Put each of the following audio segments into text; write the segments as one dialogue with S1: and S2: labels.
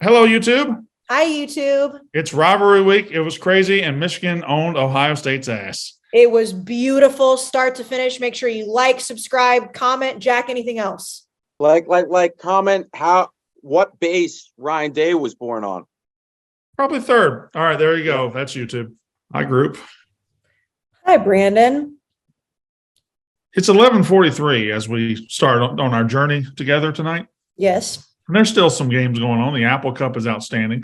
S1: Hello, YouTube.
S2: Hi, YouTube.
S1: It's rivalry week. It was crazy, and Michigan owned Ohio State's ass.
S2: It was beautiful start to finish. Make sure you like, subscribe, comment. Jack, anything else?
S3: Comment what base Ryan Day was born on.
S1: Probably third. All right, there you go. That's YouTube. Hi, group.
S2: Hi, Brandon.
S1: It's 11:43 as we start on our journey together tonight.
S2: Yes.
S1: And there's still some games going on. The Apple Cup is outstanding.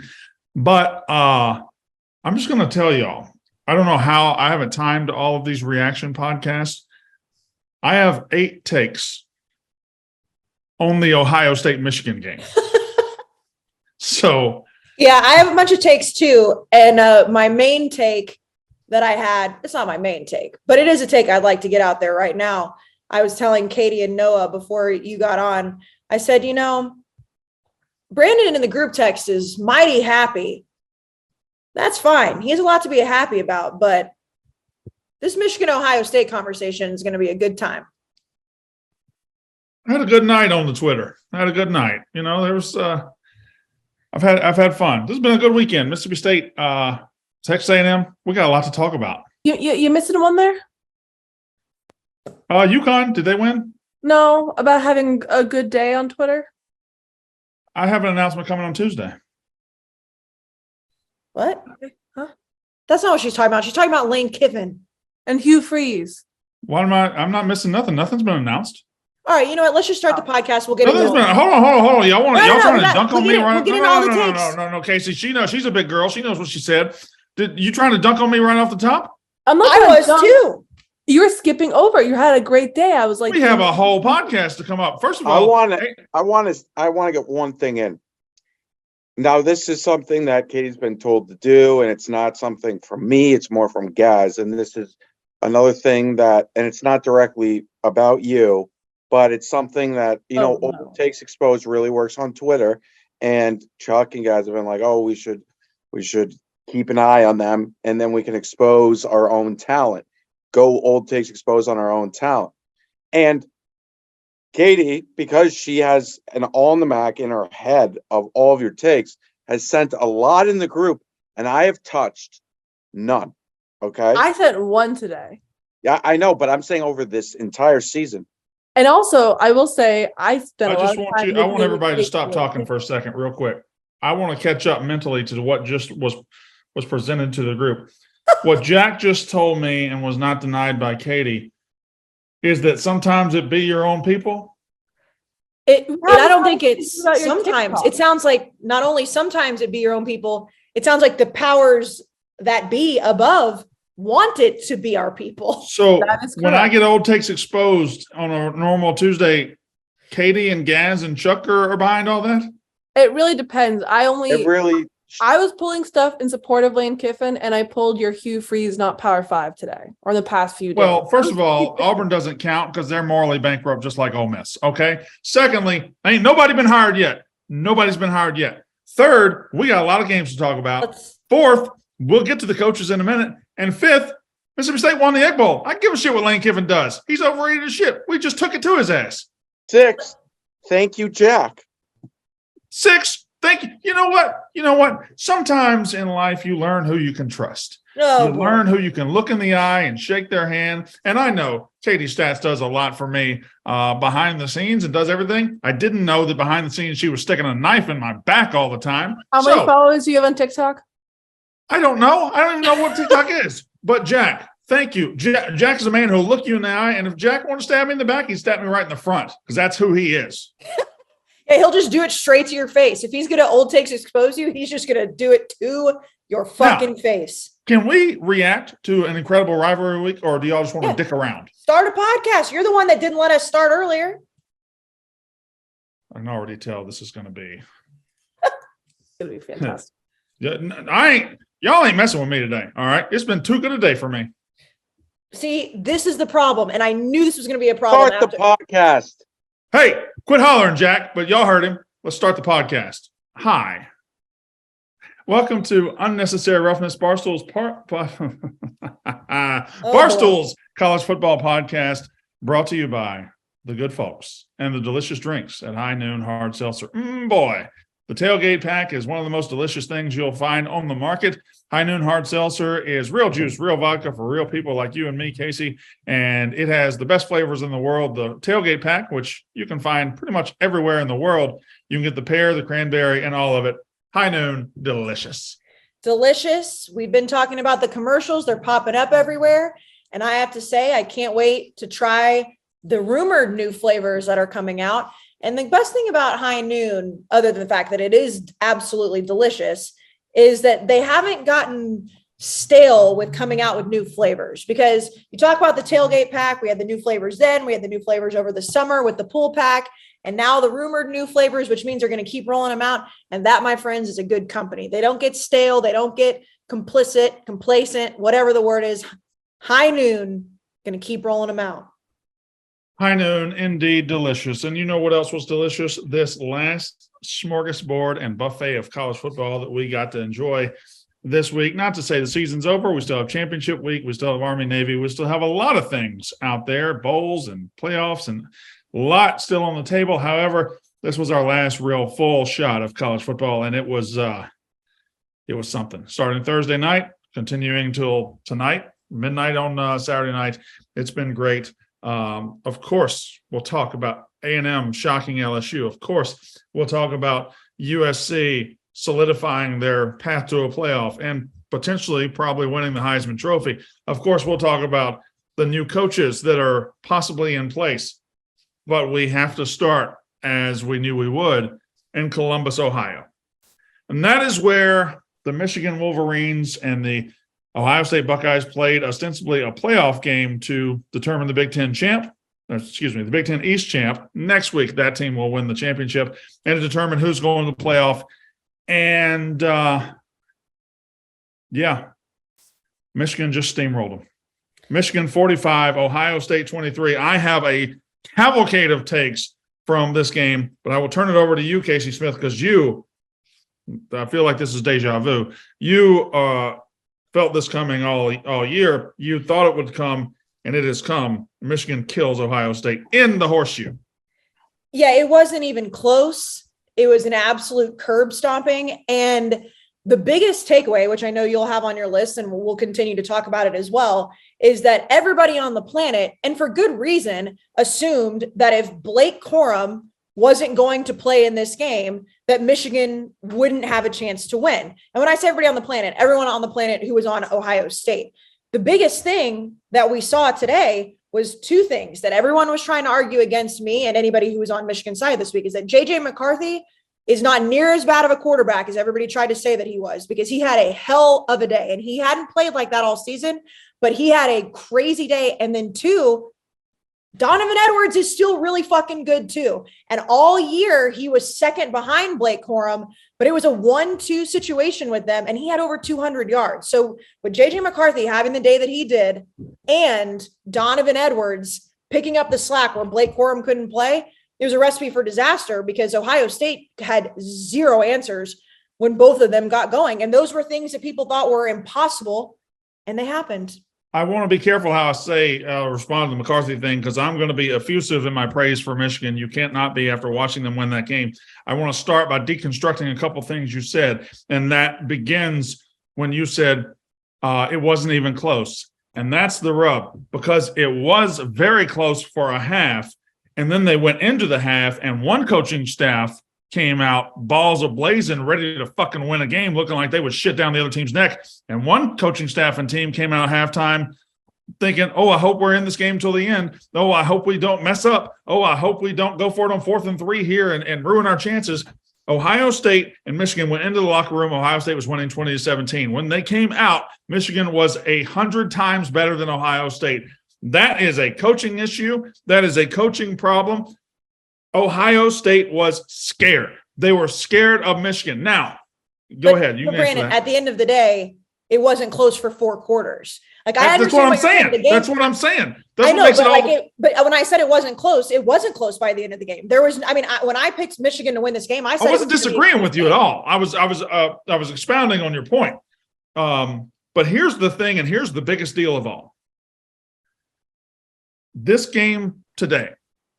S1: But I'm just going to tell y'all, I don't know how I haven't timed all of these reaction podcasts. I have 8 takes on the Ohio State-Michigan game. So
S2: yeah, I have a bunch of takes too. And my main take that I had, it's not my main take, but it is a take I'd like to get out there right now. I was telling Katie and Noah before you got on, I said, Brandon in the group text is mighty happy. That's fine. He has a lot to be happy about, but this Michigan-Ohio State conversation is going to be a good time.
S1: I had a good night on the Twitter. I had a good night. There was I've had fun. This has been a good weekend. Mississippi State, Texas A&M. We got a lot to talk about.
S4: You missing one there?
S1: UConn, did they win?
S4: No, about having a good day on Twitter.
S1: I have an announcement coming on Tuesday.
S2: What? Huh? That's not what she's talking about. She's talking about Lane Kiffin.
S4: And Hugh Freeze.
S1: Why am I'm not missing nothing. Nothing's been announced.
S2: All right, you know what? Let's just start the podcast. We'll get
S1: Hold on. Y'all trying to dunk on me right
S2: now?
S1: No, Kayce. She knows. She's a big girl. She knows what she said. Did you trying to dunk on me right off the top?
S4: I'm not.
S2: I was too.
S4: You were skipping over. You had a great day. I was like,
S1: we have a whole podcast to come up. First of all,
S3: I want to get one thing in. Now, this is something that Katie's been told to do, and it's not something from me. It's more from Gaz, and this is another thing and it's not directly about you, but it's something that Old Takes Exposed really works on Twitter, and Chuck and Gaz have been like, oh, we should keep an eye on them, and then we can expose our own talent. Go Old Takes Exposed on our own talent. And Katie, because she has an all in the Mac in her head of all of your takes, has sent a lot in the group, and I have touched none. Okay.
S4: I sent one today.
S3: Yeah, I know, but I'm saying over this entire season.
S4: And also, I will say I
S1: want everybody to stop talking for a second, real quick. I want to catch up mentally to what just was presented to the group. What Jack just told me and was not denied by Katie is that sometimes it be your own people.
S2: I don't think it's sometimes. It sounds like not only sometimes it be your own people, it sounds like the powers that be above want it to be our people.
S1: So when I get Old Takes Exposed on a normal Tuesday, Katie and Gaz and Chuck are behind all that?
S4: It really depends. I was pulling stuff in support of Lane Kiffin, and I pulled your Hugh Freeze not Power 5 today, or the past few days.
S1: Well, first of all, Auburn doesn't count because they're morally bankrupt just like Ole Miss, okay? Secondly, ain't nobody been hired yet. Nobody's been hired yet. Third, we got a lot of games to talk about. Fourth, we'll get to the coaches in a minute. And fifth, Mississippi State won the Egg Bowl. I give a shit what Lane Kiffin does. He's overrated as shit. We just took it to his ass.
S3: 6, thank you, Jack.
S1: 6, thank you. You know what? Sometimes in life you learn who you can trust. Learn who you can look in the eye and shake their hand. And I know Katie Stats does a lot for me behind the scenes and does everything. I didn't know that behind the scenes she was sticking a knife in my back all the time.
S4: How many followers do you have on TikTok?
S1: I don't know. I don't even know what TikTok is. But Jack, thank you. Jack is a man who'll look you in the eye, and if Jack wants to stab me in the back, he'd stab me right in the front because that's who he is.
S2: Yeah, he'll just do it straight to your face. If he's going to Old Takes Expose you, he's just going to do it to your fucking face. Can we react to an incredible rivalry week, or do y'all just want to dick around? Start a podcast. You're the one that didn't let us start earlier. I can already tell this is going to be.
S4: It's going to be fantastic.
S1: Y'all ain't messing with me today, all right? It's been too good a day for me.
S2: See, this is the problem, and I knew this was going to be a problem.
S3: Start the podcast.
S1: Hey, quit hollering, Jack, but y'all heard him. Let's start the podcast. Hi. Welcome to Unnecessary Roughness, Barstool's College Football Podcast, brought to you by the good folks and the delicious drinks at High Noon Hard Seltzer. Boy, The tailgate pack is one of the most delicious things you'll find on the market. High Noon Hard Seltzer is real juice, real vodka for real people like you and me, Kayce, and it has the best flavors in the world. The tailgate pack, which you can find pretty much everywhere in the world, you can get the pear, the cranberry, and all of it. High Noon, delicious.
S2: Delicious. We've been talking about the commercials. They're popping up everywhere. And I have to say, I can't wait to try the rumored new flavors that are coming out. And the best thing about High Noon, other than the fact that it is absolutely delicious, is that they haven't gotten stale with coming out with new flavors. Because you talk about the tailgate pack, we had the new flavors then, we had the new flavors over the summer with the pool pack, and now the rumored new flavors, which means they're going to keep rolling them out. And that, my friends, is a good company. They don't get stale, they don't get complacent, whatever the word is. High Noon, going to keep rolling them out.
S1: High Noon, indeed delicious. And you know what else was delicious? This last smorgasbord and buffet of college football that we got to enjoy this week. Not to say the season's over. We still have championship week. We still have Army, Navy. We still have a lot of things out there, bowls and playoffs, and a lot still on the table. However, this was our last real full shot of college football, and it was something. Starting Thursday night, continuing till tonight, midnight on Saturday night. It's been great. Of course, we'll talk about A&M shocking LSU. Of course, we'll talk about USC solidifying their path to a playoff and potentially probably winning the Heisman Trophy. Of course, we'll talk about the new coaches that are possibly in place. But we have to start, as we knew we would, in Columbus, Ohio. And that is where the Michigan Wolverines and the Ohio State Buckeyes played ostensibly a playoff game to determine the Big Ten the Big Ten East champ. Next week, that team will win the championship and to determine who's going to the playoff. And, Michigan just steamrolled them. Michigan 45, Ohio State 23. I have a cavalcade of takes from this game, but I will turn it over to you, Kayce Smith, because I feel like this is deja vu. You felt this coming all year. You thought it would come, and it has come. Michigan kills Ohio State in the horseshoe.
S2: Yeah, it wasn't even close. It was an absolute curb stomping. And the biggest takeaway, which I know you'll have on your list, and we'll continue to talk about it as well, is that everybody on the planet, and for good reason, assumed that if Blake Corum wasn't going to play in this game, that Michigan wouldn't have a chance to win. And when I say everybody on the planet, everyone on the planet who was on Ohio State. The biggest thing that we saw today was two things that everyone was trying to argue against me and anybody who was on Michigan's side this week, is that J.J. McCarthy is not near as bad of a quarterback as everybody tried to say that he was, because he had a hell of a day. And he hadn't played like that all season, but he had a crazy day. And then two, Donovan Edwards is still really fucking good too. And all year he was second behind Blake Corum, but it was a 1-2 situation with them, and he had over 200 yards. So with JJ McCarthy having the day that he did and Donovan Edwards picking up the slack where Blake Corum couldn't play, it was a recipe for disaster, because Ohio State had zero answers when both of them got going. And those were things that people thought were impossible, and they happened.
S1: I want to be careful how I say respond to the McCarthy thing, because I'm going to be effusive in my praise for Michigan. You can't not be after watching them win that game. I want to start by deconstructing a couple things you said, and that begins when you said it wasn't even close. And that's the rub, because it was very close for a half, and then they went into the half, and one coaching staff came out balls ablazing, ready to fucking win a game, looking like they would shit down the other team's neck. And one coaching staff and team came out at halftime thinking, oh, I hope we're in this game till the end. Oh, I hope we don't mess up. Oh, I hope we don't go for it on 4th and 3 here and ruin our chances. Ohio State and Michigan went into the locker room. Ohio State was winning 20-17. When they came out, Michigan was 100 times better than Ohio State. That is a coaching issue. That is a coaching problem. Ohio State was scared. They were scared of Michigan. Now, go ahead. You can
S2: Brandon, at the end of the day, it wasn't close for 4 quarters. Like, I
S1: that's what I'm saying. That's what I'm saying. That's
S2: I know, but when I said it wasn't close close by the end of the game. There was, when I picked Michigan to win this game, I
S1: wasn't disagreeing with you at all. I was expounding on your point. But here's the thing, and here's the biggest deal of all. This game today,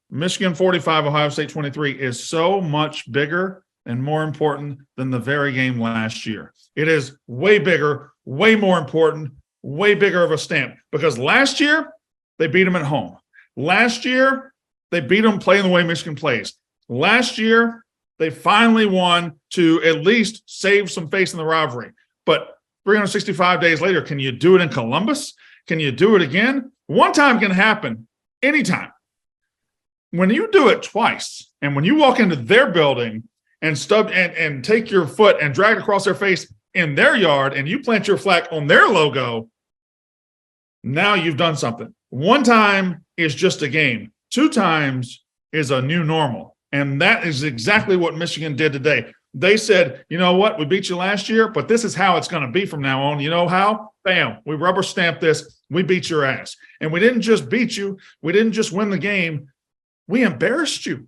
S1: Michigan 45, Ohio State 23, is so much bigger and more important than the very game last year. It is way bigger, way more important, way bigger of a stamp, because last year they beat them at home. Last year they beat them playing the way Michigan plays. Last year they finally won to at least save some face in the rivalry. But 365 days later, can you do it in Columbus? Can you do it again? One time can happen, anytime. When you do it twice, and when you walk into their building and stub and take your foot and drag it across their face in their yard, and you plant your flag on their logo, now you've done something. One time is just a game. 2 times is a new normal. And that is exactly what Michigan did today. They said, you know what, we beat you last year, but this is how it's going to be from now on. You know how? Bam, we rubber stamp this. We beat your ass. And we didn't just beat you. We didn't just win the game. We embarrassed you.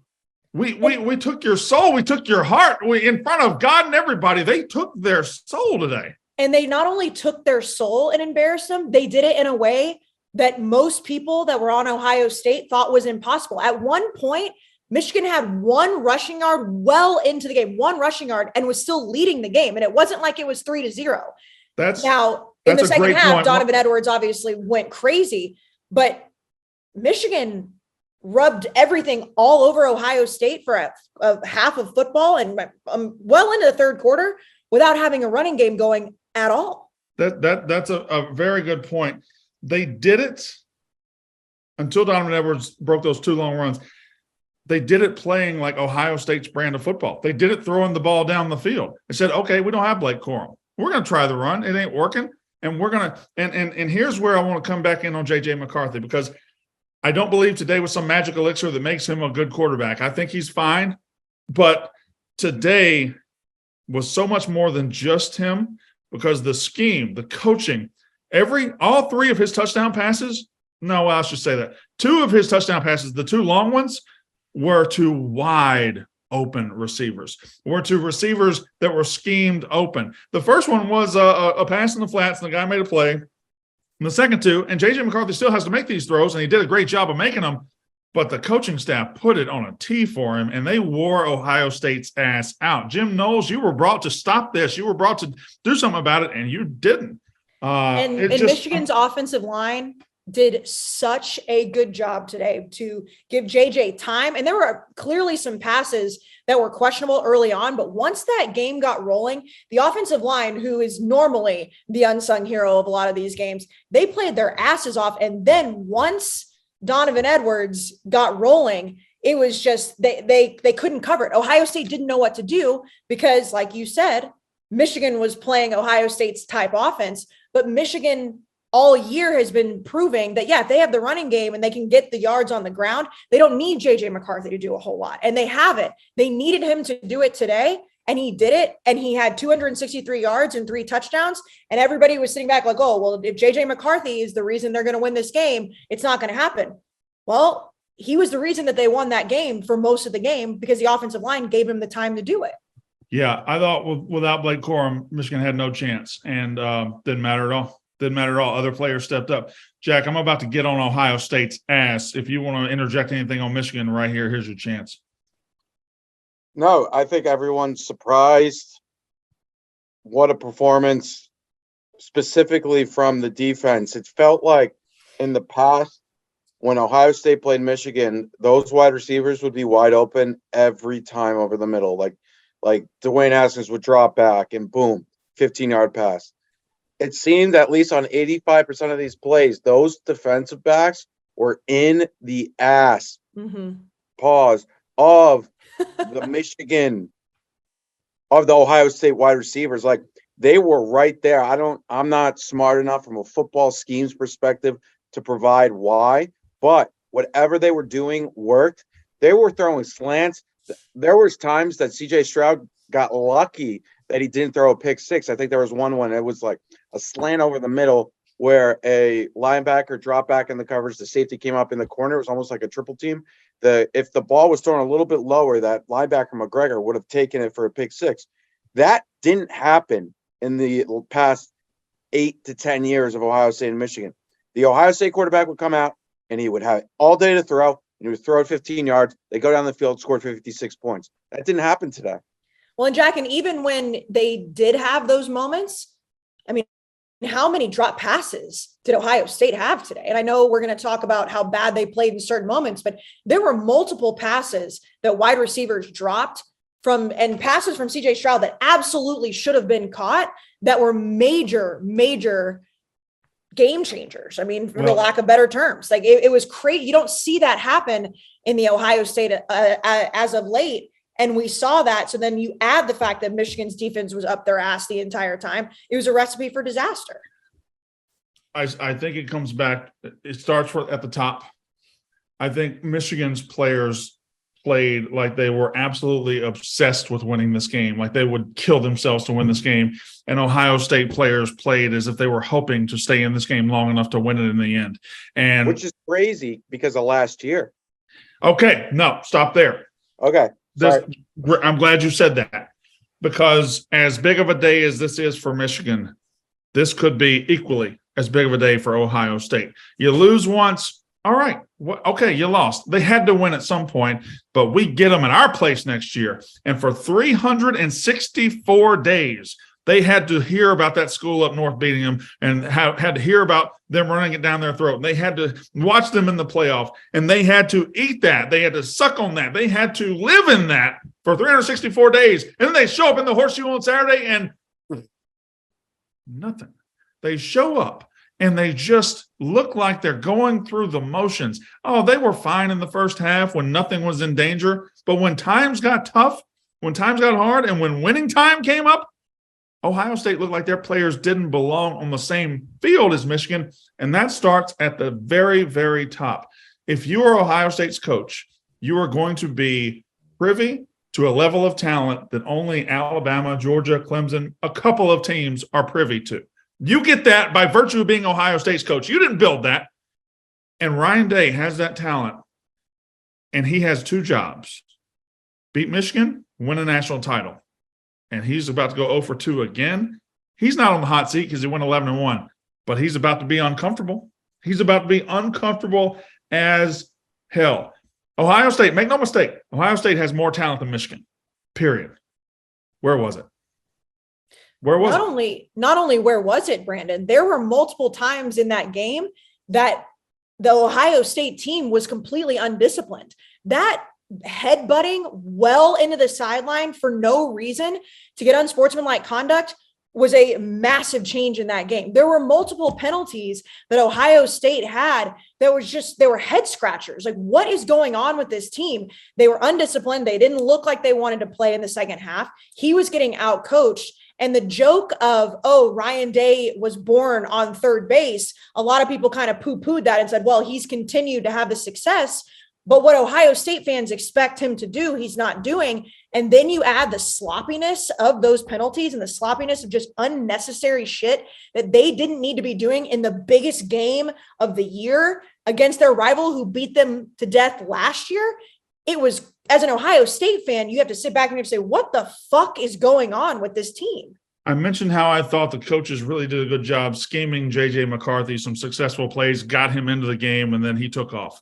S1: We took your soul. We took your heart. In front of God and everybody, they took their soul today.
S2: And they not only took their soul and embarrassed them, they did it in a way that most people that were on Ohio State thought was impossible. At one point, Michigan had 1 rushing yard well into the game, 1 rushing yard, and was still leading the game. And it wasn't like it was 3-0. Now, in the second half, Donovan Edwards obviously went crazy, but Michigan rubbed everything all over Ohio State for a half of football and well into the third quarter without having a running game going at all.
S1: That's a very good point. They did it until Donovan Edwards broke those 2 long runs. They did it playing like Ohio State's brand of football. They did it throwing the ball down the field. They said, okay, we don't have Blake Corum. We're going to try the run. It ain't working. And we're going to – and here's where I want to come back in on J.J. McCarthy, because I don't believe today was some magic elixir that makes him a good quarterback. I think he's fine. But today was so much more than just him, because the scheme, the coaching, all 3 of his touchdown passes – no, I should say that. 2 of his touchdown passes, the 2 long ones, were to wide open receivers, were to receivers that were schemed open. The first one was a pass in the flats, and the guy made a play. And the second 2, and J.J. McCarthy still has to make these throws, and he did a great job of making them, but the coaching staff put it on a tee for him, and they wore Ohio State's ass out. Jim Knowles, you were brought to stop this. You were brought to do something about it, and you didn't.
S2: And Michigan's offensive line did such a good job today to give JJ time. And there were clearly some passes that were questionable early on, but once that game got rolling, the offensive line, who is normally the unsung hero of a lot of these games, they played their asses off. And then once Donovan Edwards got rolling, it was just, they couldn't cover it. Ohio State didn't know what to do because, like you said, Michigan was playing Ohio State's type offense, but Michigan all year has been proving that, if they have the running game and they can get the yards on the ground, they don't need JJ McCarthy to do a whole lot. And they have it. They needed him to do it today, and he did it. And he had 263 yards and 3 touchdowns. And everybody was sitting back like, oh, well, if JJ McCarthy is the reason they're going to win this game, it's not going to happen. Well, he was the reason that they won that game for most of the game, because the offensive line gave him the time to do it.
S1: Yeah, I thought without Blake Corum, Michigan had no chance, and didn't matter at all. Didn't matter at all. Other players stepped up. Jack, I'm about to get on Ohio State's ass. If you want to interject anything on Michigan right here, here's your chance.
S3: No, I think everyone's surprised. What a performance, specifically from the defense. It felt like in the past, when Ohio State played Michigan, those wide receivers would be wide open every time over the middle. Like Dwayne Haskins would drop back and boom, 15-yard pass. It seemed, at least on 85% of these plays, those defensive backs were in the ass, pause, of the Michigan, of the Ohio State wide receivers. Like, they were right there. I'm not smart enough from a football schemes perspective to provide why, but whatever they were doing worked. They were throwing slants. There was times that CJ Stroud got lucky that he didn't throw a pick 6. I think there was one when it was like a slant over the middle where a linebacker dropped back in the coverage. The safety came up in the corner. It was almost like a triple team. If the ball was thrown a little bit lower, that linebacker McGregor would have taken it for a pick 6. That didn't happen in the past 8 to 10 years of Ohio State and Michigan. The Ohio State quarterback would come out and he would have all day to throw, and he would throw it 15 yards. They go down the field, scored 56 points. That didn't happen today.
S2: Well, and Jack, and even when they did have those moments, I mean, how many drop passes did Ohio State have today? And I know we're going to talk about how bad they played in certain moments, but there were multiple passes that wide receivers dropped and passes from CJ Stroud that absolutely should have been caught that were major game changers. I mean, for the lack of better terms, like it was crazy. You don't see that happen in the Ohio State as of late. And we saw that. So then you add the fact that Michigan's defense was up their ass the entire time. It was a recipe for disaster.
S1: I think it comes back. It starts at the top. I think Michigan's players played like they were absolutely obsessed with winning this game, like they would kill themselves to win this game. And Ohio State players played as if they were hoping to stay in this game long enough to win it in the end. And
S3: which is crazy because of last year.
S1: Okay, no, stop there.
S3: Okay.
S1: I'm glad you said that, because as big of a day as this is for Michigan, this could be equally as big of a day for Ohio State. You lose once, all right. Okay, you lost. They had to win at some point, but we get them in our place next year. And for 364 days, they had to hear about that school up north beating them and had to hear about them running it down their throat. And they had to watch them in the playoff, and they had to eat that. They had to suck on that. They had to live in that for 364 days. And then they show up in the horseshoe on Saturday and nothing. They show up and they just look like they're going through the motions. Oh, they were fine in the first half when nothing was in danger. But when times got tough, when times got hard, and when winning time came up, Ohio State looked like their players didn't belong on the same field as Michigan, and that starts at the very, very top. If you are Ohio State's coach, you are going to be privy to a level of talent that only Alabama, Georgia, Clemson, a couple of teams are privy to. You get that by virtue of being Ohio State's coach. You didn't build that. And Ryan Day has that talent, and he has two jobs: beat Michigan, win a national title. And he's about to go 0 for 2 again. He's not on the hot seat because he went 11-1, but he's about to be uncomfortable. He's about to be uncomfortable as hell. Ohio State, make no mistake, Ohio State has more talent than Michigan, period. Where was it? Where was it?
S2: Not only where was it, Brandon, there were multiple times in that game that the Ohio State team was completely undisciplined. That headbutting well into the sideline for no reason to get unsportsmanlike conduct was a massive change in that game. There were multiple penalties that Ohio State had that they were head scratchers. Like, what is going on with this team? They were undisciplined. They didn't look like they wanted to play in the second half. He was getting out coached. And the joke of, Ryan Day was born on third base, a lot of people kind of poo-pooed that and said, well, he's continued to have the success. But what Ohio State fans expect him to do, he's not doing. And then you add the sloppiness of those penalties and the sloppiness of just unnecessary shit that they didn't need to be doing in the biggest game of the year against their rival who beat them to death last year. It was, as an Ohio State fan, you have to sit back and you have to say, what the fuck is going on with this team?
S1: I mentioned how I thought the coaches really did a good job scheming J.J. McCarthy, some successful plays, got him into the game, and then he took off.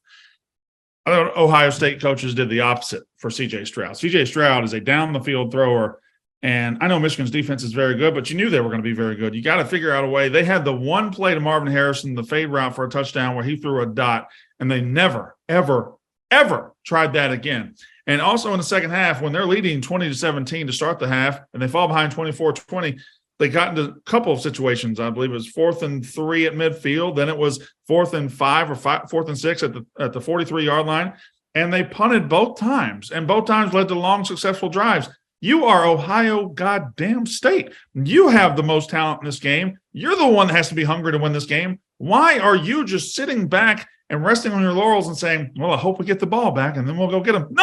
S1: I thought Ohio State coaches did the opposite for C.J. Stroud. C.J. Stroud is a down-the-field thrower, and I know Michigan's defense is very good, but you knew they were going to be very good. You got to figure out a way. They had the one play to Marvin Harrison, the fade route for a touchdown where he threw a dot, and they never, ever, ever tried that again. And also in the second half, when they're leading 20-17 to start the half, and they fall behind 24-20, they got into a couple of situations. I believe it was 4th and 3 at midfield. Then it was 4th and 5 or 4th and 6 at the 43-yard line. And they punted both times, and both times led to long, successful drives. You are Ohio goddamn State. You have the most talent in this game. You're the one that has to be hungry to win this game. Why are you just sitting back and resting on your laurels and saying, well, I hope we get the ball back and then we'll go get them?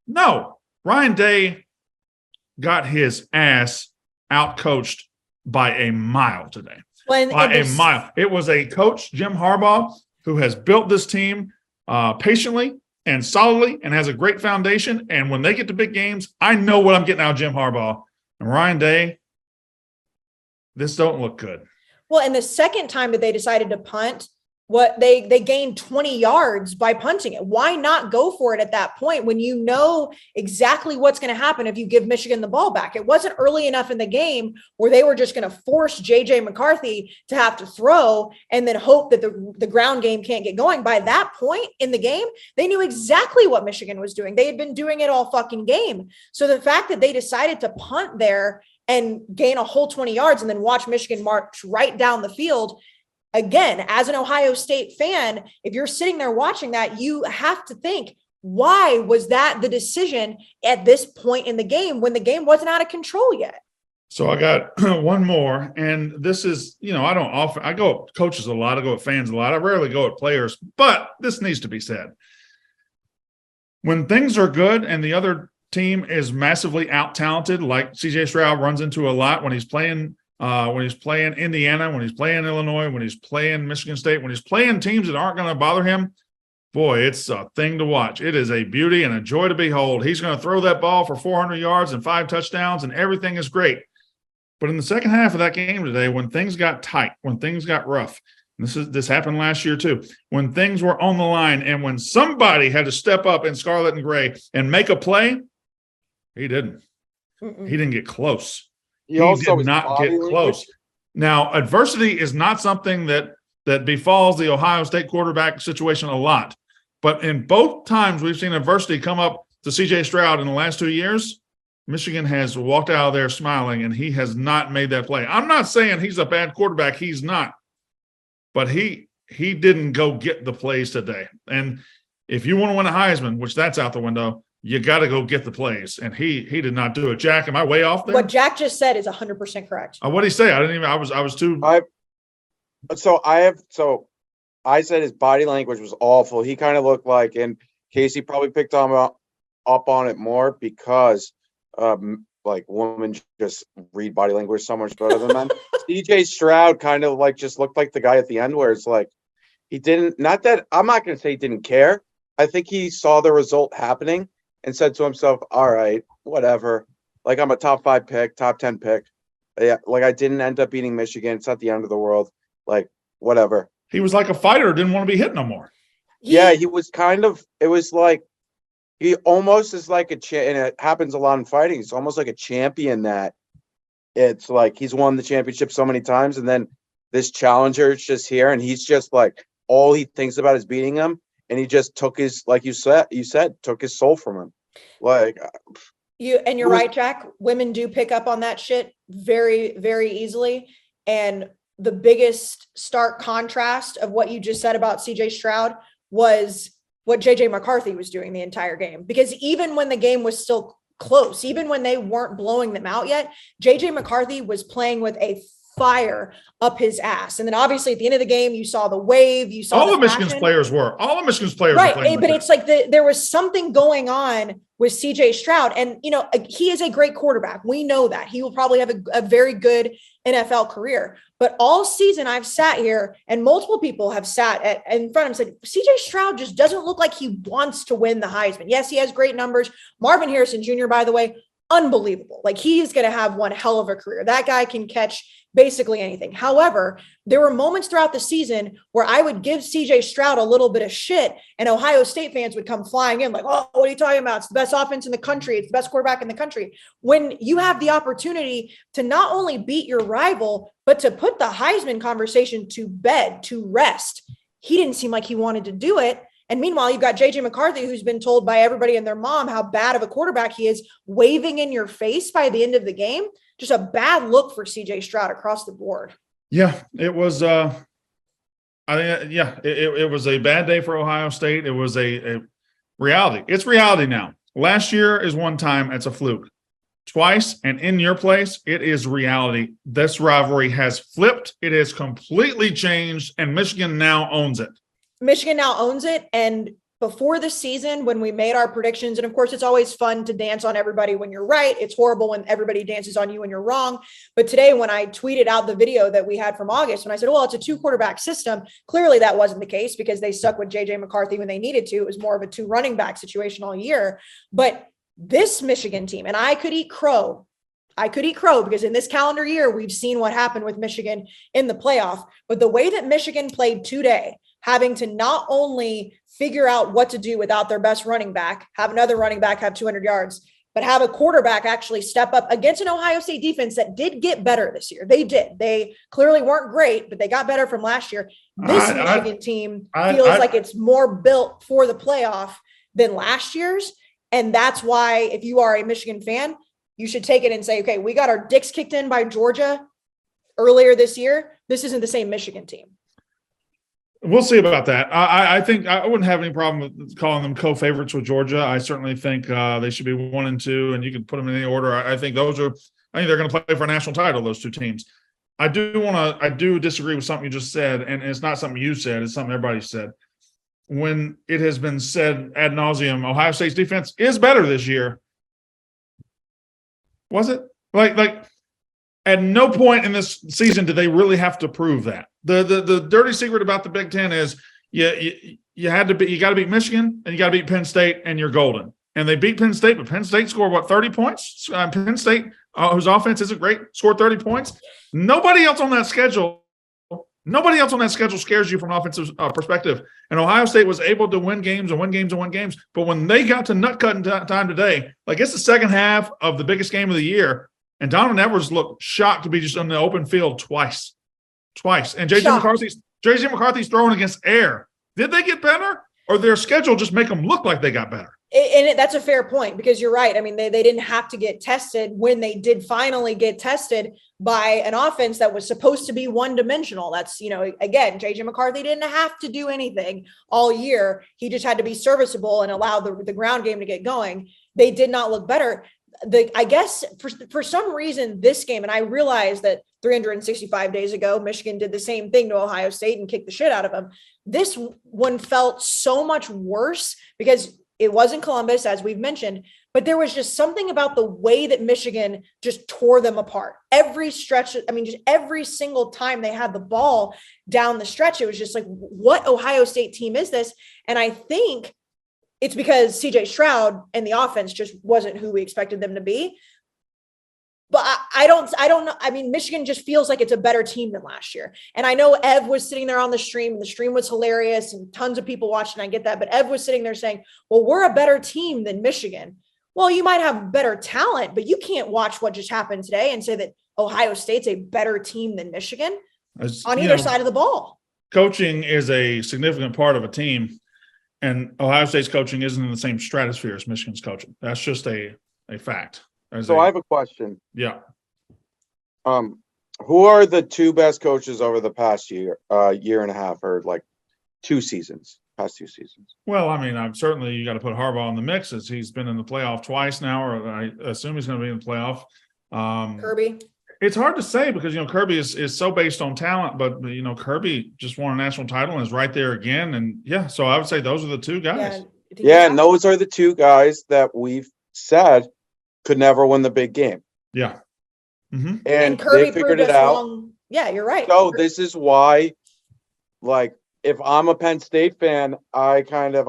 S1: No. Ryan Day got his ass out-coached by a mile today. A mile. It was a coach, Jim Harbaugh, who has built this team patiently and solidly and has a great foundation. And when they get to big games, I know what I'm getting out of Jim Harbaugh. And Ryan Day, this don't look good.
S2: Well, and the second time that they decided to punt, they gained 20 yards by punting it. Why not go for it at that point when you know exactly what's going to happen if you give Michigan the ball back? It wasn't early enough in the game where they were just going to force JJ McCarthy to have to throw and then hope that the ground game can't get going. By that point in the game, they knew exactly what Michigan was doing. They had been doing it all fucking game. So the fact that they decided to punt there and gain a whole 20 yards and then watch Michigan march right down the field, again, as an Ohio State fan, if you're sitting there watching that, you have to think, why was that the decision at this point in the game when the game wasn't out of control yet?
S1: So I got one more, and this is, I go at coaches a lot, I go at fans a lot, I rarely go at players, but this needs to be said. When things are good and the other team is massively out-talented, like CJ Stroud runs into a lot when he's playing Indiana, when he's playing Illinois, when he's playing Michigan State, when he's playing teams that aren't going to bother him, boy, it's a thing to watch. It is a beauty and a joy to behold. He's going to throw that ball for 400 yards and 5 touchdowns, and everything is great. But in the second half of that game today, when things got tight, when things got rough, this happened last year too, when things were on the line and when somebody had to step up in scarlet and gray and make a play, he didn't. He didn't get close. He did not get close. Now, adversity is not something that befalls the Ohio State quarterback situation a lot. But in both times we've seen adversity come up to C.J. Stroud in the last 2 years, Michigan has walked out of there smiling, and he has not made that play. I'm not saying he's a bad quarterback. He's not. But he didn't go get the plays today. And if you want to win a Heisman, which that's out the window, you got to go get the plays, and he did not do it. Jack, am I way off there?
S2: What Jack just said is 100% correct.
S1: What did he say? I was too.
S3: I said his body language was awful. He kind of looked like, and Kayce probably picked up on it more because, women just read body language so much better than men. CJ Stroud kind of just looked like the guy at the end where it's like he didn't. Not that I'm not going to say he didn't care. I think he saw the result happening and said to himself, all right, whatever. I'm a top 5 pick, top 10 pick. Yeah, I didn't end up beating Michigan. It's not the end of the world. Whatever.
S1: He was like a fighter, didn't want to be hit no more.
S3: Yeah, he was it was like, he almost is like and it happens a lot in fighting. It's almost like a champion that it's like he's won the championship so many times. And then this challenger is just here. And he's just all he thinks about is beating him. And he just took his, like you said, took his soul from him.
S2: You're right, Jack. Women do pick up on that shit very, very easily. And the biggest stark contrast of what you just said about CJ Stroud was what JJ McCarthy was doing the entire game. Because even when the game was still close, even when they weren't blowing them out yet, JJ McCarthy was playing with a fire up his ass. And then obviously at the end of the game, you saw the wave, you saw
S1: all of Michigan's players were.
S2: Right. But it's like there was something going on with CJ Stroud. And, he is a great quarterback. We know that. He will probably have a very good NFL career. But all season I've sat here and multiple people have sat in front of him and said, CJ Stroud just doesn't look like he wants to win the Heisman. Yes, he has great numbers. Marvin Harrison Jr., by the way, unbelievable. He is going to have one hell of a career. That guy can catch basically anything. However, there were moments throughout the season where I would give CJ Stroud a little bit of shit and Ohio State fans would come flying in oh, what are you talking about? It's the best offense in the country. It's the best quarterback in the country. When you have the opportunity to not only beat your rival, but to put the Heisman conversation to bed, to rest, he didn't seem like he wanted to do it. And meanwhile, you've got JJ McCarthy, who's been told by everybody and their mom how bad of a quarterback he is, waving in your face by the end of the game. Just a bad look for CJ Stroud across the board.
S1: Yeah, it was. It was a bad day for Ohio State. It was a reality. It's reality now. Last year is one time. It's a fluke. Twice, and in your place, it is reality. This rivalry has flipped. It has completely changed, and Michigan now owns it.
S2: Michigan now owns it. And before the season, when we made our predictions, and of course, it's always fun to dance on everybody when you're right. It's horrible when everybody dances on you when you're wrong. But today, when I tweeted out the video that we had from August, when I said, well, it's a 2-quarterback system, clearly that wasn't the case because they stuck with JJ McCarthy when they needed to. It was more of a 2 running back situation all year. But this Michigan team, and I could eat crow because in this calendar year, we've seen what happened with Michigan in the playoff. But the way that Michigan played today, having to not only figure out what to do without their best running back, have another running back have 200 yards, but have a quarterback actually step up against an Ohio State defense that did get better this year. They did. They clearly weren't great, but they got better from last year. This Michigan team feels like it's more built for the playoff than last year's. And that's why if you are a Michigan fan, you should take it and say, okay, we got our dicks kicked in by Georgia earlier this year. This isn't the same Michigan team.
S1: We'll see about that. I think I wouldn't have any problem with calling them co-favorites with Georgia. I certainly think they should be 1 and 2, and you can put them in any order. I think they're going to play for a national title, those two teams. I do disagree with something you just said, and it's not something you said, it's something everybody said. When it has been said ad nauseum, Ohio State's defense is better this year. Was it? Like at no point in this season did they really have to prove that. The dirty secret about the Big Ten is you got to beat Michigan and you got to beat Penn State and you're golden. And they beat Penn State, but Penn State scored 30 points? Penn State, whose offense isn't great, scored 30 points. Nobody else on that schedule scares you from an offensive perspective. And Ohio State was able to win games. But when they got to nut cutting time today, like it's the second half of the biggest game of the year, and Donovan Edwards looked shocked to be just on the open field twice. And JJ McCarthy's throwing against air. Did they get better, or their schedule just make them look like they got better?
S2: That's a fair point, because you're right. I mean, they didn't have to get tested when they did finally get tested by an offense that was supposed to be one-dimensional. That's, again, JJ McCarthy didn't have to do anything all year. He just had to be serviceable and allow the ground game to get going. They did not look better. I guess for some reason this game, and I realized that 365 days ago, Michigan did the same thing to Ohio State and kicked the shit out of them. This one felt so much worse because it wasn't Columbus, as we've mentioned, but there was just something about the way that Michigan just tore them apart. Every stretch, just every single time they had the ball down the stretch, it was just like, what Ohio State team is this? And I think it's because CJ Stroud and the offense just wasn't who we expected them to be. But I don't know. I mean, Michigan just feels like it's a better team than last year. And I know Ev was sitting there on the stream, and the stream was hilarious and tons of people watching. I get that. But Ev was sitting there saying, well, we're a better team than Michigan. Well, you might have better talent, but you can't watch what just happened today and say that Ohio State's a better team than Michigan on either side of the ball. Coaching
S1: is a significant part of a team. And Ohio State's coaching isn't in the same stratosphere as Michigan's coaching. That's just a fact.
S3: I have a question.
S1: Yeah.
S3: Who are the two best coaches over the past year and a half, or like past 2 seasons?
S1: Well, certainly you got to put Harbaugh in the mix, as he's been in the playoff twice now, or I assume he's going to be in the playoff.
S2: Kirby.
S1: It's hard to say because, Kirby is so based on talent, but, Kirby just won a national title and is right there again. And yeah, so I would say those are the two guys.
S3: Yeah, and those are the two guys that we've said could never win the big game.
S1: Yeah. Mm-hmm.
S3: And
S2: Kirby
S3: they figured it out.
S2: Wrong. Yeah, you're right.
S3: So this is why, if I'm a Penn State fan, I'm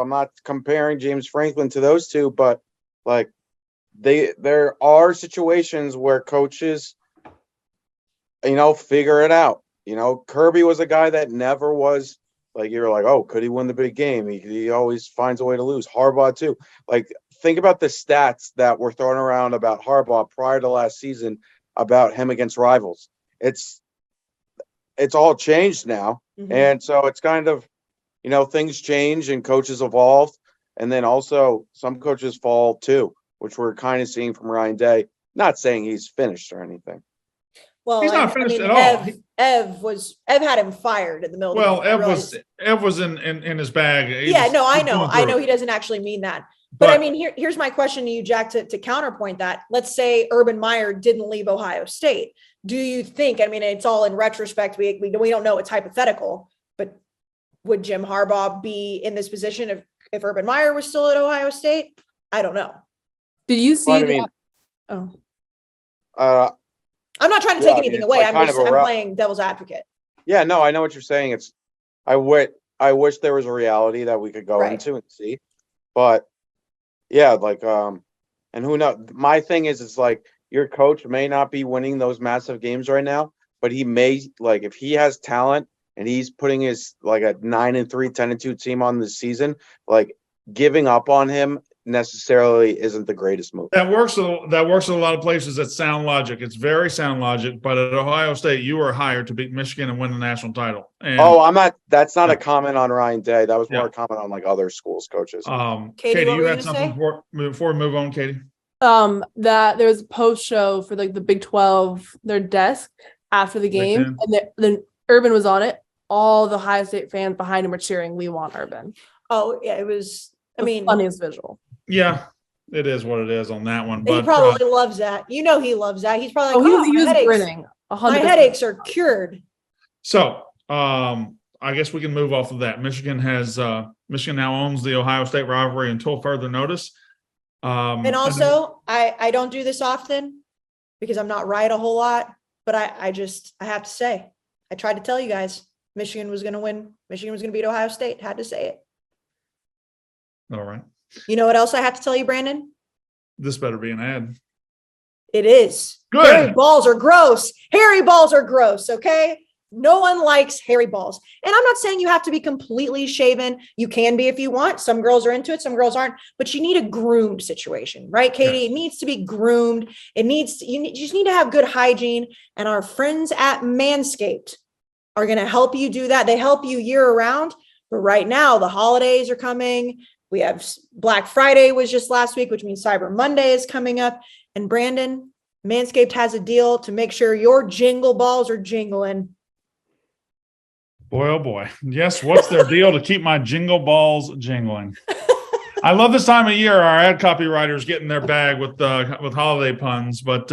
S3: not comparing James Franklin to those two, but there are situations where coaches, figure it out. Kirby was a guy that never was you're like, oh, could he win the big game? He always finds a way to lose. Harbaugh too. Think about the stats that were thrown around about Harbaugh prior to last season about him against rivals. It's all changed now. Mm-hmm. And so it's kind of, things change and coaches evolve. And then also some coaches fall too, which we're kind of seeing from Ryan Day. Not saying he's finished or anything.
S2: Well,
S1: he's not finished at all.
S2: Ev had him fired in the middle.
S1: Well, Ev was in his bag.
S2: I know he doesn't actually mean that. But here's my question to you, Jack, to counterpoint that. Let's say Urban Meyer didn't leave Ohio State. Do you think, it's all in retrospect, we don't know, it's hypothetical, but would Jim Harbaugh be in this position if Urban Meyer was still at Ohio State? I don't know.
S4: Did you see that?
S2: I'm not trying to take anything away. I'm playing devil's advocate.
S3: Yeah, no, I know what you're saying. I wish there was a reality that we could go into and see, but yeah, and who knows? My thing is, it's your coach may not be winning those massive games right now, but he may, if he has talent and he's putting his like a 9-3, 10-2 team on the season, like giving up on him necessarily isn't the greatest move.
S1: That works in a lot of places. That's sound logic. It's very sound logic. But at Ohio State, you were hired to beat Michigan and win the national title. And,
S3: that's not a comment on Ryan Day. That was more a comment on like other schools coaches.
S2: Katie,
S1: you had something before we move on, Katie?
S4: That there was a post show for like the Big 12, their desk after the game, and then Urban was on it. All the Ohio State fans behind him were cheering, "We want Urban."
S2: Oh yeah, it was. I mean,
S4: funniest visual.
S1: Yeah, it is what it is on that one.
S2: But he probably loves that. You know, he loves that. He's probably like,
S4: he was grinning. 100%.
S2: My headaches are cured.
S1: So, I guess we can move off of that. Michigan now owns the Ohio State rivalry until further notice.
S2: And also, I don't do this often because I'm not right a whole lot, but I have to say, I tried to tell you guys, Michigan was going to win. Michigan was going to beat Ohio State. Had to say it.
S1: All right.
S2: You know what else I have to tell you, Brandon?
S1: This better be an ad.
S2: It is.
S1: Good.
S2: Hairy balls are gross. Hairy balls are gross, okay? No one likes hairy balls. And I'm not saying you have to be completely shaven. You can be if you want. Some girls are into it, some girls aren't. But you need a groomed situation, right, Katie? Yes. It needs to be groomed. You just need to have good hygiene. And our friends at Manscaped are going to help you do that. They help you year round. But right now, the holidays are coming. We have Black Friday was just last week, which means Cyber Monday is coming up. And Brandon, Manscaped has a deal to make sure your jingle balls are jingling.
S1: Boy, oh boy. Yes, what's their deal to keep my jingle balls jingling? I love this time of year. Our ad copywriters get in their bag with holiday puns. But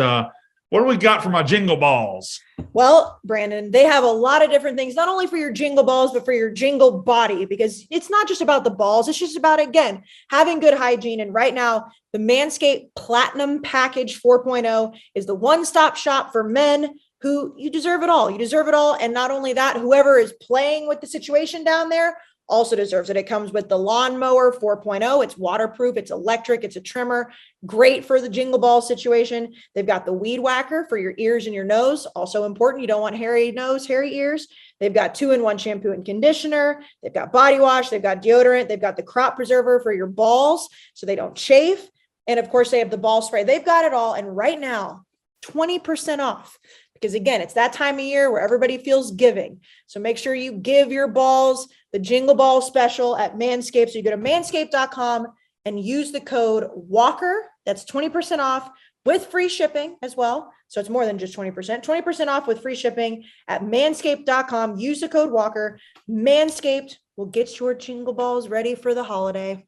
S1: what do we got for my jingle balls?
S2: Well, Brandon, they have a lot of different things, not only for your jingle balls, but for your jingle body, because it's not just about the balls. It's just about, again, having good hygiene. And right now, the Manscaped Platinum Package 4.0 is the one-stop shop for men who you deserve it all. You deserve it all. And not only that, whoever is playing with the situation down there also deserves it. It comes with the Lawnmower 4.0. It's waterproof. It's electric. It's a trimmer. Great for the jingle ball situation. They've got the Weed Whacker for your ears and your nose. Also important. You don't want hairy nose, hairy ears. They've got 2-in-1 shampoo and conditioner. They've got body wash. They've got deodorant. They've got the crop preserver for your balls so they don't chafe. And of course, they have the ball spray. They've got it all. And right now, 20% off. Because again, it's that time of year where everybody feels giving. So make sure you give your balls the Jingle Ball special at Manscaped. So you go to manscaped.com and use the code WALKER. That's 20% off with free shipping as well. So it's more than just 20%. 20% off with free shipping at manscaped.com. Use the code WALKER. Manscaped will get your jingle balls ready for the holiday.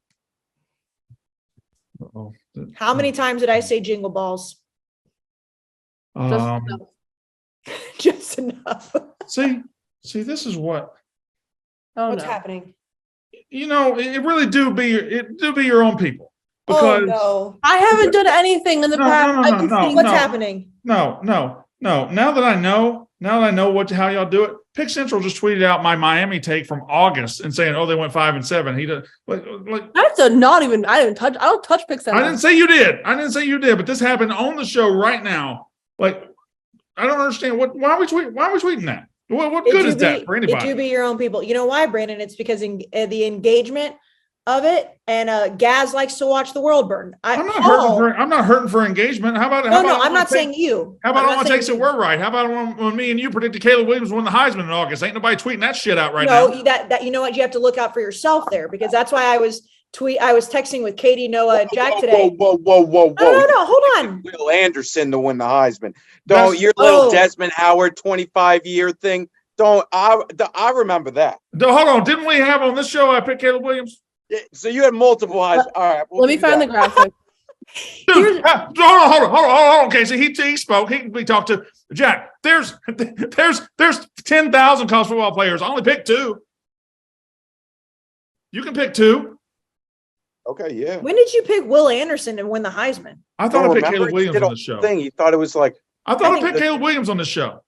S1: Uh-oh.
S2: How many times did I say jingle balls? Just enough.
S1: see, this is what.
S2: What's happening?
S1: You know, it really do be your own people. Because
S2: no.
S4: I haven't done anything in the past.
S2: What's happening?
S1: No. Now that I know how y'all do it, Pick Central just tweeted out my Miami take from August and saying, "Oh, they went 5-7." He does
S4: that's a not even. I don't touch Pick Central.
S1: I didn't say you did. But this happened on the show right now. Like, I don't understand why are we tweeting that? What good is that for anybody?
S2: It do be your own people. You know why, Brandon? It's because the engagement of it, and Gaz likes to watch the world burn.
S1: I'm not hurting for engagement. How about
S2: I'm not saying you.
S1: How about all my takes that were right? How about when me and you predicted Caleb Williams won the Heisman in August? Ain't nobody tweeting that shit out right now.
S2: No, that you know what? You have to look out for yourself there, because that's why I was texting with Katie, Noah, and Jack today.
S3: Whoa.
S2: No, hold on.
S3: Will Anderson to win the Heisman. Your little Desmond Howard 25-year thing. I remember that.
S1: Hold on. Didn't we have on this show I picked Caleb Williams?
S3: Yeah, so you had multiple Heisman. All right.
S4: Let me find the graphic.
S1: Dude, hold on. Okay, so he spoke. We talked to Jack. There's 10,000 college football players. I only picked 2. You can pick 2.
S3: Okay, yeah.
S2: When did you pick Will Anderson to win the Heisman?
S1: I thought I picked Caleb Williams on the show.
S3: He thought it was like.
S1: I thought I picked Caleb Williams on the show.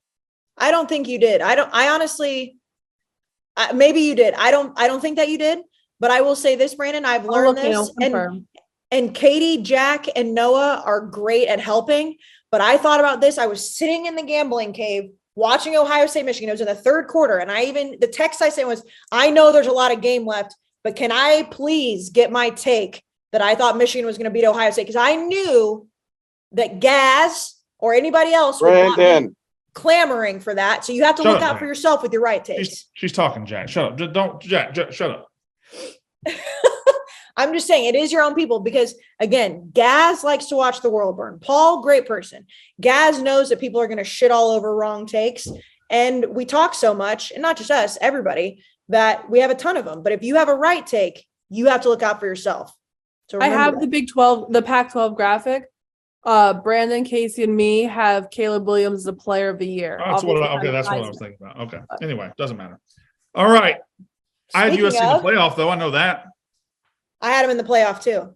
S2: I don't think you did. I honestly, maybe you did. I don't think that you did. But I will say this, Brandon. I've learned this, and Katie, Jack, and Noah are great at helping. But I thought about this. I was sitting in the gambling cave watching Ohio State, Michigan, it was in the third quarter. And the text I sent was, I know there's a lot of game left, but can I please get my take that I thought Michigan was going to beat Ohio State? Because I knew that Gaz or anybody else would not be clamoring for that. So you have to look out for yourself with your right takes.
S1: She's talking, Jack. Shut up. Jack, shut up.
S2: I'm just saying it is your own people because, again, Gaz likes to watch the world burn. Paul, great person. Gaz knows that people are going to shit all over wrong takes. And we talk so much, and not just us, everybody, that we have a ton of them. But if you have a right take, you have to look out for yourself. So
S4: I have the Big 12, the Pac-12 graphic. Brandon, Kayce, and me have Caleb Williams as the player of the year.
S1: That's what I was thinking about. Okay. Anyway, doesn't matter. All right. I had USC in the playoff, though. I know that.
S2: I had him in the playoff, too.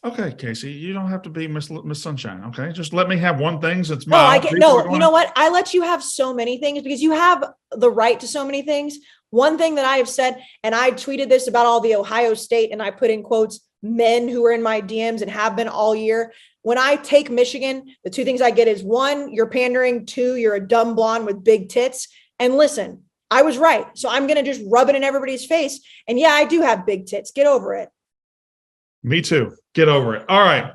S1: Okay, Kayce, you don't have to be Miss Sunshine, okay? Just let me have one thing since
S2: you know what? I let you have so many things because you have the right to so many things. One thing that I have said, and I tweeted this about all the Ohio State, and I put in quotes, men who are in my DMs and have been all year. When I take Michigan, the two things I get is, one, you're pandering. Two, you're a dumb blonde with big tits. And listen, I was right. So I'm going to just rub it in everybody's face. And yeah, I do have big tits. Get over it.
S1: Me too. Get over it. All right.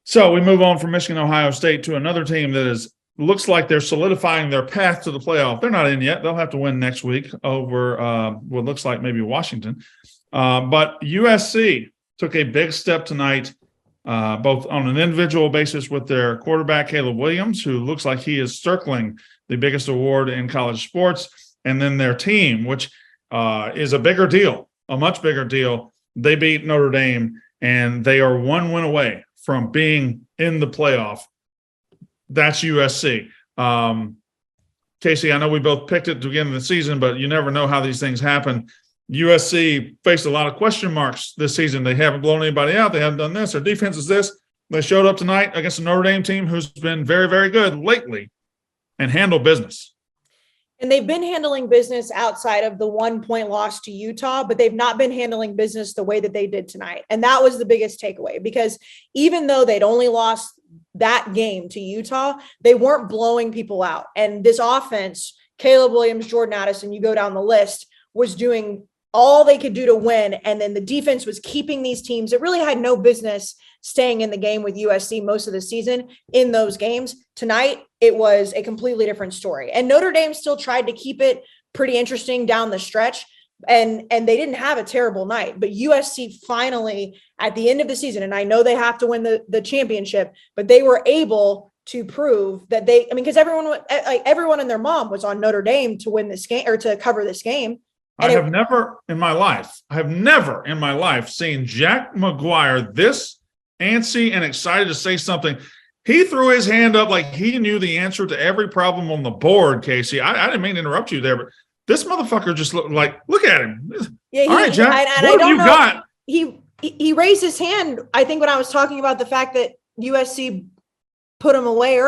S1: So we move on from Michigan, Ohio State to another team that looks like they're solidifying their path to the playoff. They're not in yet. They'll have to win next week over what looks like maybe Washington. But USC took a big step tonight, both on an individual basis with their quarterback, Caleb Williams, who looks like he is circling the biggest award in college sports, and then their team, which is a bigger deal, a much bigger deal. They beat Notre Dame, and they are one win away from being in the playoff. That's USC. Kayce, I know we both picked it to begin of the season, but you never know how these things happen. USC faced a lot of question marks this season. They haven't blown anybody out. They haven't done this. Their defense is this. They showed up tonight against a Notre Dame team who's been very, very good lately and handled business.
S2: And they've been handling business outside of the 1 point loss to Utah, but they've not been handling business the way that they did tonight. And that was the biggest takeaway, because even though they'd only lost that game to Utah, they weren't blowing people out. And this offense, Caleb Williams, Jordan Addison, you go down the list, was doing all they could do to win. And then the defense was keeping these teams that really had no business staying in the game with USC most of the season in those games. Tonight, it was a completely different story. And Notre Dame still tried to keep it pretty interesting down the stretch. And they didn't have a terrible night. But USC finally, at the end of the season, and I know they have to win the championship, but they were able to prove that because everyone and their mom was on Notre Dame to win this game or to cover this game. And I have never in my life seen Jack McGuire this antsy and excited to say something. He threw his hand up like he knew the answer to every problem on the board, Kayce. I didn't mean to interrupt you there, but this motherfucker just look at him. Yeah,
S1: all right, Jack, what have you got?
S2: He raised his hand, I think, when I was talking about the fact that USC put him away.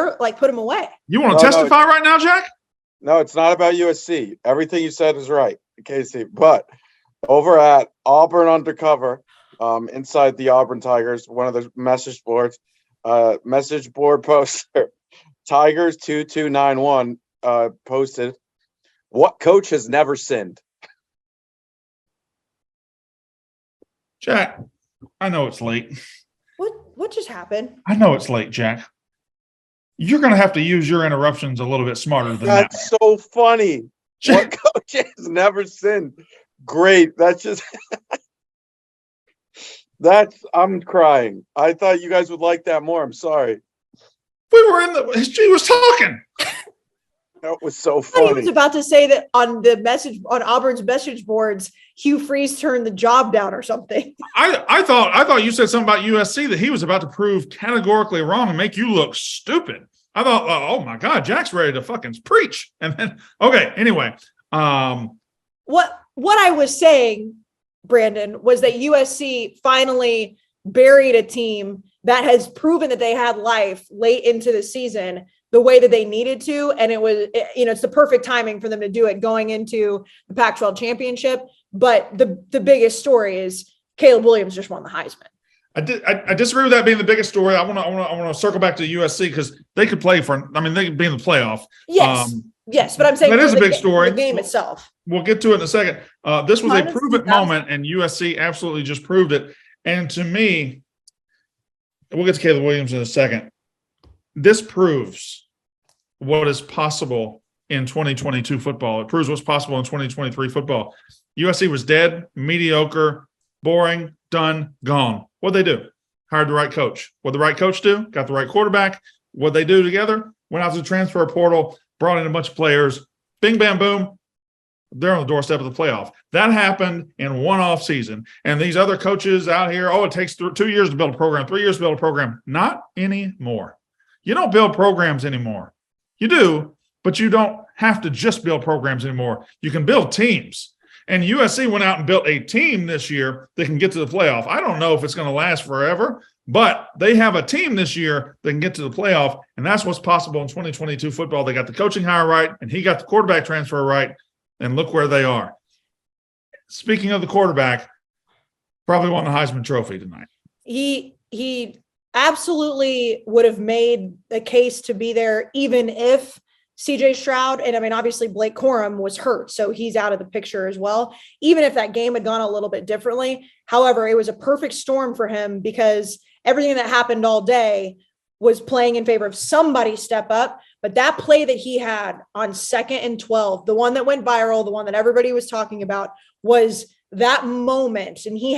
S1: You want to testify right now, Jack?
S3: No, it's not about USC. Everything you said is right, Kayce. But over at Auburn Undercover, inside the Auburn Tigers, one of the message board poster, Tigers 2291 posted, "What coach has never sinned?"
S1: Jack, I know it's late.
S2: What just happened?
S1: I know it's late, Jack. You're going to have to use your interruptions a little bit smarter than that.
S3: That's so funny. What coach has never sinned? Great. That's just I'm crying. I thought you guys would like that more. I'm sorry.
S1: She was talking.
S3: That was so funny.
S2: I was about to say that on Auburn's message boards, Hugh Freeze turned the job down or something.
S1: I thought you said something about USC that he was about to prove categorically wrong and make you look stupid. I thought, oh my God, Jack's ready to fucking preach. And then, okay, anyway.
S2: What I was saying, Brandon, was that USC finally buried a team that has proven that they had life late into the season the way that they needed to. And it's the perfect timing for them to do it going into the Pac-12 championship. But the biggest story is Caleb Williams just won the Heisman.
S1: I disagree with that being the biggest story. I want to circle back to USC because they could play for. I mean, they could be in the playoff.
S2: Yes, but I'm saying
S1: that is a big story.
S2: The game itself.
S1: We'll get to it in a second. This was a prove-it moment, and USC absolutely just proved it. And to me, we'll get to Caleb Williams in a second. This proves what is possible in 2022 football. It proves what's possible in 2023 football. USC was dead, mediocre, boring, done, gone. What'd they do? Hired the right coach. What'd the right coach do? Got the right quarterback. What'd they do together? Went out to the transfer portal, brought in a bunch of players. Bing, bam, boom. They're on the doorstep of the playoff. That happened in one off season. And these other coaches out here, it takes 2 years to build a program, 3 years to build a program. Not anymore. You don't build programs anymore. You do, but you don't have to just build programs anymore. You can build teams. And USC went out and built a team this year that can get to the playoff. I don't know if it's going to last forever, but they have a team this year that can get to the playoff, and that's what's possible in 2022 football. They got the coaching hire right, and he got the quarterback transfer right, and look where they are. Speaking of the quarterback, probably won the Heisman Trophy tonight.
S2: He absolutely would have made the case to be there even if CJ Stroud, and I mean, obviously Blake Corum was hurt, so he's out of the picture as well, even if that game had gone a little bit differently. However, it was a perfect storm for him because everything that happened all day was playing in favor of somebody step up. But that play that he had on 2nd and 12, the one that went viral, the one that everybody was talking about, was that moment. And he's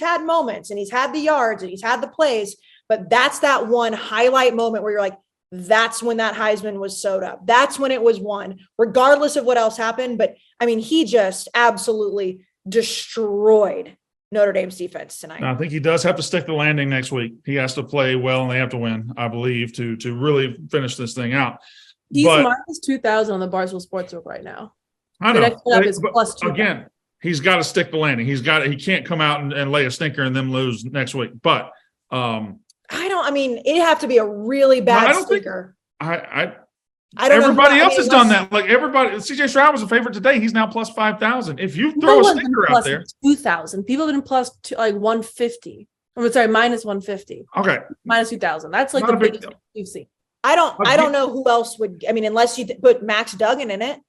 S2: had moments, and he's had the yards, and he's had the plays, but that's that one highlight moment where you're like, that's when that Heisman was sewed up. That's when it was won, regardless of what else happened. But I mean, he just absolutely destroyed Notre Dame's defense tonight.
S1: I think he does have to stick the landing next week. He has to play well, and they have to win, I believe, to really finish this thing out.
S4: He's minus 2,000 on the Barstool Sportsbook right now.
S1: I know.
S4: The next one up is plus 2,000.
S1: Again, he's got to stick the landing. He can't come out and lay a stinker and then lose next week. But
S2: it'd have to be a really bad stinker.
S1: I don't everybody else has done that. Like everybody, CJ Stroud was a favorite today. He's now plus 5,000. If you throw a stinker out there,
S4: 2,000. People have been plus 150. I'm sorry, minus 150.
S1: Okay,
S4: minus 2,000. That's like the biggest thing you've seen.
S2: I don't know who else would. I mean, unless you put Max Duggan in it.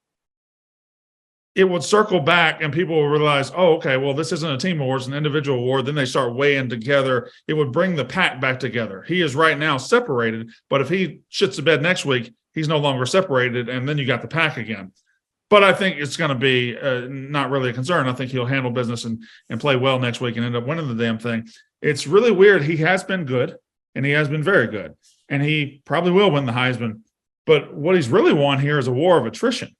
S1: It would circle back and people will realize, oh, okay, well, this isn't a team award, it's an individual award. Then they start weighing together. It would bring the pack back together. He is right now separated, but if he shits the bed next week, he's no longer separated, and then you got the pack again. But I think it's going to be not really a concern. I think he'll handle business and play well next week and end up winning the damn thing. It's really weird. He has been good, and he has been very good, and he probably will win the Heisman. But what he's really won here is a war of attrition.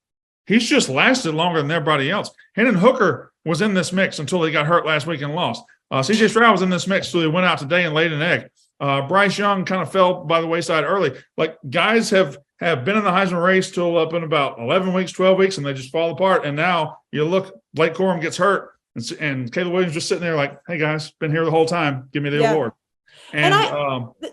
S1: He's just lasted longer than everybody else. Hendon Hooker was in this mix until he got hurt last week and lost. CJ Stroud was in this mix until he went out today and laid an egg. Bryce Young kind of fell by the wayside early. Like, guys have been in the Heisman race till up in about 11 weeks, 12 weeks, and they just fall apart. And now you look, Blake Corum gets hurt, and Caleb Williams just sitting there like, hey, guys, been here the whole time. Give me the award. And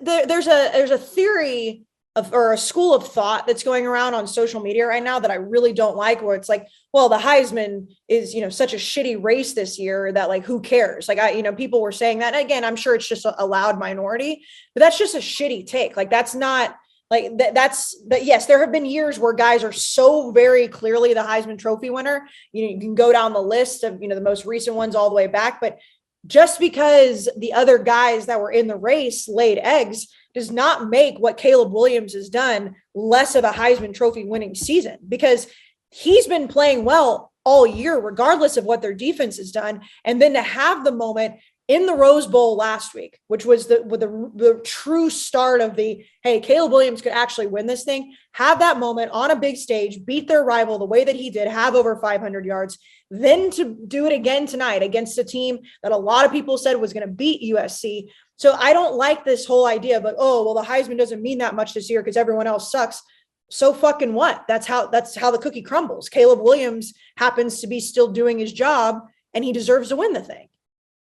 S2: there's a theory or a school of thought that's going around on social media right now that I really don't like, where it's like, well, the Heisman is, such a shitty race this year that, like, who cares? Like, people were saying that. And again, I'm sure it's just a loud minority, but that's just a shitty take. Like, that's not like that. Yes, there have been years where guys are so very clearly the Heisman Trophy winner. You can go down the list of, the most recent ones all the way back, but just because the other guys that were in the race laid eggs does not make what Caleb Williams has done less of a Heisman Trophy winning season, because he's been playing well all year, regardless of what their defense has done. And then to have the moment in the Rose Bowl last week, which was the true start of the, hey, Caleb Williams could actually win this thing, have that moment on a big stage, beat their rival the way that he did, have over 500 yards, then to do it again tonight against a team that a lot of people said was going to beat USC. So I don't like this whole idea of, oh, well, the Heisman doesn't mean that much this year because everyone else sucks. So fucking what? That's how the cookie crumbles. Caleb Williams happens to be still doing his job, and he deserves to win the thing.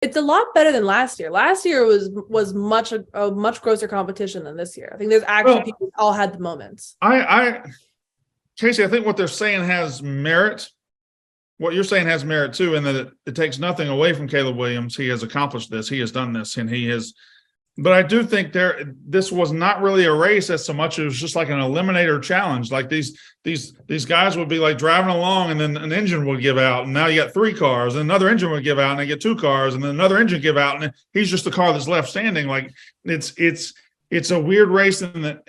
S4: It's a lot better than last year. Last year was much grosser competition than this year. I think there's actually people who all had the moments.
S1: Kayce, I think what they're saying has merit. what you're saying has merit too, in that it takes nothing away from Caleb Williams. He has accomplished this. He has done this, and he has. But I do think this was not really a race as so much. It was just like an eliminator challenge. Like these guys would be like driving along, and then an engine would give out, and now you got 3 cars, and another engine would give out, and they get 2 cars, and then another engine give out, and he's just the car that's left standing. Like it's a weird race in that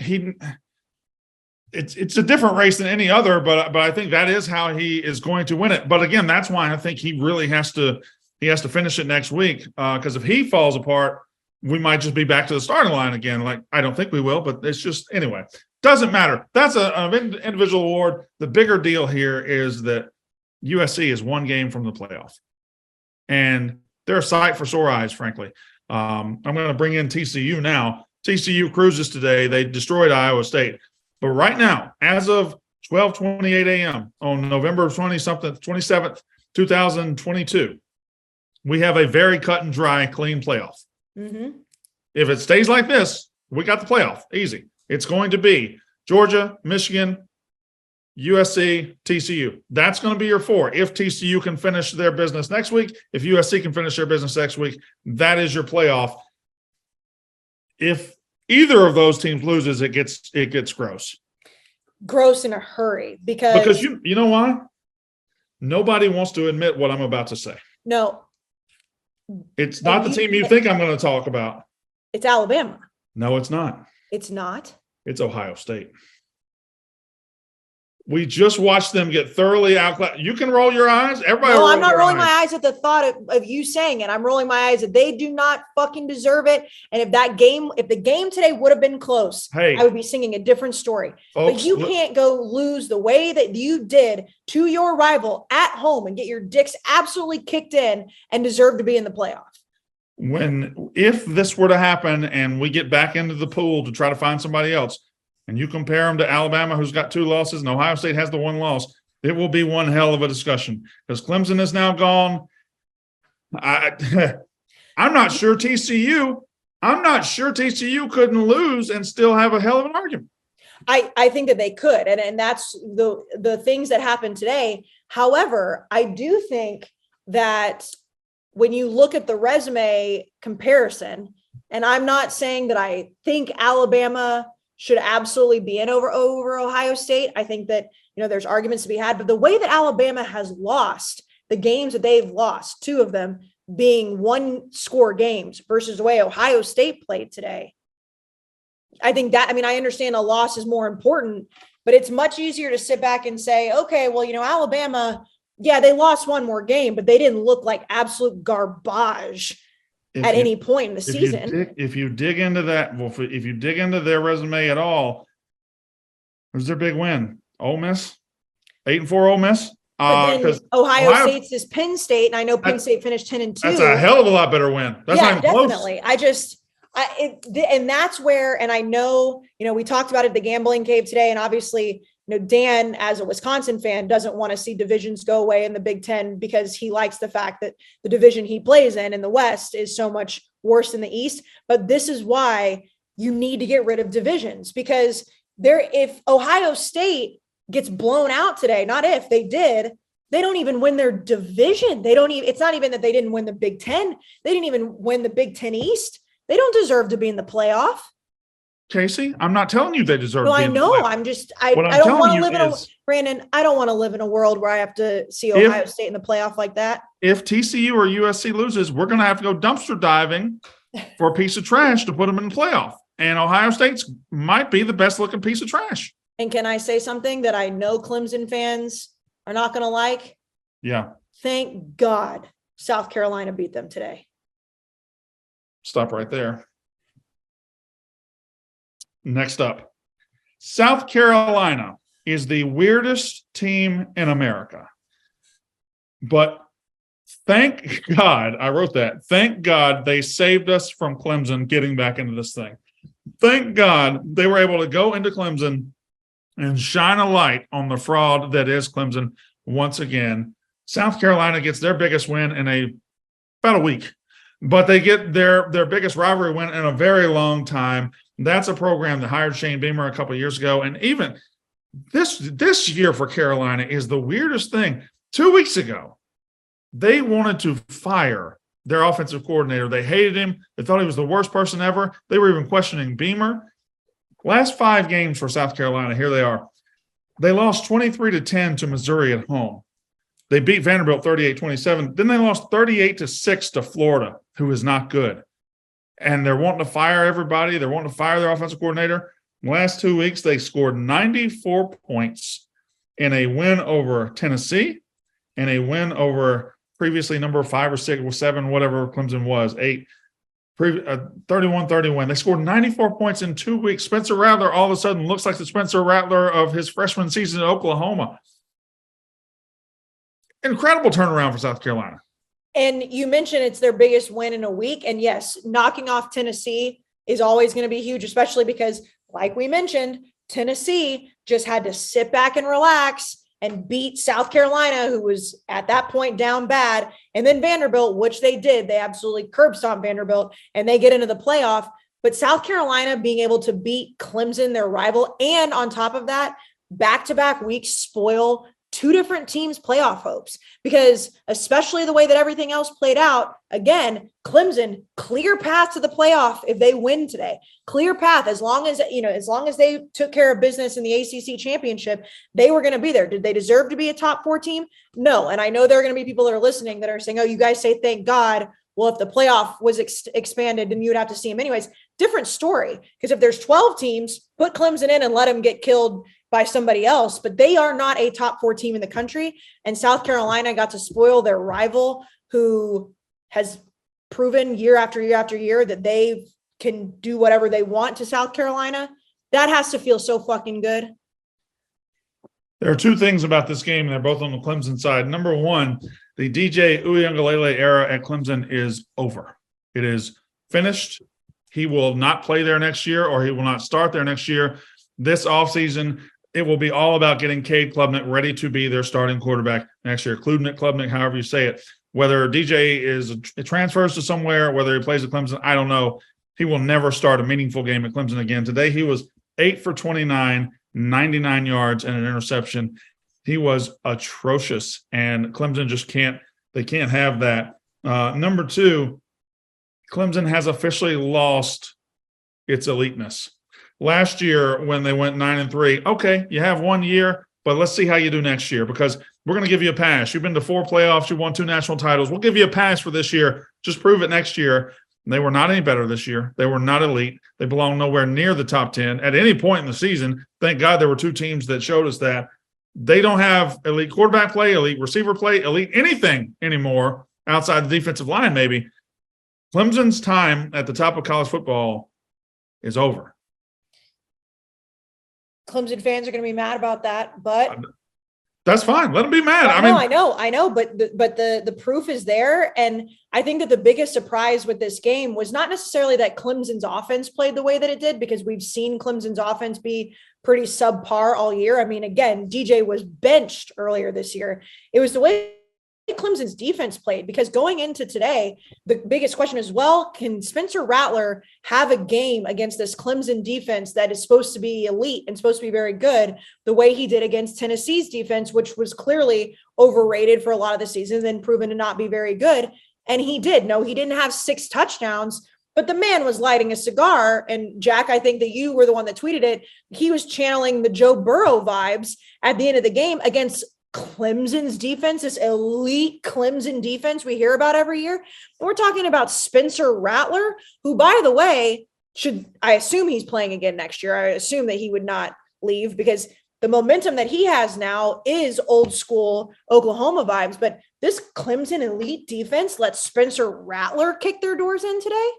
S1: it's a different race than any other, but I think that is how he is going to win it. But again, that's why I think he really has to finish it next week, because if he falls apart, we might just be back to the starting line again. Like, I don't think we will, but it's just, anyway, doesn't matter. That's an individual award. The bigger deal here is that USC is 1 game from the playoff, and they're a sight for sore eyes, frankly. I'm going to bring in TCU now. TCU cruises today. They destroyed Iowa State. But right now, as of 12:28 a.m. on November 27th, 2022, we have a very cut and dry, clean playoff.
S2: Mm-hmm.
S1: If it stays like this, we got the playoff. Easy. It's going to be Georgia, Michigan, USC, TCU. That's going to be your 4. If TCU can finish their business next week, if USC can finish their business next week, that is your playoff. If either of those teams loses, it gets gross.
S2: Gross in a hurry because
S1: you know why? Nobody wants to admit what I'm about to say.
S2: No.
S1: It's not the team you think I'm going to talk about.
S2: It's Alabama.
S1: No, it's not.
S2: It's not.
S1: It's Ohio State. We just watched them get thoroughly outclassed. You can roll your eyes. Everybody.
S2: No, I'm not rolling my eyes at the thought of you saying it. I'm rolling my eyes that they do not fucking deserve it. And if the game today would have been close, I would be singing a different story.
S1: Folks,
S2: but you can't go lose the way that you did to your rival at home and get your dicks absolutely kicked in and deserve to be in the playoff.
S1: If this were to happen and we get back into the pool to try to find somebody else, and you compare them to Alabama, who's got 2 losses, and Ohio State has the 1 loss, it will be one hell of a discussion, because Clemson is now gone. I'm not sure TCU couldn't lose and still have a hell of an argument.
S2: I think that they could, and that's the things that happened today. However, I do think that when you look at the resume comparison, and I'm not saying that I think Alabama should absolutely be in over Ohio State. I think that, there's arguments to be had, but the way that Alabama has lost the games that they've lost, 2 of them being 1-score games versus the way Ohio State played today. I think that, I understand a loss is more important, but it's much easier to sit back and say, okay, well, Alabama, yeah, they lost 1 more game, but they didn't look like absolute garbage at any point in the season.
S1: If you dig into that, if you dig into their resume at all, who's their big win? Ole Miss, 8-4 Ole Miss.
S2: Because Ohio State's is Penn State, and I know Penn State finished 10-2.
S1: That's a hell of a lot better win. That's not even
S2: definitely.
S1: Close.
S2: And that's where, and I know, we talked about it at the Gambling Cave today, and obviously, Dan, as a Wisconsin fan, doesn't want to see divisions go away in the Big Ten because he likes the fact that the division he plays in the West is so much worse than the East. But this is why you need to get rid of divisions, because if Ohio State gets blown out today, not if they did, they don't even win their division. It's not even that they didn't win the Big Ten. They didn't even win the Big Ten East. They don't deserve to be in the playoff.
S1: Kayce, I'm not telling you they deserve.
S2: No, I know. I don't want to live I don't want to live in a world where I have to see Ohio State in the playoff like that.
S1: If TCU or USC loses, we're going to have to go dumpster diving for a piece of trash to put them in the playoff. And Ohio State's might be the best looking piece of trash.
S2: And can I say something that I know Clemson fans are not going to like?
S1: Yeah.
S2: Thank God South Carolina beat them today.
S1: Stop right there. Next up, South Carolina is the weirdest team in America. But thank God, I wrote that. Thank God they saved us from Clemson getting back into this thing. Thank God they were able to go into Clemson and shine a light on the fraud that is Clemson once again. South Carolina gets their biggest win in about a week, but they get their biggest rivalry win in a very long time. That's a program that hired Shane Beamer a couple of years ago. And even this year for Carolina is the weirdest thing. 2 weeks ago, they wanted to fire their offensive coordinator. They hated him. They thought he was the worst person ever. They were even questioning Beamer. Last 5 games for South Carolina, here they are. They lost 23-10 to Missouri at home. They beat Vanderbilt 38-27. Then they lost 38-6 to Florida, who is not good. And they're wanting to fire everybody. They're wanting to fire their offensive coordinator. In the last 2 weeks, they scored 94 points in a win over Tennessee and a win over previously number 5 or 6 or 7, whatever Clemson was, 8, 31-31. They scored 94 points in 2 weeks. Spencer Rattler all of a sudden looks like the Spencer Rattler of his freshman season at Oklahoma. Incredible turnaround for South Carolina.
S2: And you mentioned it's their biggest win in a week. And yes, knocking off Tennessee is always going to be huge, especially because, like we mentioned, Tennessee just had to sit back and relax and beat South Carolina, who was at that point down bad. And then Vanderbilt, which they did. They absolutely curb stomped Vanderbilt and they get into the playoff. But South Carolina being able to beat Clemson, their rival, and on top of that, back-to-back weeks spoil 2 different teams' playoff hopes, because especially the way that everything else played out, again, Clemson, clear path to the playoff if they win today. Clear path, as long as they took care of business in the ACC championship, they were going to be there. Did they deserve to be a top 4 team? No. And I know there are going to be people that are listening that are saying, oh, you guys say thank God. Well, if the playoff was expanded, then you would have to see them anyways. Different story, because if there's 12 teams, put Clemson in and let them get killed by somebody else, but they are not a top 4 team in the country. And South Carolina got to spoil their rival, who has proven year after year after year that they can do whatever they want to South Carolina. That has to feel so fucking good.
S1: There are 2 things about this game, and they're both on the Clemson side. Number one, the DJ Uiagalelei era at Clemson is over. It is finished. He will not play there next year, or he will not start there next year. This offseason, it will be all about getting Cade Klubnik ready to be their starting quarterback next year. Klubnik, however you say it. Whether DJ transfers to somewhere, whether he plays at Clemson, I don't know. He will never start a meaningful game at Clemson again. Today, he was 8 for 29, 99 yards, and an interception. He was atrocious, and Clemson just can't have that. Number 2, Clemson has officially lost its eliteness. Last year, when they went 9-3, okay, you have 1 year, but let's see how you do next year, because we're going to give you a pass. You've been to 4 playoffs. You won 2 national titles. We'll give you a pass for this year. Just prove it next year. And they were not any better this year. They were not elite. They belong nowhere near the top 10 at any point in the season. Thank God there were 2 teams that showed us that. They don't have elite quarterback play, elite receiver play, elite anything anymore outside the defensive line, maybe. Clemson's time at the top of college football is over.
S2: Clemson fans are going to be mad about that, but
S1: that's fine. Let them be mad.
S2: I know, but the proof is there. And I think that the biggest surprise with this game was not necessarily that Clemson's offense played the way that it did, because we've seen Clemson's offense be pretty subpar all year. I mean, again, DJ was benched earlier this year. It was the way Clemson's defense played, because going into today, the biggest question is, well, can Spencer Rattler have a game against this Clemson defense that is supposed to be elite and supposed to be very good, the way he did against Tennessee's defense, which was clearly overrated for a lot of the season, then proven to not be very good. And he did. No, he didn't have 6 touchdowns, but the man was lighting a cigar. And Jack, I think that you were the one that tweeted it. He was channeling the Joe Burrow vibes at the end of the game against Clemson's defense, this elite Clemson defense we hear about every year. And we're talking about Spencer Rattler, who, by the way, I assume he's playing again next year. I assume that he would not leave, because the momentum that he has now is old school Oklahoma vibes. But this Clemson elite defense lets Spencer Rattler kick their doors in today.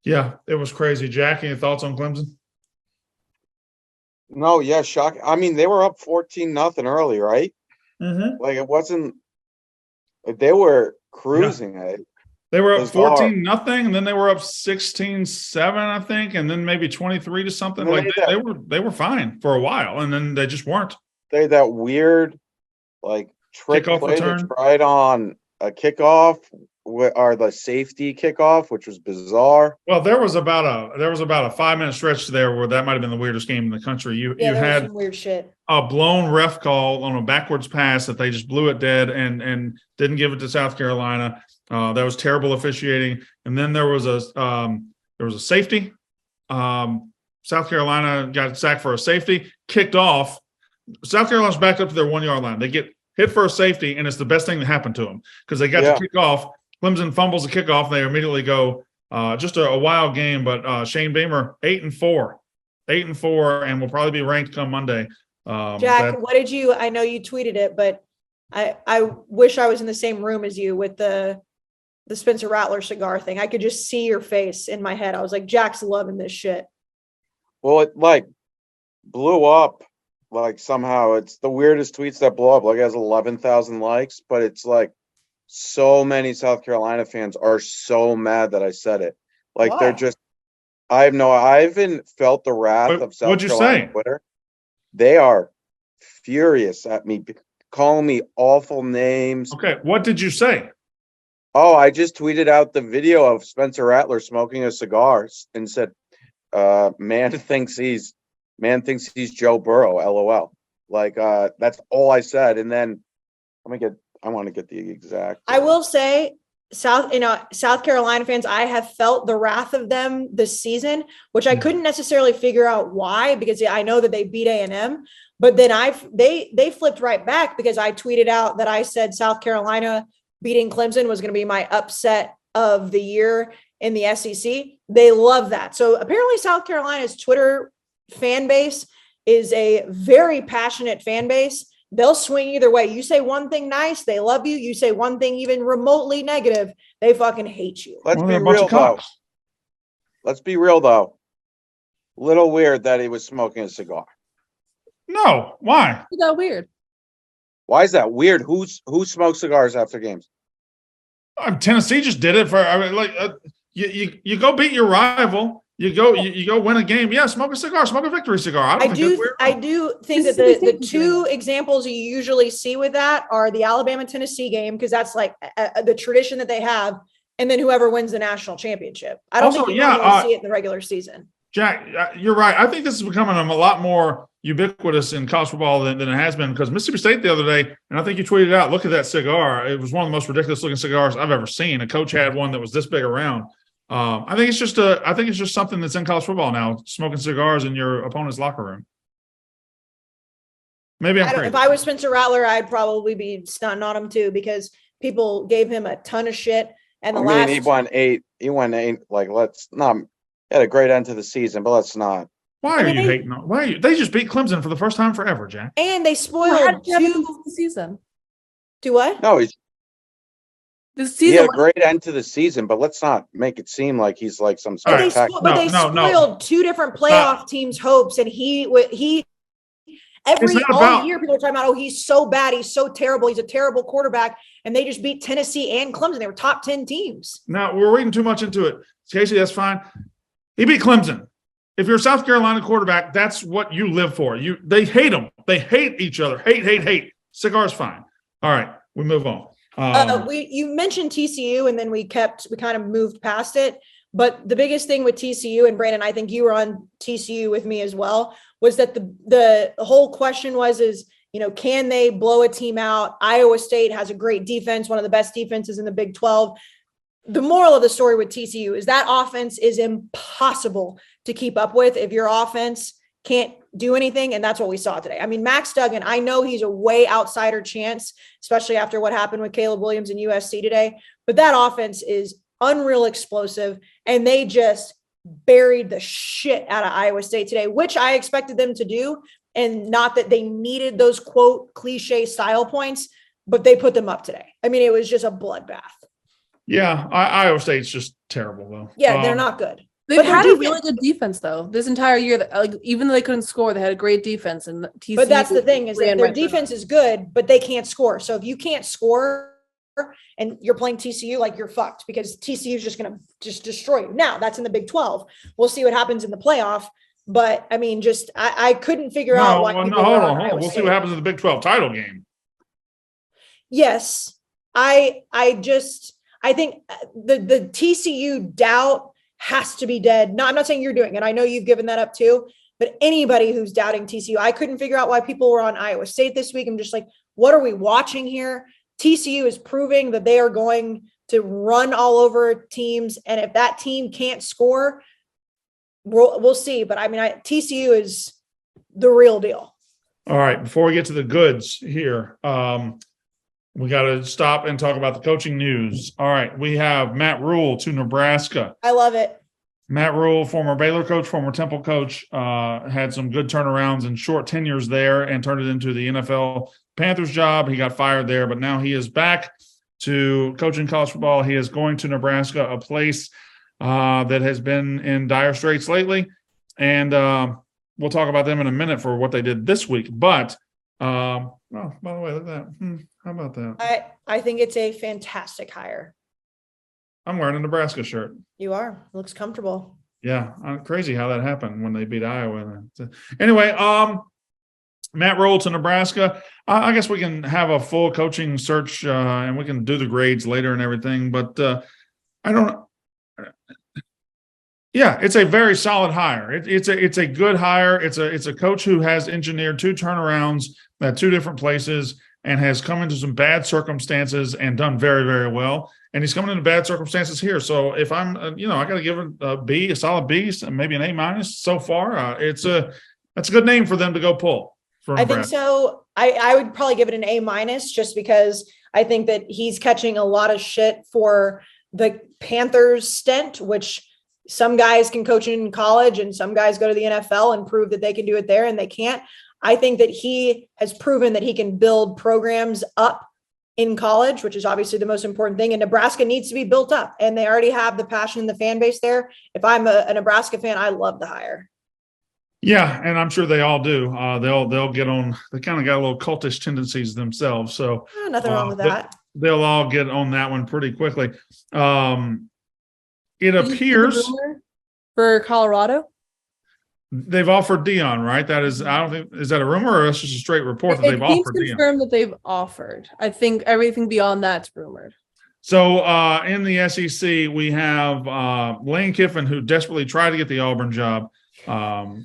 S1: Yeah, it was crazy. Jack, any thoughts on Clemson?
S3: No, yeah, shock. I mean, they were up 14-0 early, right?
S1: Mm-hmm.
S3: Like, it wasn't like they were cruising. Yeah.
S1: They were up 14-0, and then they were up 16-7, I think, and then maybe 23 to something. Like they were fine for a while, and then they just weren't.
S3: They had that weird, like, trick
S1: kickoff
S3: play
S1: return.
S3: they tried on a kickoff or the safety kickoff, which was bizarre.
S1: Well, there was about a 5-minute stretch there where that might have been the weirdest game in the country. You
S2: there was
S1: had
S2: some weird shit.
S1: a blown ref call on a backwards pass that they just blew it dead and didn't give it to South Carolina. That was terrible officiating. And then there was a safety. South Carolina got sacked for a safety, kicked off. South Carolina's backed up to their 1-yard line. They get hit for a safety, and it's the best thing that happened to them because they got to kick off. Clemson fumbles the kickoff. They immediately go just a wild game. But Shane Beamer, 8-4, and will probably be ranked come Monday.
S2: Jack, what did you? I know you tweeted it, but I wish I was in the same room as you with the Spencer Rattler cigar thing. I could just see your face in my head. I was like, Jack's loving this shit.
S3: Well, it like blew up. Like somehow it's the weirdest tweets that blow up. Like it has 11,000 likes, but it's like so many South Carolina fans are so mad that I said it. Like they're just, I haven't felt the wrath of South Carolina Twitter. They are furious at me, calling me awful names.
S1: Okay, what did you say?
S3: Oh, I just tweeted out the video of Spencer Rattler smoking a cigar and said, man thinks he's Joe Burrow, LOL. Like that's all I said. And then I want to get the exact.
S2: I will say South Carolina fans, I have felt the wrath of them this season, which I couldn't necessarily figure out why, because I know that they beat A&M, but then they flipped right back because I tweeted out that I said South Carolina beating Clemson was going to be my upset of the year in the SEC. They love that. So apparently South Carolina's Twitter fan base is a very passionate fan base. They'll swing either way. You say one thing nice, they love you. You say one thing even remotely negative, they fucking hate you.
S3: Let's be real though. Little weird that he was smoking a cigar.
S1: No, why?
S4: Is that weird?
S3: Why is that weird? Who smokes cigars after games?
S1: Tennessee just did it for. I mean, you go beat your rival. You go win a game. Yeah, smoke a cigar, smoke a victory cigar. I
S2: do think that the two examples you usually see with that are the Alabama-Tennessee game, because that's like the tradition that they have, and then whoever wins the national championship. I don't think you normally see it in the regular season.
S1: Jack, you're right. I think this is becoming a lot more ubiquitous in college football than it has been, because Mississippi State the other day, and I think you tweeted out, look at that cigar. It was one of the most ridiculous looking cigars I've ever seen. A coach had one that was this big around. I think it's just something that's in college football now, smoking cigars in your opponent's locker room. Maybe I'm crazy.
S2: If I was Spencer Rattler, I'd probably be stunting on him too, because people gave him a ton of shit. And
S3: he won eight. Like, let's not. He had a great end to the season, but let's not.
S1: Why are you hating? Why are you? They just beat Clemson for the first time forever, Jack.
S2: And they spoiled two
S4: season.
S2: Do what?
S3: No,
S4: he
S3: had a great end to the season, but let's not make it seem like he's like some spectacular.
S2: But they spoiled two different playoff teams' hopes, and all year people are talking about, oh, he's so bad, he's so terrible, he's a terrible quarterback, and they just beat Tennessee and Clemson. They were top 10 teams.
S1: Now we're reading too much into it. Kayce, that's fine. He beat Clemson. If you're a South Carolina quarterback, that's what you live for. They hate them. They hate each other. Hate. Cigar's fine. All right, we move on.
S2: You mentioned TCU, and then we kind of moved past it. But the biggest thing with TCU, and Brandon, I think you were on TCU with me as well, was that the whole question is, can they blow a team out? Iowa State has a great defense, one of the best defenses in the Big 12. The moral of the story with TCU is that offense is impossible to keep up with if your offense can't do anything. And that's what we saw today. I mean, Max Duggan, I know he's a way outsider chance, especially after what happened with Caleb Williams and USC today, but that offense is unreal explosive. And they just buried the shit out of Iowa State today, which I expected them to do. And not that they needed those quote cliche style points, but they put them up today. I mean, it was just a bloodbath.
S1: Yeah. Iowa State's just terrible though.
S2: Yeah. They're not good.
S4: They've had a really good defense though this entire year. Even though they couldn't score, they had a great defense. And TCU,
S2: but that's the thing, is that their defense is good, but they can't score. So if you can't score and you're playing TCU, like, you're fucked, because TCU is just going to just destroy you. Now that's in the Big 12. We'll see what happens in the playoff. But I mean, I couldn't figure out why.
S1: Hold on. We'll see what happens in the Big 12 title game.
S2: Yes. I think the TCU doubt has to be dead. No, I'm not saying you're doing it. I know you've given that up too, but anybody who's doubting TCU, I couldn't figure out why people were on Iowa State this week. I'm just like, what are we watching here? TCU is proving that they are going to run all over teams. And if that team can't score, we'll see. But I mean, TCU is the real deal.
S1: All right. Before we get to the goods here, we got to stop and talk about the coaching news. All right. We have Matt Rule to Nebraska.
S2: I love it.
S1: Matt Rule, former Baylor coach, former Temple coach, had some good turnarounds and short tenures there and turned it into the NFL Panthers job. He got fired there, but now he is back to coaching college football. He is going to Nebraska, a place that has been in dire straits lately. And we'll talk about them in a minute for what they did this week. But, by the way, look at that. How about that?
S2: I think it's a fantastic hire.
S1: I'm wearing a Nebraska shirt.
S2: You are. Looks comfortable.
S1: Yeah. Crazy how that happened when they beat Iowa. Anyway, Matt Rule to Nebraska. I guess we can have a full coaching search and we can do the grades later and everything. But I don't know. Yeah, it's a very solid hire. It's a good hire. It's a coach who has engineered 2 turnarounds at 2 different places and has come into some bad circumstances and done very, very well. And he's coming into bad circumstances here. So if I'm, I got to give it a B, a solid B, maybe an A- so far. That's a good name for them to go pull.
S2: I think so. I would probably give it an A- just because I think that he's catching a lot of shit for the Panthers stint, which some guys can coach in college and some guys go to the NFL and prove that they can do it there and they can't. I think that he has proven that he can build programs up in college, which is obviously the most important thing. And Nebraska needs to be built up and they already have the passion and the fan base there. If I'm a Nebraska fan, I love the hire.
S1: Yeah, and I'm sure they all do. They'll get on. They kind of got a little cultish tendencies themselves. So
S2: nothing wrong with that.
S1: They'll all get on that one pretty quickly. It appears
S4: for Colorado.
S1: They've offered Dion, right? That is, I don't think, is that a rumor or is just a straight report that they've offered Dion?
S4: Confirmed that they've offered. I think everything beyond that's rumored.
S1: So in the SEC, we have Lane Kiffin, who desperately tried to get the Auburn job. I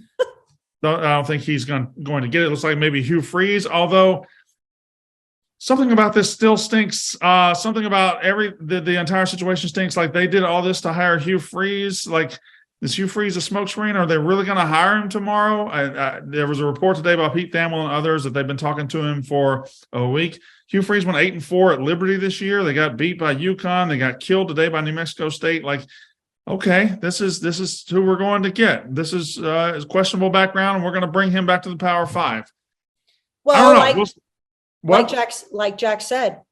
S1: don't think he's going to get it. It looks like maybe Hugh Freeze, although something about this still stinks. Something about the entire situation stinks. Like they did all this to hire Hugh Freeze. Like, is Hugh Freeze a smokescreen? Are they really going to hire him tomorrow? There was a report today about Pete Thamel and others that they've been talking to him for a week. Hugh Freeze went 8-4 at Liberty this year. They got beat by UConn. They got killed today by New Mexico State. Like, okay, this is who we're going to get. This is his questionable background, and we're going to bring him back to the Power 5.
S2: Well, like Jack said,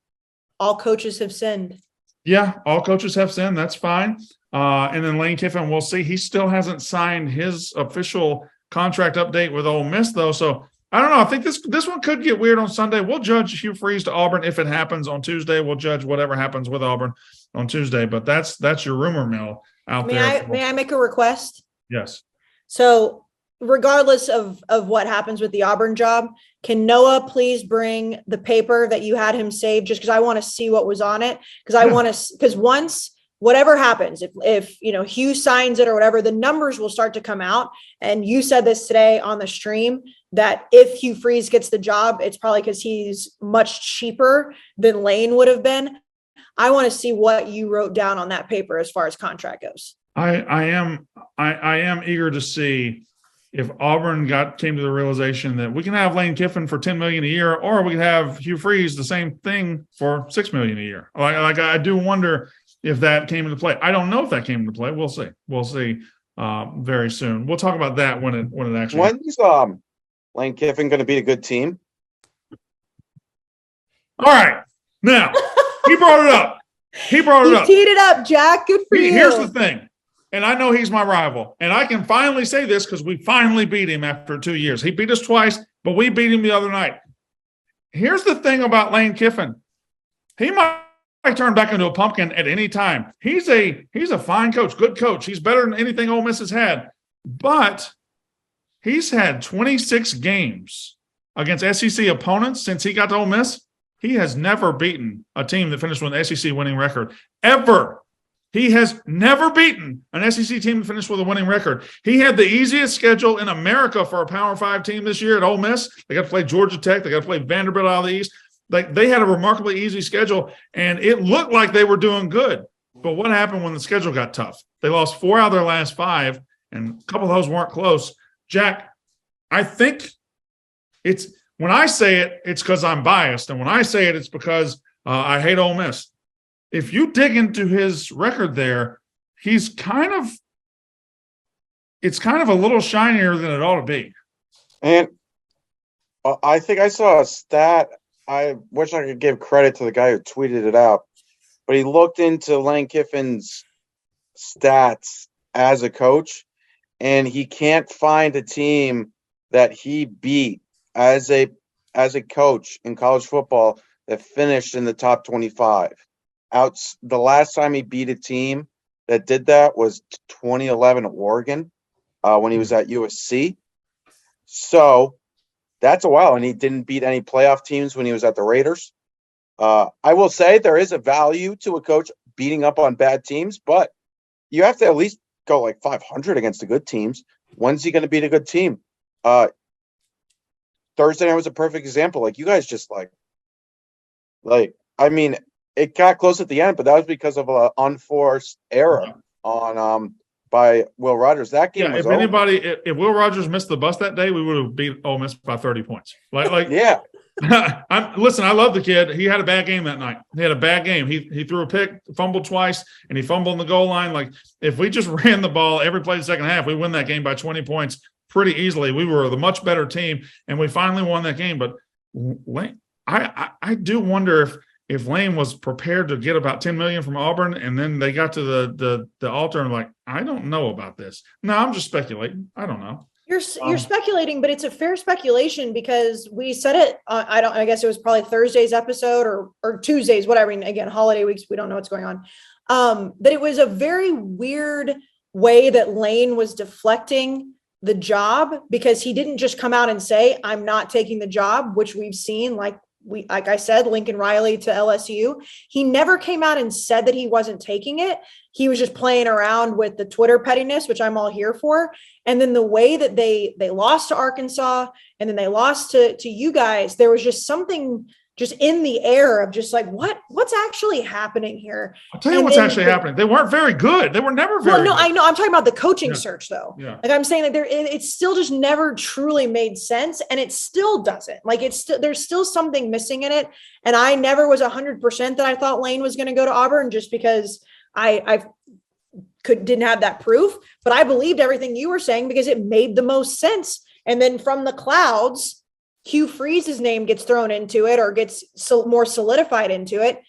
S2: all coaches have sinned.
S1: Yeah, all coaches have sinned. That's fine. And then Lane Kiffin, we'll see. He still hasn't signed his official contract update with Ole Miss, though. So I don't know. I think this one could get weird on Sunday. We'll judge Hugh Freeze to Auburn if it happens on Tuesday. We'll judge whatever happens with Auburn on Tuesday. But that's your rumor mill out there.
S2: May I make a request?
S1: Yes.
S2: So regardless of what happens with the Auburn job, can Noah please bring the paper that you had him save just because I want to see what was on it? Because once whatever happens, if Hugh signs it or whatever, the numbers will start to come out. And you said this today on the stream that if Hugh Freeze gets the job, it's probably because he's much cheaper than Lane would have been. I want to see what you wrote down on that paper as far as contract goes.
S1: I am eager to see if Auburn came to the realization that we can have Lane Kiffin for $10 million a year, or we can have Hugh Freeze the same thing for $6 million a year. Like I do wonder if that came into play. I don't know if that came into play. We'll see. We'll see very soon. We'll talk about that when it actually.
S3: When's Lane Kiffin going to be a good team?
S1: All right, now he brought it up. He
S2: teed it up, Jack. Good for you.
S1: Here's the thing. And I know he's my rival. And I can finally say this because we finally beat him after 2 years. He beat us twice, but we beat him the other night. Here's the thing about Lane Kiffin. He might turn back into a pumpkin at any time. He's a fine coach, good coach. He's better than anything Ole Miss has had. But he's had 26 games against SEC opponents since he got to Ole Miss. he has never beaten a team that finished with an SEC winning record ever. He has never beaten an SEC team that finished with a winning record. He had the easiest schedule in America for a Power 5 team this year at Ole Miss. They got to play Georgia Tech. They got to play Vanderbilt out of the East. They had a remarkably easy schedule, and it looked like they were doing good. But what happened when the schedule got tough? They lost 4 out of their last 5, and a couple of those weren't close. Jack, I think it's – when I say it, it's because I'm biased. And when I say it, it's because I hate Ole Miss. If you dig into his record there, it's kind of a little shinier than it ought to be.
S3: And I think I saw a stat. I wish I could give credit to the guy who tweeted it out, but he looked into Lane Kiffin's stats as a coach, and he can't find a team that he beat as a coach in college football that finished in the top 25. The last time he beat a team that did that was 2011 Oregon when he was at USC. So that's a while, and he didn't beat any playoff teams when he was at the Raiders. I will say there is a value to a coach beating up on bad teams, but you have to at least go like 500 against the good teams. When's he going to beat a good team? Thursday night was a perfect example. Like, you guys just I mean, it got close at the end, but that was because of an unforced error on by Will Rogers. That game was over.
S1: If Will Rogers missed the bus that day, we would have beat Ole Miss by 30 points.
S3: Yeah.
S1: Listen, I love the kid. He had a bad game that night. He had a bad game. He threw a pick, fumbled twice, and he fumbled in the goal line. Like, if we just ran the ball every play the second half, we win that game by 20 points pretty easily. We were the much better team, and we finally won that game. But Lane, I do wonder if Lane was prepared to get about $10 million from Auburn, and then they got to the altar and like, I don't know about this. No, I'm just speculating. I don't know.
S2: You're speculating, but it's a fair speculation because we said it. I guess it was probably Thursday's episode or Tuesday's, whatever. I mean, again, holiday weeks, we don't know what's going on. That it was a very weird way that Lane was deflecting the job, because he didn't just come out and say, I'm not taking the job, which we've seen, like I said, Lincoln Riley to LSU. He never came out and said that he wasn't taking it. He was just playing around with the Twitter pettiness, which I'm all here for. And then the way that they lost to Arkansas and then they lost to you guys, there was just something just in the air of just like, what's actually happening here?
S1: I'll tell you what's actually happening. They weren't very good. They were never very good.
S2: I know. I'm talking about the coaching search, though.
S1: Yeah.
S2: Like, I'm saying that it's still just never truly made sense, and it still doesn't. Like, there's still something missing in it. And I never was 100% that I thought Lane was going to go to Auburn, just because I didn't have that proof. But I believed everything you were saying because it made the most sense. And then from the clouds, Hugh Freeze's name gets thrown into it or gets more solidified into it,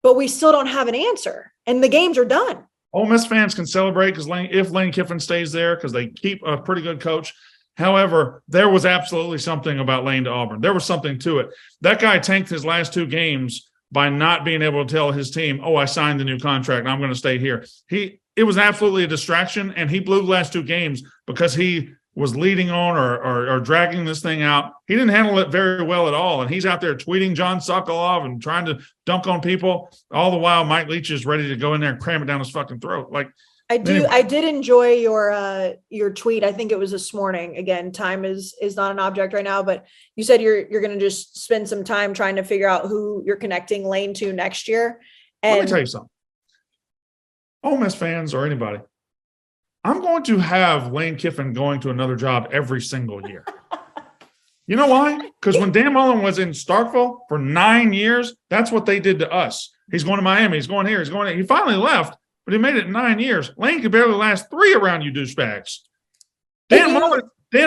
S2: but we still don't have an answer, and the games are done.
S1: Ole Miss fans can celebrate if Lane Kiffin stays there, because they keep a pretty good coach. However, there was absolutely something about Lane to Auburn. There was something to it. That guy tanked his last 2 games by not being able to tell his team, I signed the new contract and I'm going to stay here. It was absolutely a distraction, and he blew the last 2 games because he was leading on or dragging this thing out. He didn't handle it very well at all. And he's out there tweeting John Sokolov and trying to dunk on people. All the while, Mike Leach is ready to go in there and cram it down his fucking throat. Like,
S2: anyway. I did enjoy your tweet. I think it was this morning. Again, time is not an object right now, but you said you're going to just spend some time trying to figure out who you're connecting Lane to next year. And
S1: let me tell you something. Ole Miss fans or anybody, I'm going to have Lane Kiffin going to another job every single year. You know why? Because when Dan Mullen was in Starkville for 9 years, that's what they did to us. He's going to Miami. He's going here. He's going there. He finally left, but he made it 9 years. Lane could barely last 3 around you douchebags. Dan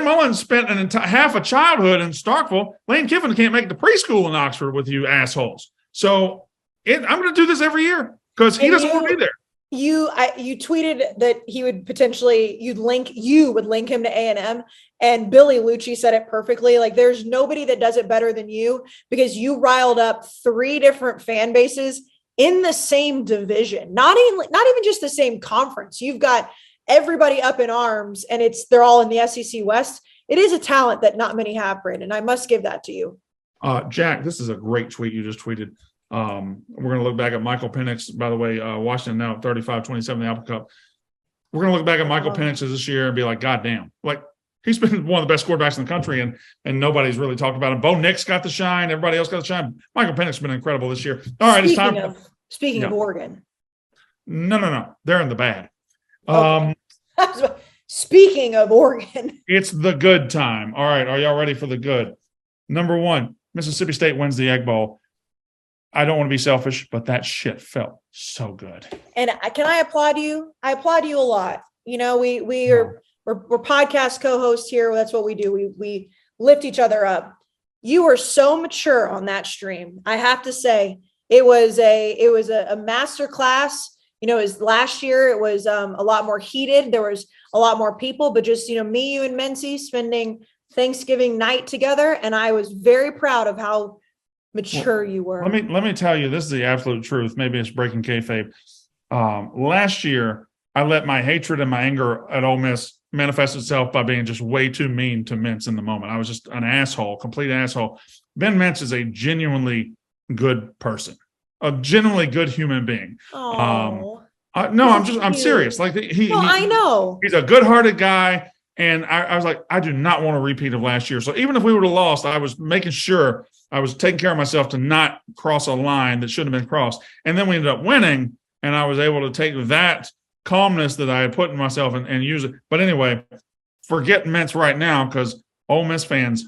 S1: Mullen spent half a childhood in Starkville. Lane Kiffin can't make the preschool in Oxford with you assholes. So I'm going to do this every year because he doesn't want to be there.
S2: You tweeted that he would you would link him to A&M, and Billy Lucci said it perfectly. Like, there's nobody that does it better than you, because you riled up 3 different fan bases in the same division, not even just the same conference. You've got everybody up in arms, and they're all in the SEC West. It is a talent that not many have, Brandon. I must give that to you.
S1: Jack, this is a great tweet you just tweeted. We're going to look back at Michael Penix, by the way, Washington now 35-27 the Apple Cup. We're going to look back at Michael Penix this year and be like, God damn, like he's been one of the best quarterbacks in the country and nobody's really talked about him. Bo Nix got the shine. Everybody else got the shine. Michael Penix has been incredible this year. All right.
S2: Speaking of Oregon.
S1: No. They're in the bad.
S2: Okay. Speaking of Oregon.
S1: It's the good time. All right. Are y'all ready for the good? Number one, Mississippi State wins the Egg Bowl. I don't want to be selfish, but that shit felt so good.
S2: And can I applaud you? I applaud you a lot. You know, we're podcast co-hosts here. That's what we do. We lift each other up. You were so mature on that stream. I have to say, it was a master class. You know, last year it was a lot more heated. There was a lot more people, but just, you know, me, you, and Mency spending Thanksgiving night together, and I was very proud of how mature you were.
S1: Let me tell you, this is the absolute truth. Maybe it's breaking kayfabe. Last year, I let my hatred and my anger at Ole Miss manifest itself by being just way too mean to Mintz in the moment. I was just an asshole, complete asshole. Ben Mintz is a genuinely good person, a genuinely good human being.
S2: Oh,
S1: I'm serious. Like
S2: I know
S1: he's a good-hearted guy. And I was like, I do not want a repeat of last year. So even if we would have lost, I was making sure I was taking care of myself to not cross a line that shouldn't have been crossed. And then we ended up winning, and I was able to take that calmness that I had put in myself and use it. But anyway, forget Mintz right now, because Ole Miss fans,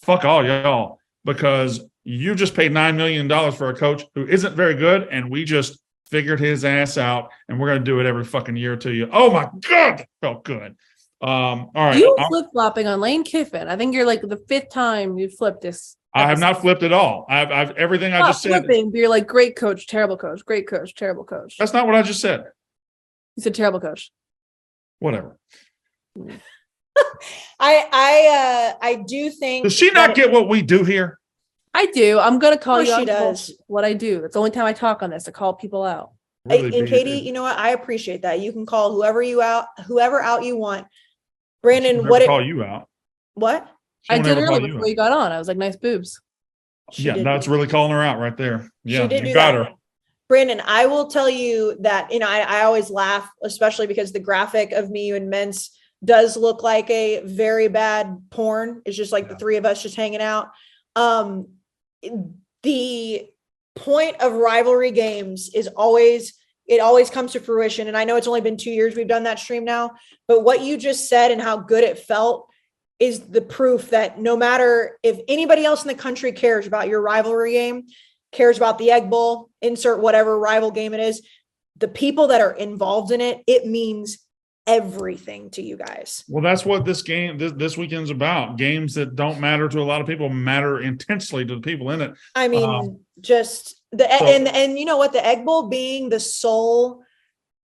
S1: fuck all y'all, because you just paid $9 million for a coach who isn't very good, and we just figured his ass out, and we're going to do it every fucking year to you. Oh, my God, that felt good. All right.
S4: You flip-flopping on Lane Kiffin. I think you're like the fifth time you flipped this.
S1: I have not flipped at all. I've everything I just said.
S4: Flipping, but you're like great coach, terrible coach, great coach, terrible coach.
S1: That's not what I just said.
S4: You said terrible coach.
S1: Whatever.
S2: I do think.
S1: Does she not get what we do here?
S4: I do. I'm gonna call you out.
S2: She does.
S4: What I do. It's the only time I talk on this, to call people out.
S1: Really
S2: and Katie, you know what? I appreciate that. You can call whoever out you want. Brandon,
S1: call you out?
S2: What?
S4: I did earlier before you got on. I was like, nice boobs.
S1: That's really calling her out right there. Yeah,
S2: you got her. Brandon, I will tell you that, you know, I always laugh, especially because the graphic of me, you, and Mintz does look like a very bad porn. It's just like the three of us just hanging out. The point of rivalry games is always comes to fruition. And I know it's only been 2 years we've done that stream now, but what you just said and how good it felt is the proof that no matter if anybody else in the country cares about your rivalry game, cares about the Egg Bowl, insert whatever rival game it is, the people that are involved in it, it means everything to you guys.
S1: Well, that's what this weekend's about. Games that don't matter to a lot of people matter intensely to the people in it.
S2: I mean, and you know what, the Egg Bowl being the sole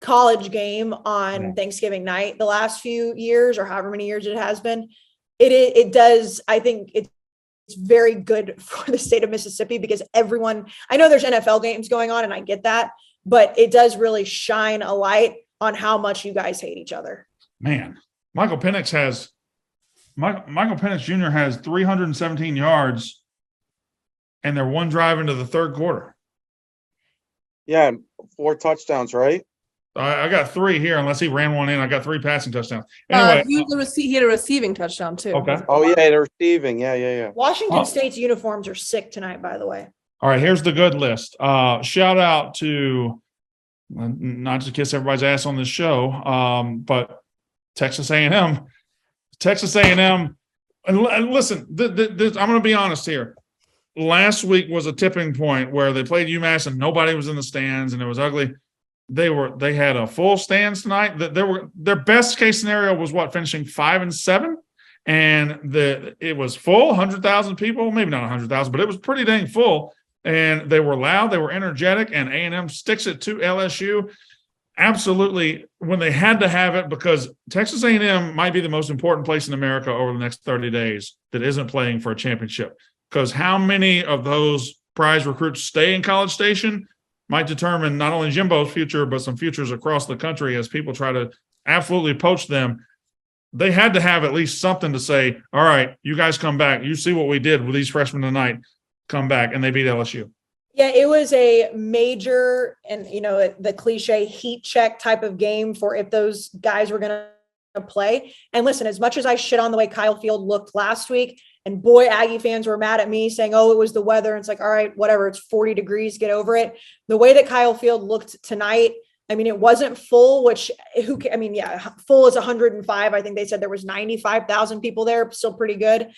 S2: college game on Thanksgiving night the last few years, or however many years it has been, it does, I think it's very good for the state of Mississippi, because everyone, I know there's NFL games going on and I get that, but it does really shine a light on how much you guys hate each other.
S1: Man, Michael Penix Jr. has 317 yards, and they're one drive into the third quarter.
S3: Yeah, 4 touchdowns, right?
S1: I got 3 here, unless he ran one in. I got 3 passing touchdowns. Anyway,
S4: he had a receiving touchdown too.
S1: Okay.
S3: Oh yeah, the receiving. Yeah.
S2: Washington State's uniforms are sick tonight, by the way.
S1: All right, here's the good list. Shout out to, not to kiss everybody's ass on this show, but Texas A&M. And listen, I'm going to be honest here. Last week was a tipping point where they played UMass and nobody was in the stands and it was ugly. They had a full stands tonight. Their best case scenario was finishing 5-7, and it was full, 100,000 people, maybe not 100,000, but it was pretty dang full. And they were loud, they were energetic, and A&M sticks it to LSU absolutely when they had to have it, because Texas A&M might be the most important place in America over the next 30 days that isn't playing for a championship. Because how many of those prize recruits stay in College Station might determine not only Jimbo's future, but some futures across the country as people try to absolutely poach them. They had to have at least something to say, all right, you guys come back. You see what we did with these freshmen tonight. come back, and they beat LSU.
S2: Yeah, it was a major and, the cliche heat check type of game for if those guys were going to play. And listen, as much as I shit on the way Kyle Field looked last week, and boy, Aggie fans were mad at me saying, oh, it was the weather. And it's like, all right, whatever. It's 40 degrees. Get over it. The way that Kyle Field looked tonight, I mean, it wasn't full, full is 105. I think they said there was 95,000 people there. Still pretty good.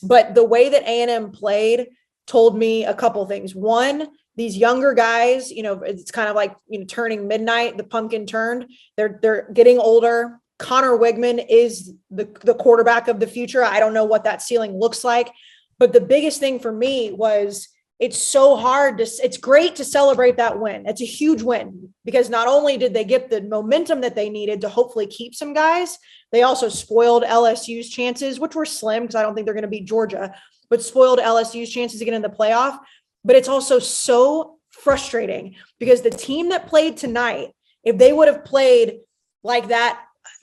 S2: But the way that A&M played told me a couple things. One, these younger guys, it's kind of like, turning midnight, the pumpkin turned. They're getting older. Connor Wigman is the quarterback of the future. I don't know what that ceiling looks like, but the biggest thing for me was it's great to celebrate that win. It's a huge win because not only did they get the momentum that they needed to hopefully keep some guys, they also spoiled LSU's chances, which were slim because I don't think they're going to beat Georgia, but spoiled LSU's chances to get in the playoff. But it's also so frustrating because the team that played tonight, if they would have played like that,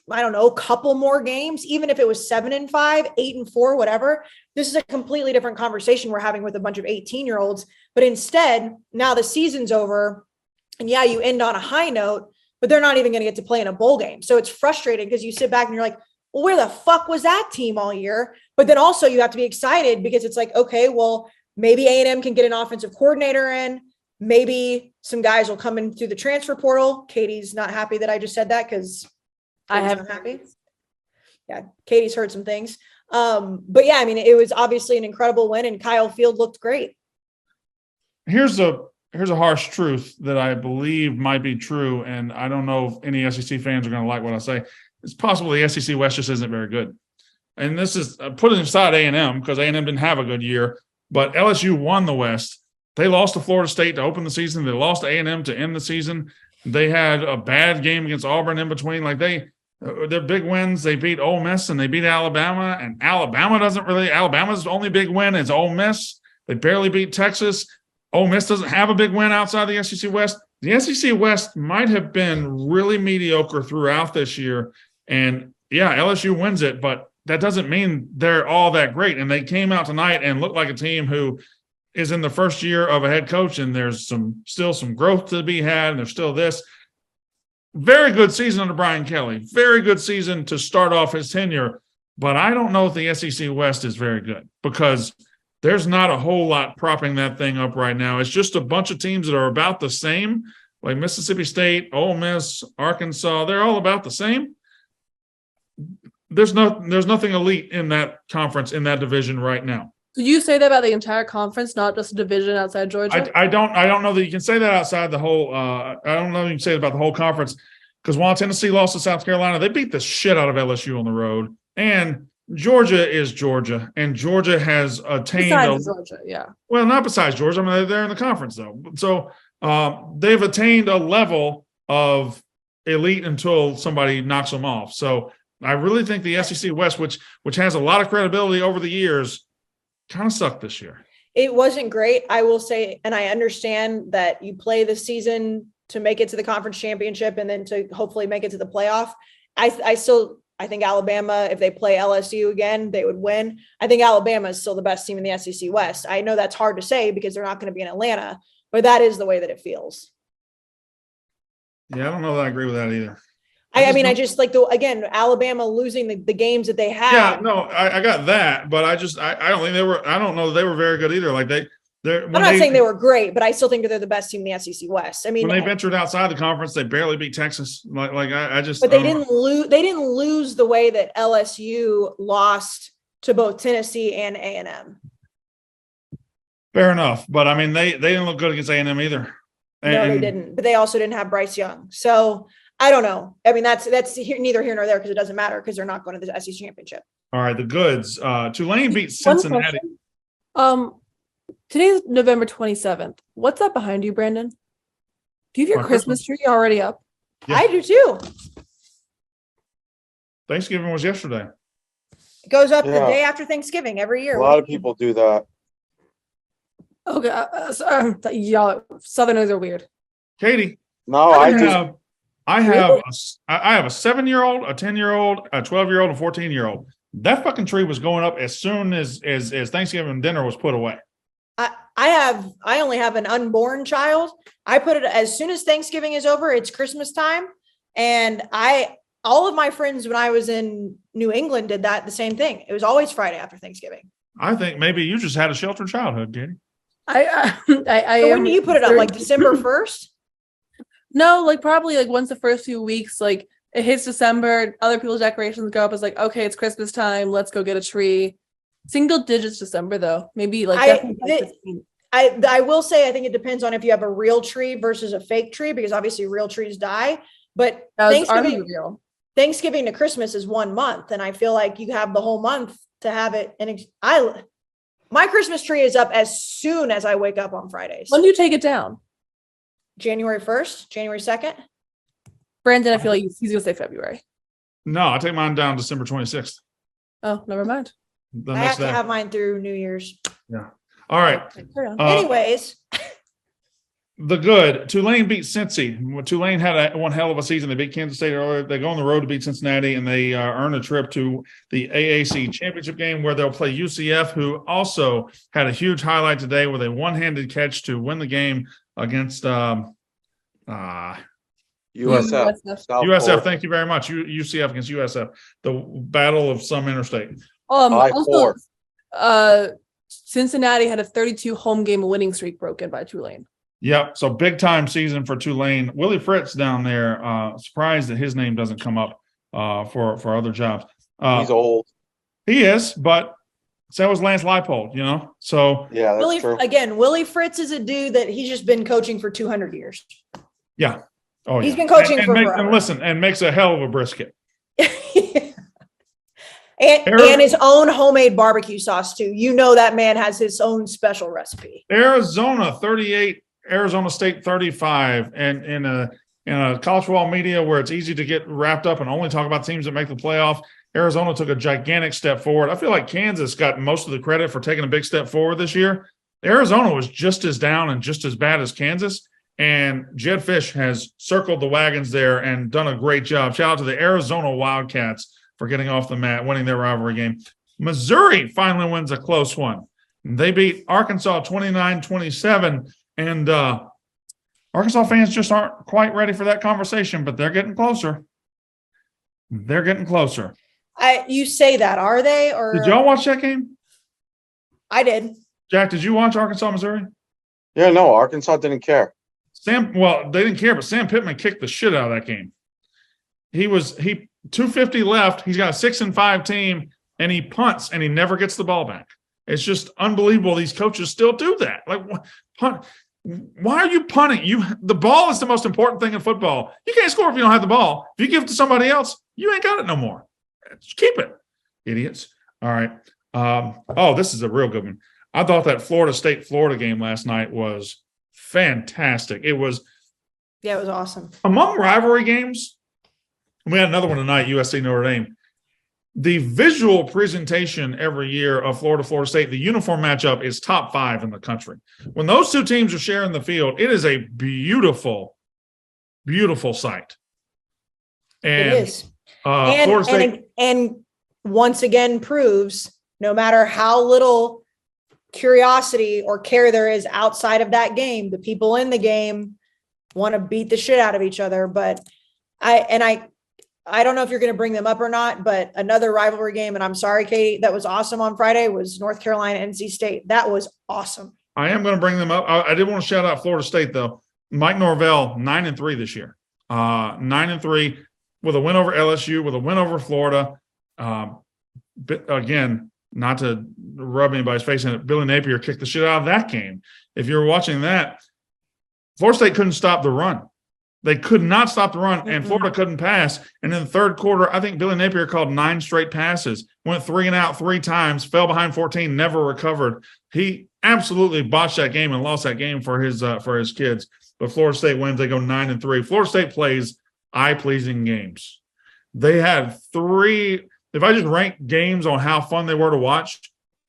S2: I don't know, a couple more games, even if it was 7-5, 8-4, whatever, this is a completely different conversation we're having with a bunch of 18-year-olds. But instead, now the season's over and yeah, you end on a high note, but they're not even going to get to play in a bowl game. So it's frustrating because you sit back and you're like, well, where the fuck was that team all year? But then also you have to be excited because it's like, okay, well, maybe A&M can get an offensive coordinator in. Maybe some guys will come in through the transfer portal. Katie's not happy that I just said that because I haven't happy. Yeah, Katie's heard some things. But yeah, I mean, it was obviously an incredible win and Kyle Field looked great.
S1: Here's a harsh truth that I believe might be true, and I don't know if any SEC fans are going to like what I say. It's possible the SEC West just isn't very good. And this is putting aside A&M because A&M didn't have a good year, but LSU won the West. They lost to Florida State to open the season. They lost to A&M to end the season. They had a bad game against Auburn in between. Like their big wins, they beat Ole Miss and they beat Alabama. And Alabama's only big win is Ole Miss. They barely beat Texas. Ole Miss doesn't have a big win outside the SEC West. The SEC West might have been really mediocre throughout this year. And yeah, LSU wins it, but that doesn't mean they're all that great. And they came out tonight and looked like a team who is in the first year of a head coach, and there's still some growth to be had, and there's still this. Very good season under Brian Kelly. Very good season to start off his tenure. But I don't know if the SEC West is very good because there's not a whole lot propping that thing up right now. It's just a bunch of teams that are about the same, like Mississippi State, Ole Miss, Arkansas. They're all about the same. There's nothing elite in that conference, in that division right now.
S4: Did you say that about the entire conference, not just a division outside Georgia?
S1: I don't know that you can say that outside the whole. I don't know that you can say it about the whole conference because while Tennessee lost to South Carolina, they beat the shit out of LSU on the road, and Georgia is Georgia, and Georgia has attained.
S4: Besides Georgia, yeah.
S1: Well, not besides Georgia. I mean, they're in the conference though, so they've attained a level of elite until somebody knocks them off. So I really think the SEC West, which has a lot of credibility over the years, kind of sucked this year.
S2: It wasn't great, I will say, and I understand that you play the season to make it to the conference championship and then to hopefully make it to the playoff. I think Alabama, if they play LSU again, they would win. I think Alabama is still the best team in the SEC West. I know that's hard to say because they're not going to be in Atlanta, but that is the way that it feels.
S1: Yeah, I don't know that I agree with that either.
S2: I just like Alabama losing the games that they had.
S1: Yeah, no, I got that, but I don't think they were. I don't know that they were very good either. Like I'm
S2: not saying they were great, but I still think that they're the best team in the SEC West. I mean,
S1: when they ventured outside the conference, they barely beat Texas. But
S2: they didn't lose. They didn't lose the way that LSU lost to both Tennessee and A&M.
S1: Fair enough, but I mean, they didn't look good against A&M either.
S2: No, they didn't. But they also didn't have Bryce Young, so. I don't know. I mean, that's neither here nor there because it doesn't matter because they're not going to the SEC championship.
S1: All right, the goods. Tulane beat Cincinnati.
S4: Today's November 27th. What's that behind you, Brandon? Do you have your Christmas tree already up?
S2: Yeah. I do too.
S1: Thanksgiving was yesterday.
S2: It goes up the day after Thanksgiving every year.
S3: A lot of people do that.
S4: Okay, y'all Southerners are weird.
S1: Katie.
S3: No,
S1: I have a 7-year-old, a 10-year-old, a 12-year-old, and a 14-year-old. That fucking tree was going up as soon as Thanksgiving dinner was put away.
S2: I only have an unborn child. I put it as soon as Thanksgiving is over, it's Christmas time. And all of my friends when I was in New England did that the same thing. It was always Friday after Thanksgiving.
S1: I think maybe you just had a sheltered childhood, Katie.
S2: So when do you put it up? Like December 1st?
S4: No, like probably like once the first few weeks, like it hits December, other people's decorations go up. It's like, okay, it's Christmas time. Let's go get a tree. Single digits December though. Maybe like
S2: I will say I think it depends on if you have a real tree versus a fake tree, because obviously real trees die. But Thanksgiving to Christmas is 1 month, and I feel like you have the whole month to have it. And my Christmas tree is up as soon as I wake up on Fridays.
S4: When do you take it down?
S2: January 1st, January 2nd.
S4: Brandon, I feel like he's gonna say February.
S1: No, I take mine down December 26th.
S4: Oh, never mind.
S2: I have to have mine through New Year's.
S1: Yeah. All right.
S2: Anyways.
S1: The good. Tulane beat Cincy. Tulane had one hell of a season. They beat Kansas State earlier. They go on the road to beat Cincinnati, and they earn a trip to the AAC championship game where they'll play UCF, who also had a huge highlight today with a one-handed catch to win the game against
S3: USF.
S1: USF. Thank you very much. UCF against USF. The battle of some interstate.
S4: Also, Cincinnati had a 32 home game winning streak broken by Tulane.
S1: Yep. So big time season for Tulane. Willie Fritz down there. Surprised that his name doesn't come up for other jobs.
S3: He's old.
S1: He is, but so was Lance Leipold, you know. So
S3: yeah, that's true.
S2: Again, Willie Fritz is a dude that he's just been coaching for 200 years.
S1: Yeah. Oh, yeah.
S2: He's been coaching
S1: and makes a hell of a brisket.
S2: And his own homemade barbecue sauce too. You know that man has his own special recipe.
S1: Arizona 38, Arizona State 35, and in a college football media where it's easy to get wrapped up and only talk about teams that make the playoff, Arizona took a gigantic step forward. I feel like Kansas got most of the credit for taking a big step forward this year. Arizona was just as down and just as bad as Kansas, and Jed Fish has circled the wagons there and done a great job. Shout out to the Arizona Wildcats for getting off the mat, winning their rivalry game. Missouri finally wins a close one. They beat Arkansas 29-27, and Arkansas fans just aren't quite ready for that conversation, but they're getting closer. They're getting closer.
S2: You say that, are they? Or
S1: did y'all watch that game?
S2: I did.
S1: Jack, did you watch Arkansas, Missouri?
S3: Yeah, no, Arkansas didn't care.
S1: They didn't care, but Sam Pittman kicked the shit out of that game. He 250 left. He's got a 6-5 team, and he punts, and he never gets the ball back. It's just unbelievable. These coaches still do that. Like, punt. Why are you punting? The ball is the most important thing in football. You can't score if you don't have the ball. If you give it to somebody else, you ain't got it no more. Just keep it, idiots. All right. This is a real good one. I thought that Florida State-Florida game last night was fantastic. It was
S2: awesome.
S1: Among rivalry games, we had another one tonight, USC Notre Dame. The visual presentation every year of Florida State, the uniform matchup is top 5 in the country. When those two teams are sharing the field, it is a beautiful, beautiful sight. And,
S2: it is. Florida State, and once again proves no matter how little curiosity or care there is outside of that game, the people in the game want to beat the shit out of each other. But I don't know if you're going to bring them up or not, but another rivalry game, and I'm sorry, Katie, that was awesome on Friday, was North Carolina, NC State. That was awesome.
S1: I am going to bring them up. I did want to shout out Florida State, though. Mike Norvell, 9-3 this year. 9-3 with a win over LSU, with a win over Florida. Again, not to rub anybody's face in it, Billy Napier kicked the shit out of that game. If you're watching that, Florida State couldn't stop the run. They could not stop the run, and Florida couldn't pass. And in the third quarter, I think Billy Napier called 9 straight passes, went 3 and out 3 times, fell behind 14, never recovered. He absolutely botched that game and lost that game for his kids. But Florida State wins. They go 9-3. Florida State plays eye-pleasing games. They had 3 – if I just rank games on how fun they were to watch,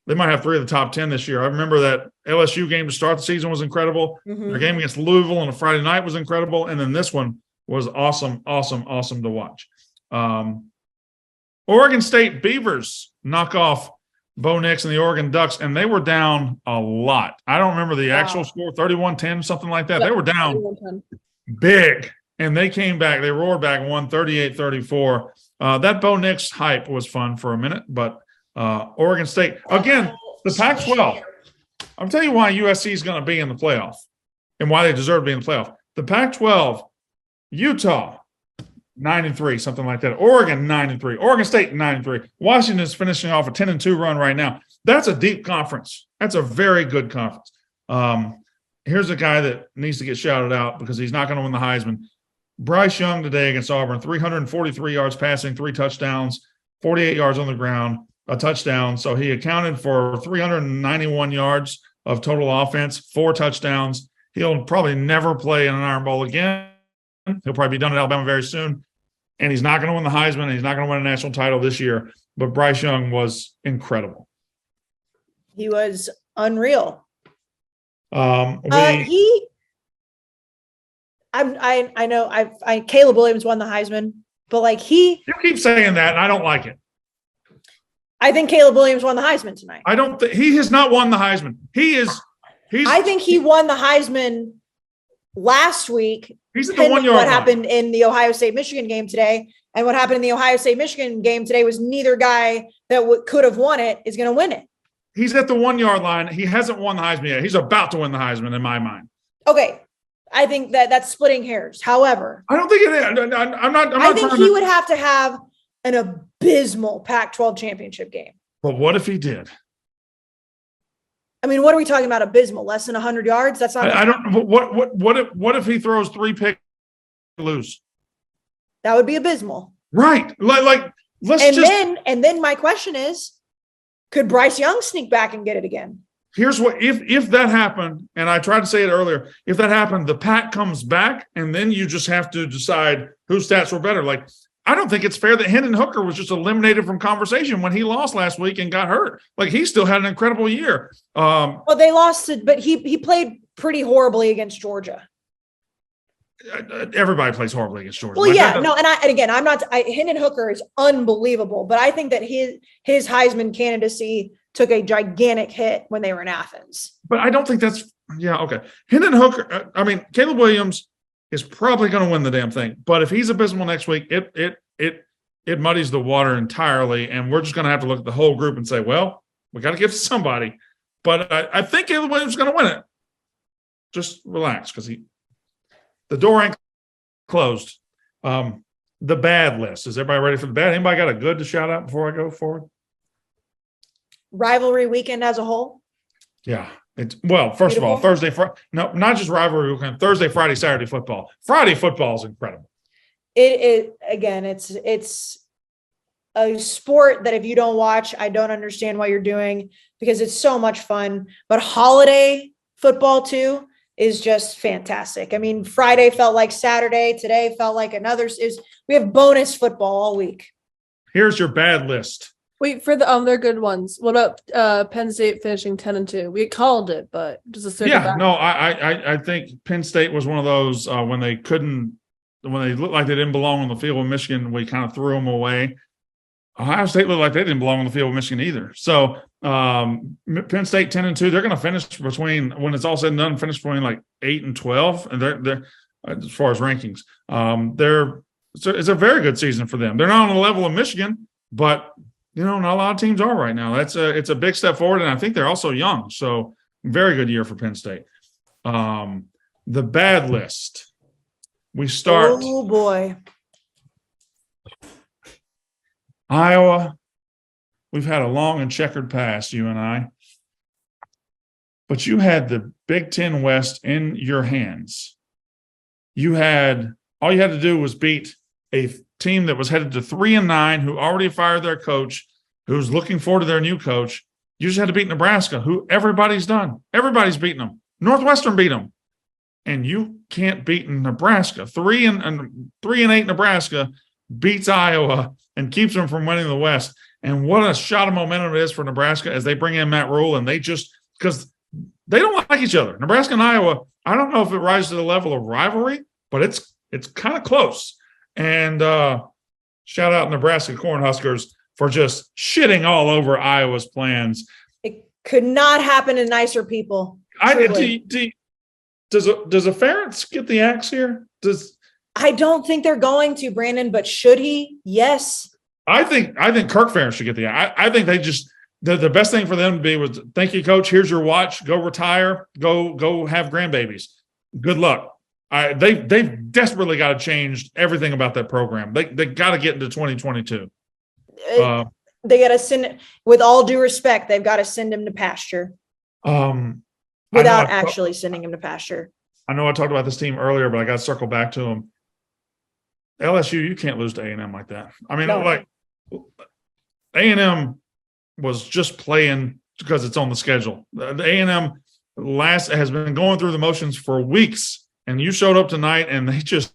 S1: they might have 3 of the top 10 this year. I remember that LSU game to start the season was incredible. Their game against Louisville on a Friday night was incredible. And then this one was awesome to watch. Oregon State Beavers knock off Bo Nix and the Oregon Ducks, and they were down a lot. I don't remember the actual
S2: Wow.
S1: score, 31-10, something like that.
S4: Yeah,
S1: They were down
S4: 31-10.
S1: big, and they came back. They roared back, won 38-34. That Bo Nix hype was fun for a minute, but Oregon State, again, the Pac-12. I'll tell you why USC is going to be in the playoff and why they deserve to be in the playoff. The Pac-12, Utah, 9-3, something like that. Oregon, 9-3. Oregon State, 9-3. Washington's finishing off a 10-2 run right now. That's a deep conference. That's a very good conference. Here's a guy that needs to get shouted out because he's not going to win the Heisman. Bryce Young today against Auburn, 343 yards passing, 3 touchdowns, 48 yards on the ground, a touchdown. So he accounted for 391 yards of total offense, 4 touchdowns. He'll probably never play in an Iron Bowl again. He'll probably be done at Alabama very soon. And he's not going to win the Heisman, and he's not going to win a national title this year. But Bryce Young was incredible.
S2: He was unreal. I know Caleb Williams won the Heisman, but like
S1: you keep saying that, and I don't like it.
S2: I think Caleb Williams won the Heisman tonight.
S1: I don't think he has not won the Heisman. I
S2: think he won the Heisman last week.
S1: He's at the 1 yard
S2: What
S1: line.
S2: happened in the Ohio State Michigan game today, and what happened in the Ohio State Michigan game today was neither guy that could have won it is going to win it.
S1: He's at the 1 yard line. He hasn't won the Heisman yet. He's about to win the Heisman in my mind.
S2: Okay. I think that's splitting hairs. However,
S1: I don't think it is. I'm not.
S2: I think he would have to have an abysmal Pac-12 championship game.
S1: But what if he did?
S2: I mean, what are we talking about? Abysmal, less than 100 yards? That's not.
S1: I don't. What if he throws 3 picks to lose?
S2: That would be abysmal.
S1: Right. Like let's
S2: and then my question is, could Bryce Young sneak back and get it again?
S1: Here's what if that happened, and I tried to say it earlier, if that happened, the Pac comes back, and then you just have to decide whose stats were better. Like, I don't think it's fair that Hendon Hooker was just eliminated from conversation when he lost last week and got hurt. Like, he still had an incredible year.
S2: Well, they lost it, but he played pretty horribly against Georgia.
S1: Everybody plays horribly against Georgia.
S2: Well,
S1: like,
S2: yeah, no, and again, I'm not. Hendon Hooker is unbelievable, but I think that his Heisman candidacy took a gigantic hit when they were in Athens.
S1: But I don't think that's okay. Hendon Hooker. I mean, Caleb Williams is probably going to win the damn thing. But if he's abysmal next week, it muddies the water entirely, and we're just going to have to look at the whole group and say, well, we got to give it to somebody. But I think Caleb Williams is going to win it. Just relax, because the door ain't closed. The bad list. Is everybody ready for the bad? Anybody got a good to shout out before I go forward?
S2: Rivalry weekend as a whole.
S1: Yeah. First of all, Thursday, no, not just rivalry weekend, Thursday, Friday, Saturday football. Friday football is incredible.
S2: It's a sport that if you don't watch, I don't understand what you're doing because it's so much fun. But holiday football too is just fantastic. I mean, Friday felt like Saturday. Today felt like we have bonus football all week.
S1: Here's your bad list.
S4: Wait for they're good ones. What about Penn State finishing 10-2? We called it, but just a
S1: I think Penn State was one of those when they looked like they didn't belong on the field with Michigan, we kind of threw them away. Ohio State looked like they didn't belong on the field with Michigan either. So Penn State 10-2, they're going to finish between, when it's all said and done, finish between like 8 and 12, and they're as far as rankings. It's a very good season for them. They're not on the level of Michigan, but not a lot of teams are right now. It's a big step forward, and I think they're also young. So very good year for Penn State. The bad list. We start.
S2: Oh boy.
S1: Iowa. We've had a long and checkered past, you and I. But you had the Big Ten West in your hands. All you had to do was beat a team that was headed to 3-9, who already fired their coach, who's looking forward to their new coach. You just had to beat Nebraska, who everybody's done. Everybody's beaten them. Northwestern beat them. And you can't beat Nebraska. 3-8 Nebraska beats Iowa and keeps them from winning the West. And what a shot of momentum it is for Nebraska as they bring in Matt Rule, and because they don't like each other. Nebraska and Iowa, I don't know if it rises to the level of rivalry, but it's kind of close. And shout out Nebraska Cornhuskers. for just shitting all over Iowa's plans.
S2: It could not happen to nicer people.
S1: Does a Ferentz get the axe here?
S2: I don't think they're going to, Brandon, but should he? Yes.
S1: I think Kirk Ferentz should get the axe. I think the best thing for them to be was, thank you, coach. Here's your watch. Go retire. Go have grandbabies. Good luck. They've desperately got to change everything about that program. They got to get into 2022.
S2: They got to send, with all due respect, they've got to send him to pasture. Without actually sending him to pasture.
S1: I know I talked about this team earlier, but I got to circle back to them. LSU, you can't lose to A&M like that. I mean, like A&M was just playing because it's on the schedule. The A&M has been going through the motions for weeks, and you showed up tonight, and they just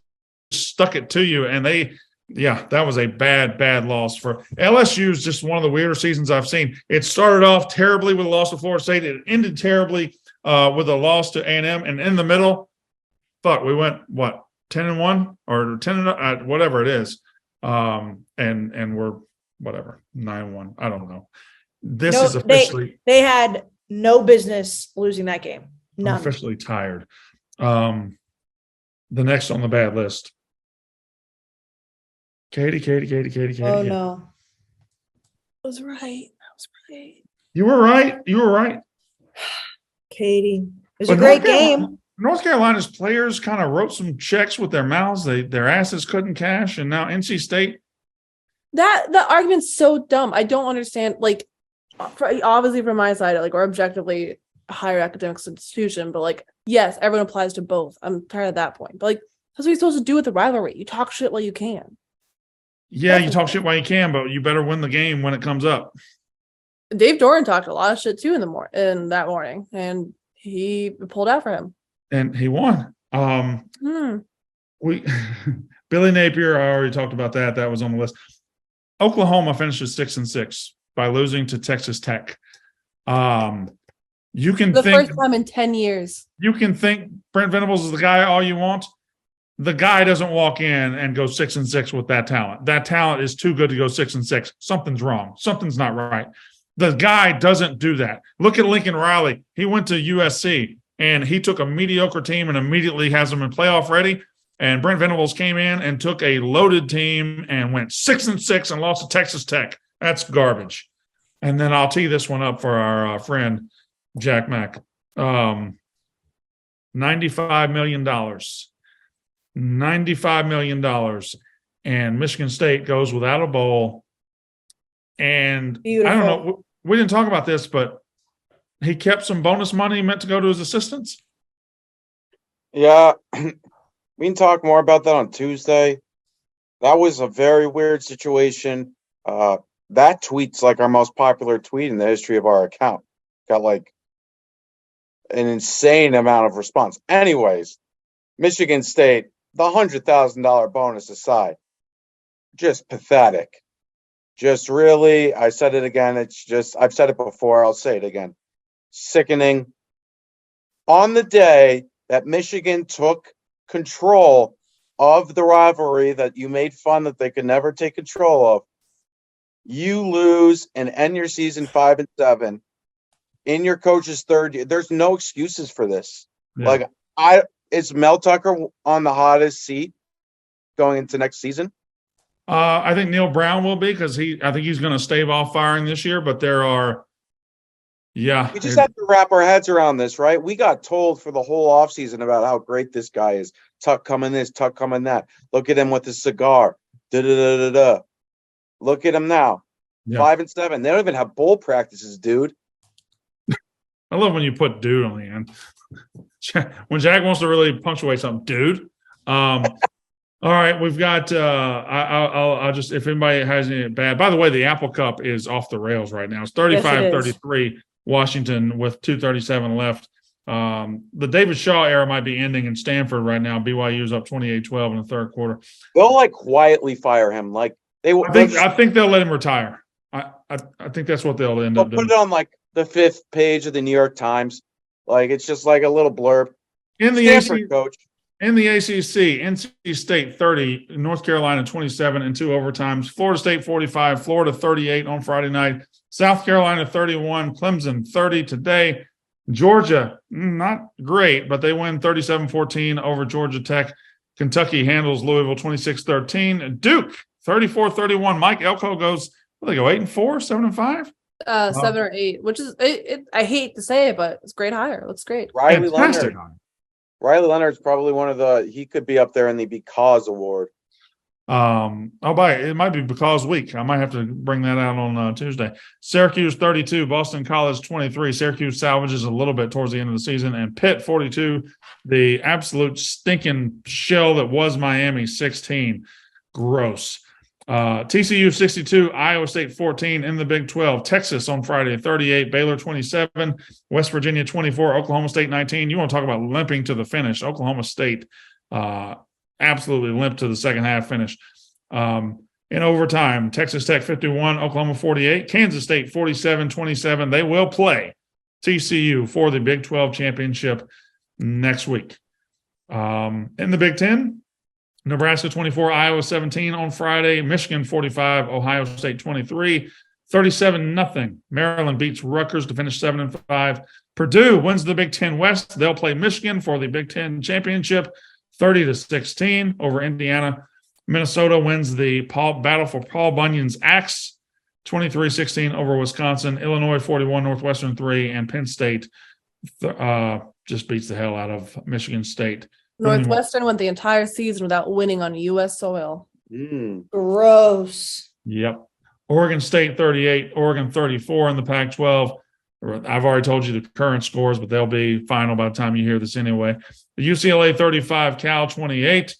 S1: stuck it to you. And that was a bad loss for LSU. Is just one of the weirder seasons I've seen. It started off terribly with a loss to Florida State. It ended terribly with a loss to A&M, and in the middle, we went 10-1 or 10 whatever it is, and we're 9-1. I don't know. This is officially
S2: they had no business losing that game. None.
S1: I'm officially tired. The next on the bad list, Katie.
S2: Oh no,
S4: I was right.
S1: You were right.
S2: Katie. It was a great game.
S1: North Carolina's players kind of wrote some checks with their mouths. Their asses couldn't cash, and now NC State.
S4: That argument's so dumb. I don't understand. Like, obviously from my side, or objectively a higher academic institution, but yes, everyone applies to both. I'm tired of that point. But that's what you're supposed to do with the rivalry. You talk shit while you can.
S1: Yeah, you talk shit while you can, but you better win the game when it comes up.
S4: Dave Doran talked a lot of shit too in that morning, and he pulled out for him.
S1: And he won. Billy Napier, I already talked about that. That was on the list. Oklahoma finished at 6-6 by losing to Texas Tech. You can
S4: first time in 10 years.
S1: You can think Brent Venables is the guy all you want. The guy doesn't walk in and go 6-6 with that talent. That talent is too good to go 6-6. Something's wrong. Something's not right. The guy doesn't do that. Look at Lincoln Riley. He went to USC, and he took a mediocre team and immediately has them in playoff ready. And Brent Venables came in and took a loaded team and went 6-6 and lost to Texas Tech. That's garbage. And then I'll tee this one up for our friend Jack Mack. $95 million. $95 million. And Michigan State goes without a bowl. And
S2: Beautiful.
S1: I don't know. We didn't talk about this, but he kept some bonus money meant to go to his assistants.
S3: Yeah. We can talk more about that on Tuesday. That was a very weird situation. That tweet's our most popular tweet in the history of our account. Got an insane amount of response. Anyways, Michigan State, the $100,000 bonus aside, just pathetic. Just really, I said it again. I've said it before. I'll say it again. Sickening. On the day that Michigan took control of the rivalry that you made fun that they could never take control of, you lose and end your season 5-7 in your coach's third year. There's no excuses for this. Yeah. Is Mel Tucker on the hottest seat going into next season?
S1: I think Neil Brown will be, because I think he's going to stave off firing this year, but there are. Yeah.
S3: We just have to wrap our heads around this, right? We got told for the whole offseason about how great this guy is. Tuck coming this, Tuck coming that. Look at him with his cigar. Da-da-da-da-da. Look at him now. Yeah. 5-7. They don't even have bowl practices, dude.
S1: I love when you put dude on the end. When Jack wants to really punctuate something, dude. All right, we've got I'll just, if anybody has any bad. By the way, the Apple Cup is off the rails right now. It's 35-33 Washington with 2:37 left. The David Shaw era might be ending in Stanford right now. BYU's up 28-12 in the third quarter.
S3: They'll quietly fire him. I
S1: think they'll let him retire. I think that's what they'll end up doing.
S3: Put it on the 5th page of the New York Times. It's just a little blurb.
S1: In the
S3: Stanford coach.
S1: In the ACC, NC State 30, North Carolina 27 in 2 overtimes, Florida State 45, Florida 38 on Friday night, South Carolina 31, Clemson 30 today. Georgia, not great, but they win 37-14 over Georgia Tech. Kentucky handles Louisville 26-13. Duke 34-31. Mike Elko goes, they go 8-4, 7-5?
S4: 7 or 8, which is I hate to say it, but it's great hire. Looks great.
S3: Riley
S1: Fantastic.
S3: Leonard's probably he could be up there in the Because Award.
S1: It might be because week. I might have to bring that out on Tuesday. Syracuse 32, Boston College 23. Syracuse salvages a little bit towards the end of the season, and Pitt 42, the absolute stinking shell that was Miami 16. Gross. TCU 62, Iowa State 14 in the Big 12. Texas on Friday 38, Baylor 27, West Virginia 24, Oklahoma State 19. You want to talk about limping to the finish? Oklahoma State absolutely limped to the second half finish. In overtime, Texas Tech 51, Oklahoma 48, Kansas State 47-27. They will play TCU for the Big 12 championship next week. In the Big 10, Nebraska 24, Iowa 17 on Friday, Michigan 45, Ohio State 23, 37-0. Maryland beats Rutgers to finish 7-5. Purdue wins the Big 10 West. They'll play Michigan for the Big 10 championship. 30-16 over Indiana. Minnesota wins the battle for Paul Bunyan's axe, 23-16 over Wisconsin. Illinois 41, Northwestern 3, and Penn State just beats the hell out of Michigan State.
S4: Northwestern went the entire season without winning on U.S. soil.
S2: Gross.
S1: Yep. Oregon State 38, Oregon 34 in the Pac-12. I've already told you the current scores, but they'll be final by the time you hear this anyway. The UCLA 35, Cal 28,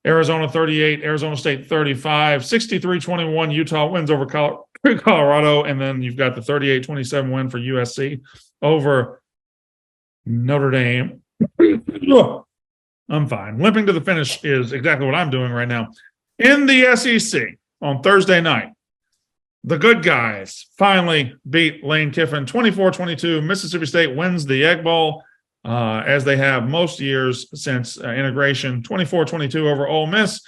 S1: Arizona 38, Arizona State 35, 63-21, Utah wins over Colorado, and then you've got the 38-27 win for USC over Notre Dame. I'm fine. Limping to the finish is exactly what I'm doing right now. In the SEC on Thursday night, the good guys finally beat Lane Kiffin 24-22. Mississippi State wins the Egg Bowl, as they have most years since integration, 24-22 over Ole Miss.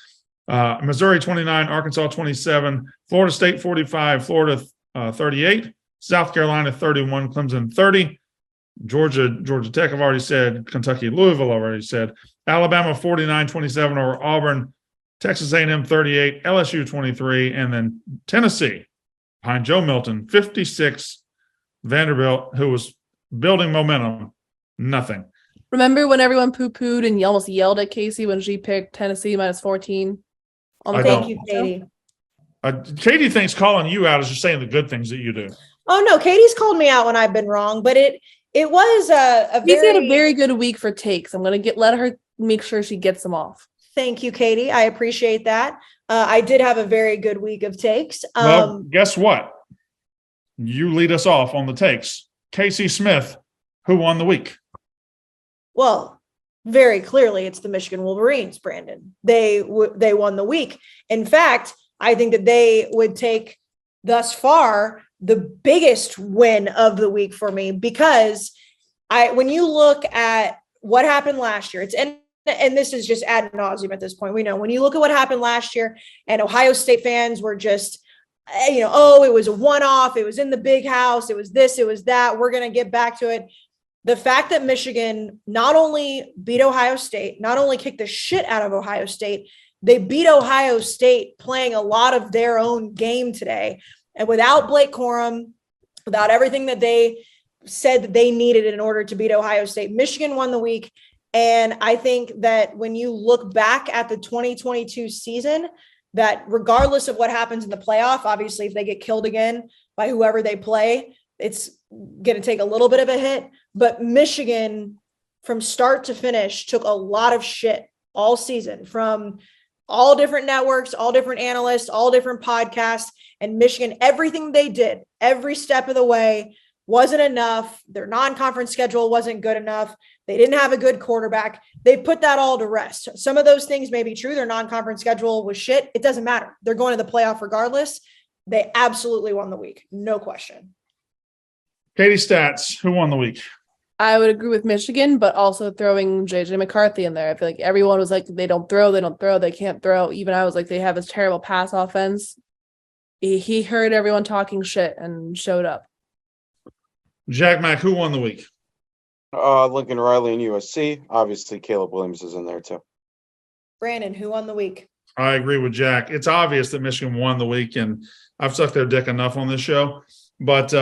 S1: Missouri 29, Arkansas 27, Florida State 45, Florida 38, South Carolina 31, Clemson 30, Georgia Tech, I've already said, Kentucky, Louisville, I've already said, Alabama 49-27 over Auburn, Texas A&M 38, LSU 23, and then Tennessee behind Joe Milton 56, Vanderbilt, who was building momentum, nothing.
S4: Remember when everyone poo-pooed and almost yelled at Kayce when she picked Tennessee minus 14?
S2: Thank you, Katie.
S1: Katie thinks calling you out is just saying the good things that you do.
S2: Oh, no, Katie's called me out when I've been wrong, but it was
S4: She's had a very good week for takes. I'm going to let her make sure she gets them off.
S2: Thank you, Katie. I appreciate that. I did have a very good week of takes.
S1: Well, guess what? You lead us off on the takes. Kayce Smith, who won the week?
S2: Well, very clearly it's the Michigan Wolverines, Brandon. They won the week. In fact, I think that they would take thus far the biggest win of the week for me, because when you look at what happened last year, and this is just ad nauseum at this point. We know when you look at what happened last year, and Ohio State fans were just, it was a one-off. It was in the big house. It was this, it was that. We're going to get back to it. The fact that Michigan not only beat Ohio State, not only kicked the shit out of Ohio State, they beat Ohio State playing a lot of their own game today. And without Blake Corum, without everything that they said that they needed in order to beat Ohio State, Michigan won the week. And I think that when you look back at the 2022 season, that regardless of what happens in the playoff, obviously, if they get killed again by whoever they play, it's going to take a little bit of a hit. But Michigan, from start to finish, took a lot of shit all season from all different networks, all different analysts, all different podcasts. And Michigan, everything they did, every step of the way, wasn't enough. Their non-conference schedule wasn't good enough. They didn't have a good quarterback. They put that all to rest. Some of those things may be true. Their non-conference schedule was shit. It doesn't matter. They're going to the playoff regardless. They absolutely won the week. No question.
S1: Katie Stats, who won the week?
S4: I would agree with Michigan, but also throwing JJ McCarthy in there. I feel like everyone was like, they don't throw, they can't throw. Even I was like, they have this terrible pass offense. He heard everyone talking shit and showed up.
S1: Jack Mack, who won the week?
S3: Lincoln Riley and USC. Obviously, Caleb Williams is in there too.
S2: Brandon, who won the week?
S1: I agree with Jack. It's obvious that Michigan won the week, and I've sucked their dick enough on this show. But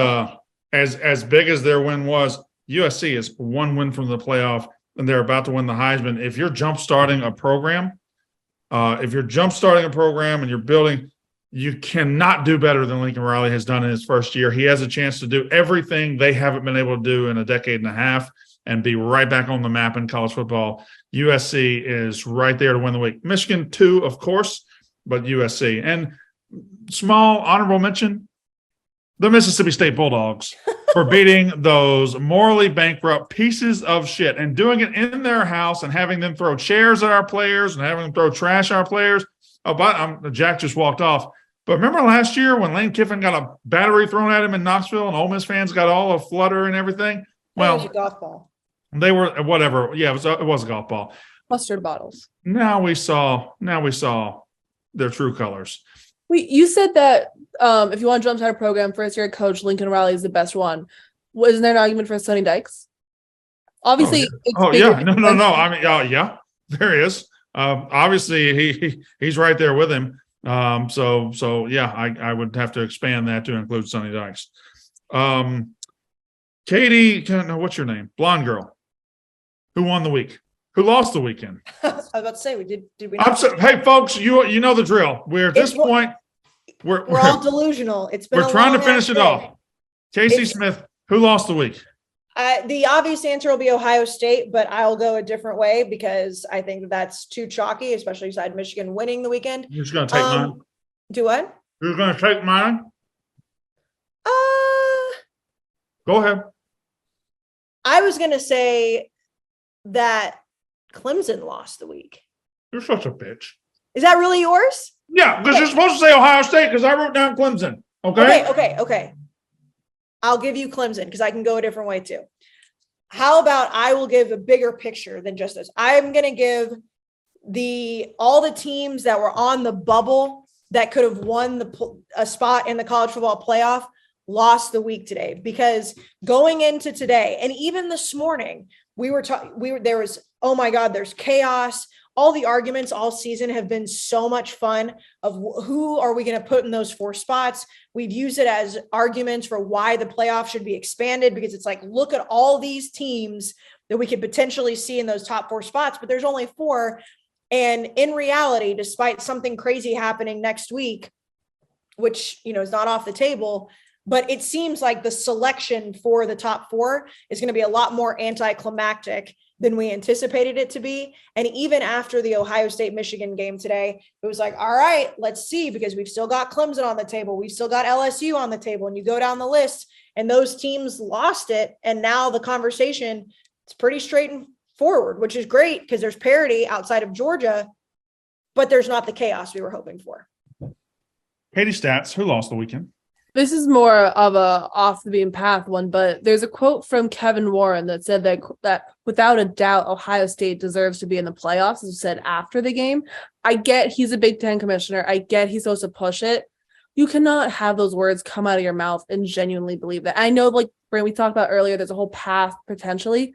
S1: as big as their win was, USC is one win from the playoff, and they're about to win the Heisman. If you're jump starting a program and you're building, you cannot do better than Lincoln Riley has done in his first year. He has a chance to do everything they haven't been able to do in a decade and a half and be right back on the map in college football. USC is right there to win the week. Michigan, too, of course, but USC. And small honorable mention, the Mississippi State Bulldogs for beating those morally bankrupt pieces of shit and doing it in their house and having them throw chairs at our players and having them throw trash at our players. Oh, but Jack just walked off. But remember last year when Lane Kiffin got a battery thrown at him in Knoxville and Ole Miss fans got all a flutter and everything? Well,
S2: it was a golf ball.
S1: They were whatever. Yeah, it was a golf ball.
S4: Mustard bottles.
S1: Now we saw their true colors.
S4: You said that if you want to jump start a program, first year coach Lincoln Riley is the best one. Wasn't there an argument for Sonny Dykes? Obviously,
S1: No. I mean, yeah, there is. Obviously, he's right there with him. So yeah, I would have to expand that to include Sonny Dykes. Katie, what's your name? Blonde girl. Who won the week? Who lost the weekend?
S2: I was about to say, did we not?
S1: Hey, folks, you know the drill. We're at this point. We're
S2: all delusional.
S1: We're trying to finish it off. Kayce Smith, who lost the week?
S2: The obvious answer will be Ohio State, but I'll go a different way because I think that's too chalky, especially beside Michigan winning the weekend.
S1: You're just going to take mine?
S2: Do what?
S1: You're going to take mine? Go ahead.
S2: I was going to say that Clemson lost the week.
S1: You're such a bitch.
S2: Is that really yours?
S1: Yeah, because you're supposed to say Ohio State because I wrote down Clemson.
S2: Okay. I'll give you Clemson because I can go a different way too. How about I will give a bigger picture than just this? I'm going to give all the teams that were on the bubble that could have won a spot in the college football playoff lost the week today, because going into today and even this morning, there was, oh my God, there's chaos. All the arguments all season have been so much fun of who are we going to put in those 4 spots. We've used it as arguments for why the playoff should be expanded, because it's like, look at all these teams that we could potentially see in those top 4 spots, but there's only 4. And in reality, despite something crazy happening next week, which, is not off the table, but it seems like the selection for the top 4 is going to be a lot more anticlimactic than we anticipated it to be. And even after the Ohio State-Michigan game today, it was like, all right, let's see, because we've still got Clemson on the table. We've still got LSU on the table. And you go down the list and those teams lost it. And now the conversation is pretty straightforward, which is great because there's parity outside of Georgia, but there's not the chaos we were hoping for.
S1: Katie Stats, who lost the weekend?
S4: This is more of a off the beaten path one, but there's a quote from Kevin Warren that said that without a doubt, Ohio State deserves to be in the playoffs, as said after the game. I get he's a Big Ten commissioner. I get he's supposed to push it. You cannot have those words come out of your mouth and genuinely believe that. I know, like Brandon, we talked about earlier, there's a whole path potentially.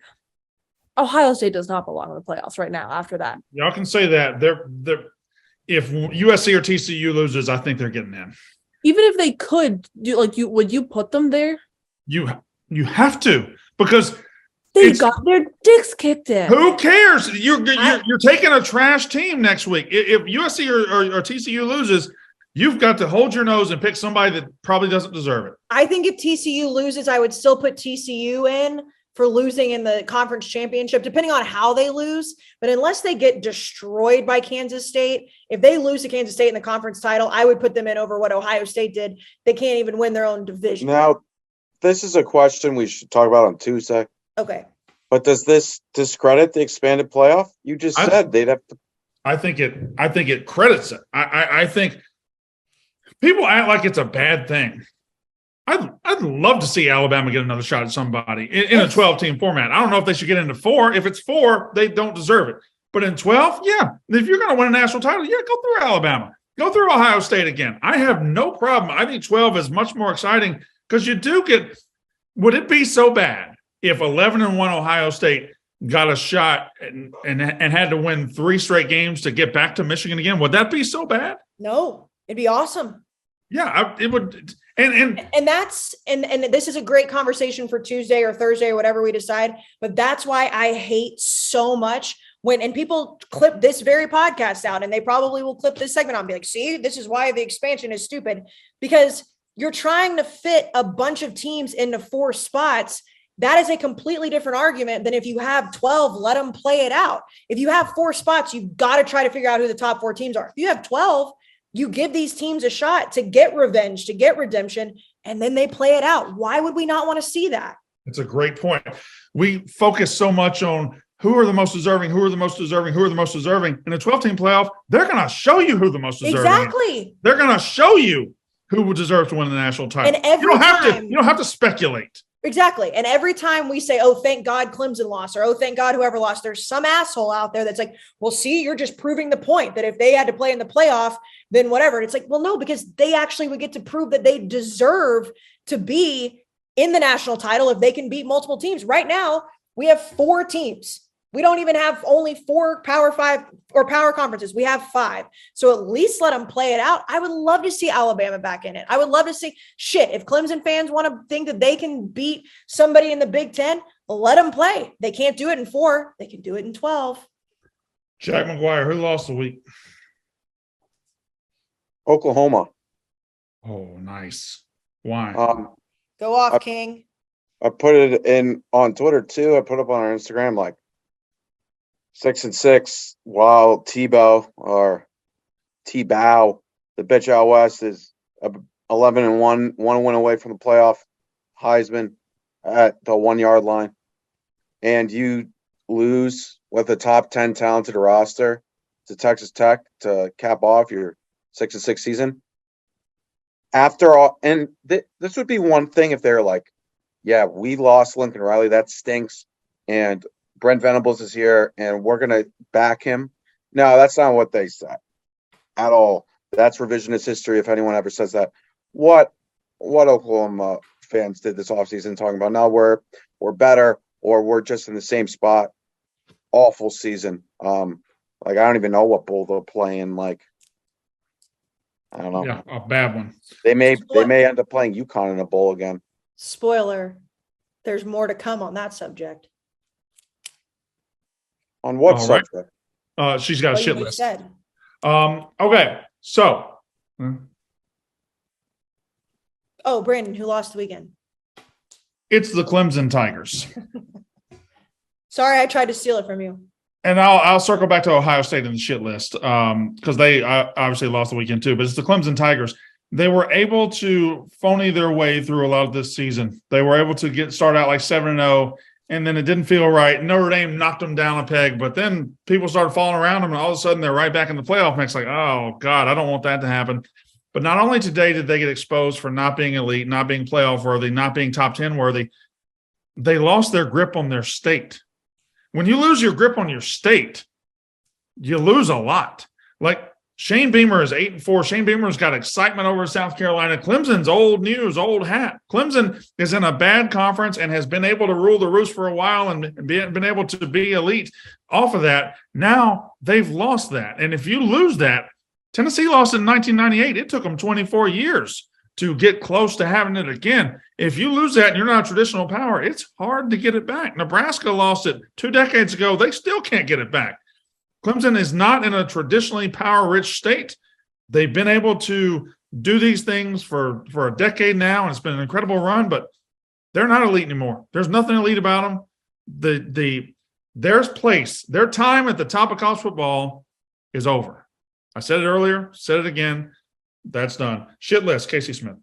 S4: Ohio State does not belong in the playoffs right now after that.
S1: Y'all can say that. They're if USC or TCU loses, I think they're getting in.
S4: Even if they could would you put them there?
S1: You have to, because
S4: they got their dicks kicked in.
S1: Who cares? You're taking a trash team next week. If USC or TCU loses, you've got to hold your nose and pick somebody that probably doesn't deserve it.
S2: I think if TCU loses, I would still put TCU in for losing in the conference championship, depending on how they lose. But unless they get destroyed by Kansas State, if they lose to Kansas State in the conference title, I would put them in over what Ohio State did. They can't even win their own division.
S3: Now, this is a question we should talk about on Tuesday.
S2: Okay.
S3: But does this discredit the expanded playoff? You just said they'd have to.
S1: I think it credits it. I think people act like it's a bad thing. I'd love to see Alabama get another shot at somebody in a 12-team format. I don't know if they should get into 4. If it's 4, they don't deserve it. But in 12, yeah, if you're going to win a national title, yeah, go through Alabama. Go through Ohio State again. I have no problem. I think 12 is much more exciting because you do get – would it be so bad if 11-1 Ohio State got a shot and had to win 3 straight games to get back to Michigan again? Would that be so bad?
S2: No, it'd be awesome.
S1: Yeah, it would. And
S2: this is a great conversation for Tuesday or Thursday or whatever we decide. But that's why I hate so much and people clip this very podcast out, and they probably will clip this segment on and be like, see, this is why the expansion is stupid, because you're trying to fit a bunch of teams into 4 spots. That is a completely different argument than if you have 12, let them play it out. If you have 4 spots, you've got to try to figure out who the top 4 teams are. If you have 12, you give these teams a shot to get revenge, to get redemption, and then they play it out. Why would we not want to see that?
S1: It's a great point. We focus so much on who are the most deserving, who are the most deserving, who are the most deserving. In a 12-team playoff, they're going to show you who the most deserving.
S2: Exactly.
S1: They're going to show you who would deserve to win the national title.
S2: And every
S1: you don't have to speculate.
S2: Exactly. And every time we say, oh, thank God Clemson lost, or oh, thank God whoever lost, there's some asshole out there that's like, well, see, you're just proving the point that if they had to play in the playoff, then whatever. And it's like, well, no, because they actually would get to prove that they deserve to be in the national title if they can beat multiple teams. Right now, we have 4 teams. We don't even have only 4 Power 5 or power conferences. We have 5. So at least let them play it out. I would love to see Alabama back in it. I would love to see if Clemson fans want to think that they can beat somebody in the Big Ten, let them play. They can't do it in 4. They can do it in 12.
S1: Jack McGuire, who lost the week?
S3: Oklahoma.
S1: Oh, nice. Why?
S2: Go off, King.
S3: I put it in on Twitter too. I put up on our Instagram like 6-6, while Tebow, the bitch out west, is 11-1, 1 win away from the playoff. Heisman at the 1-yard line, and you lose with a top 10 talented roster to Texas Tech to cap off your 6-6 season. After all, and this would be one thing if they're like, yeah, we lost Lincoln Riley, that stinks, and Brent Venables is here, and we're going to back him. No, that's not what they said at all. That's revisionist history if anyone ever says that. What Oklahoma fans did this offseason talking about, now we're better or we're just in the same spot. Awful season. I don't even know what bowl they're playing. Like, I don't know.
S1: Yeah, a bad one.
S3: They may end up playing UConn in a bowl again.
S2: Spoiler, there's more to come on that subject.
S3: On what
S1: All
S3: subject?
S1: Right. She's got a shit
S2: you
S1: list.
S2: said.
S1: Okay, so.
S2: Oh, Brandon, who lost the weekend?
S1: It's the Clemson Tigers.
S2: Sorry, I tried to steal it from you.
S1: And I'll circle back to Ohio State in the shit list because they obviously lost the weekend too. But it's the Clemson Tigers. They were able to phony their way through a lot of this season. They were able to start out like 7-0, and then it didn't feel right. Notre Dame knocked them down a peg, but then people started falling around them, and all of a sudden they're right back in the playoff mix. Like, oh God, I don't want that to happen. But not only today did they get exposed for not being elite, not being playoff worthy, not being top 10 worthy, they lost their grip on their state. When you lose your grip on your state, you lose a lot. Like Shane Beamer is 8-4. Shane Beamer's got excitement over South Carolina. Clemson's old news, old hat. Clemson is in a bad conference and has been able to rule the roost for a while and been able to be elite off of that. Now they've lost that. And if you lose that, Tennessee lost in 1998. It took them 24 years to get close to having it again. If you lose that and you're not a traditional power, it's hard to get it back. Nebraska lost it 2 decades ago. They still can't get it back. Clemson is not in a traditionally power-rich state. They've been able to do these things for a decade now, and it's been an incredible run, but they're not elite anymore. There's nothing elite about them. Their time at the top of college football is over. I said it earlier, said it again. That's done. Shit list, Kayce Smith.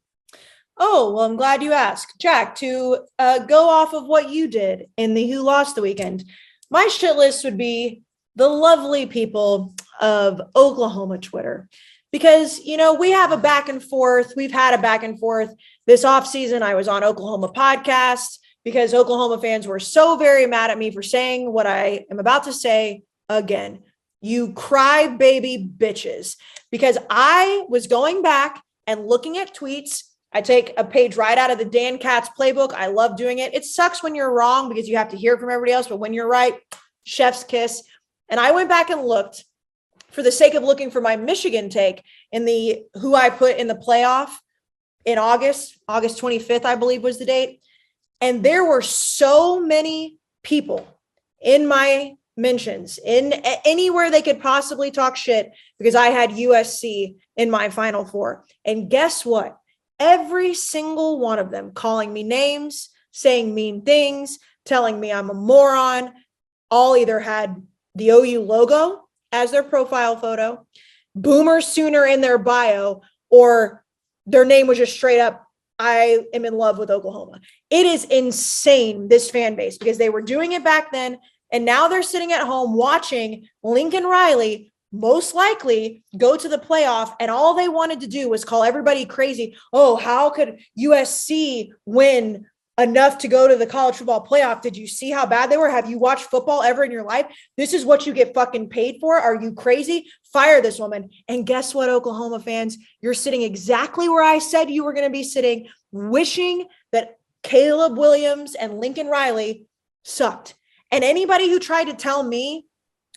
S2: Oh, well, I'm glad you asked. Jack, to go off of what you did in the Who Lost the Weekend, my shit list would be the lovely people of Oklahoma Twitter, because, we have a back and forth. We've had a back and forth this offseason. I was on Oklahoma podcast because Oklahoma fans were so very mad at me for saying what I am about to say again. You cry baby bitches, because I was going back and looking at tweets. I take a page right out of the Dan Katz playbook. I love doing it. It sucks when you're wrong because you have to hear it from everybody else, but when you're right, chef's kiss. And I went back and looked for the sake of looking for my Michigan take in the who I put in the playoff in August 25th, I believe was the date. And there were so many people in my mentions in anywhere they could possibly talk shit because I had USC in my Final Four. And guess what? Every single one of them calling me names, saying mean things, telling me I'm a moron, all either had the OU logo as their profile photo, Boomer Sooner in their bio, or their name was just straight up, I am in love with Oklahoma. It is insane, this fan base, because they were doing it back then, and now they're sitting at home watching Lincoln Riley most likely go to the playoff, and all they wanted to do was call everybody crazy. Oh, how could USC win enough to go to the college football playoff? Did you see how bad they were? Have you watched football ever in your life? This is what you get fucking paid for. Are you crazy? Fire this woman. And guess what, Oklahoma fans? You're sitting exactly where I said you were going to be sitting, wishing that Caleb Williams and Lincoln Riley sucked. And anybody who tried to tell me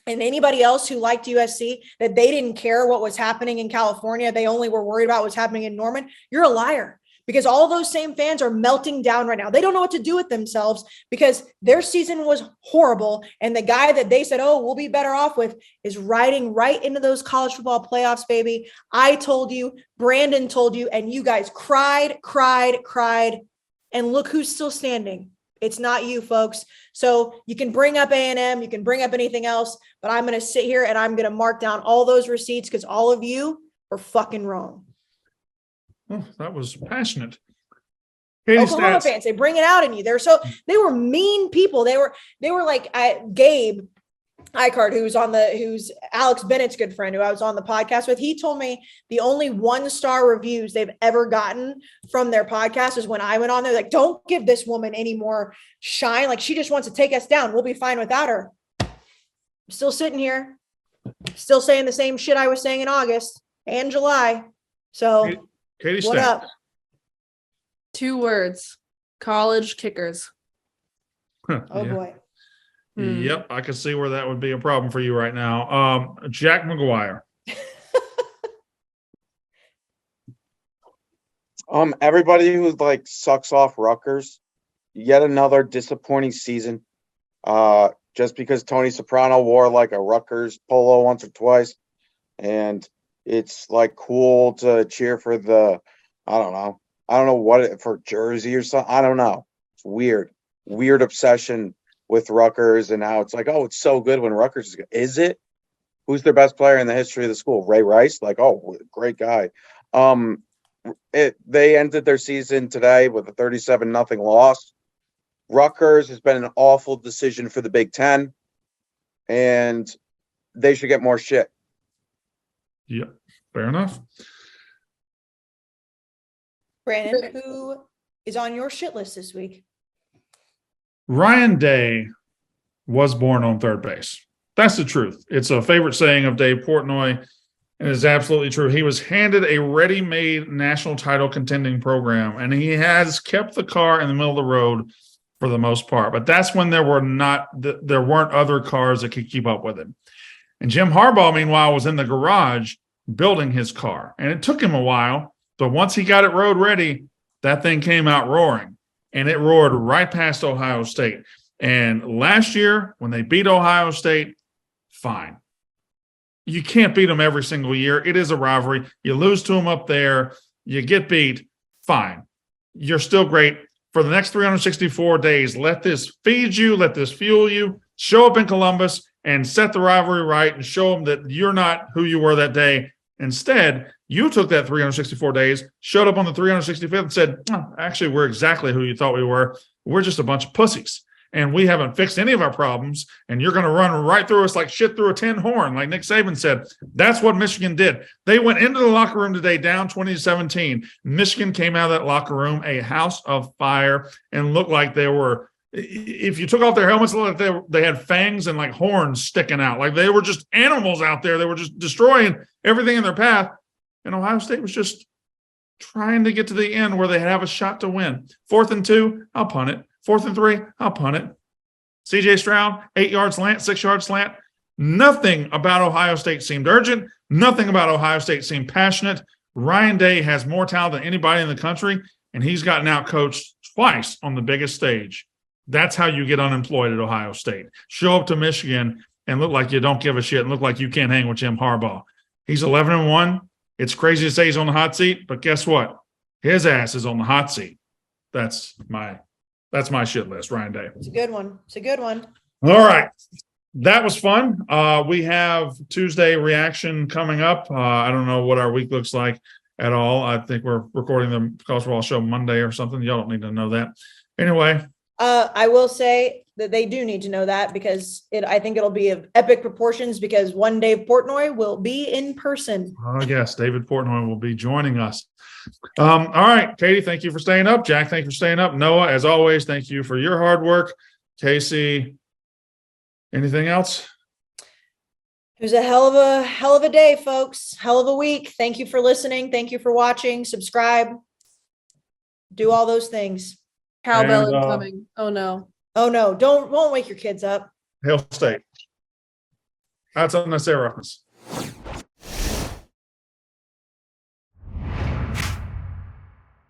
S2: and anybody else who liked USC that they didn't care what was happening in California, they only were worried about what's happening in Norman, you're a liar. Because all those same fans are melting down right now. They don't know what to do with themselves because their season was horrible. And the guy that they said, oh, we'll be better off with is riding right into those college football playoffs, baby. I told you, Brandon told you, and you guys cried. And look who's still standing. It's not you, folks. So you can bring up A&M, you can bring up anything else, but I'm going to sit here and I'm going to mark down all those receipts because all of you are fucking wrong.
S1: Oh, that was passionate.
S2: Oklahoma fans, they bring it out in you. They were mean people. They were like Gabe Icard, who's Alex Bennett's good friend, who I was on the podcast with. He told me the only 1-star reviews they've ever gotten from their podcast is when I went on there. Like, don't give this woman any more shine. Like, she just wants to take us down. We'll be fine without her. I'm still sitting here, still saying the same shit I was saying in August and July. So
S1: Katie,
S2: what up?
S4: 2 words: college kickers.
S2: Oh boy.
S1: Yep, I can see where that would be a problem for you right now. Jack McGuire.
S3: Everybody who sucks off Rutgers, yet another disappointing season. Just because Tony Soprano wore a Rutgers polo once or twice, and it's cool to cheer for I don't know what for jersey or something. I don't know. It's weird obsession with Rutgers, and now it's oh, it's so good when Rutgers is good. Is it? Who's their best player in the history of the school? Ray Rice? Oh, great guy. They ended their season today with a 37-0 loss. Rutgers has been an awful decision for the Big Ten, and they should get more shit.
S1: Yeah, fair enough.
S2: Brandon, who is on your shit list this week?
S1: Ryan Day was born on third base. That's the truth. It's a favorite saying of Dave Portnoy, and it's absolutely true. He was handed a ready-made national title contending program, and he has kept the car in the middle of the road for the most part. But that's when there weren't other cars that could keep up with him. And Jim Harbaugh, meanwhile, was in the garage building his car. And it took him a while, but once he got it road ready, that thing came out roaring. And it roared right past Ohio State. And last year, when they beat Ohio State, fine. You can't beat them every single year. It is a rivalry. You lose to them up there, you get beat, fine. You're still great. For the next 364 days, let this feed you, let this fuel you, show up in Columbus and set the rivalry right and show them that you're not who you were that day. Instead, you took that 364 days, showed up on the 365th and said, oh, actually, we're exactly who you thought we were. We're just a bunch of pussies. and we haven't fixed any of our problems, and you're going to run right through us like shit through a tin horn, like Nick Saban said. That's what Michigan did. They went into the locker room today down 20-17. Michigan came out of that locker room a house of fire and looked like they were, if you took off their helmets, looked like they had fangs and like horns sticking out. Like they were just animals out there. They were just destroying everything in their path. And Ohio State was just trying to get to the end where they have a shot to win. 4th and 2, I'll punt it. 4th and 3, I'll punt it. CJ Stroud, 8-yard slant, 6-yard slant. Nothing about Ohio State seemed urgent. Nothing about Ohio State seemed passionate. Ryan Day has more talent than anybody in the country, and he's gotten out coached twice on the biggest stage. That's how you get unemployed at Ohio State. Show up to Michigan and look like you don't give a shit and look like you can't hang with Jim Harbaugh. He's 11-1. It's crazy to say he's on the hot seat, but guess what? His ass is on the hot seat. That's my shit list, Ryan Day.
S2: It's a good one. It's a good one.
S1: All right. That was fun. We have Tuesday reaction coming up. I don't know what our week looks like at all. I think we're recording the College Football Show Monday or something. Y'all don't need to know that. Anyway.
S2: I will say that they do need to know that because I think it'll be of epic proportions because one Dave Portnoy will be in person.
S1: Oh, yes. David Portnoy will be joining us. All right. Katie, thank you for staying up. Jack, thank you for staying up. Noah, as always, thank you for your hard work. Kayce, anything else?
S2: It was a hell of a day, folks. Hell of a week. Thank you for listening. Thank you for watching. Subscribe. Do all those things.
S4: Cowbell incoming. Oh no.
S2: Oh no. Won't wake your kids up.
S1: Hail State. That's unnecessary reference.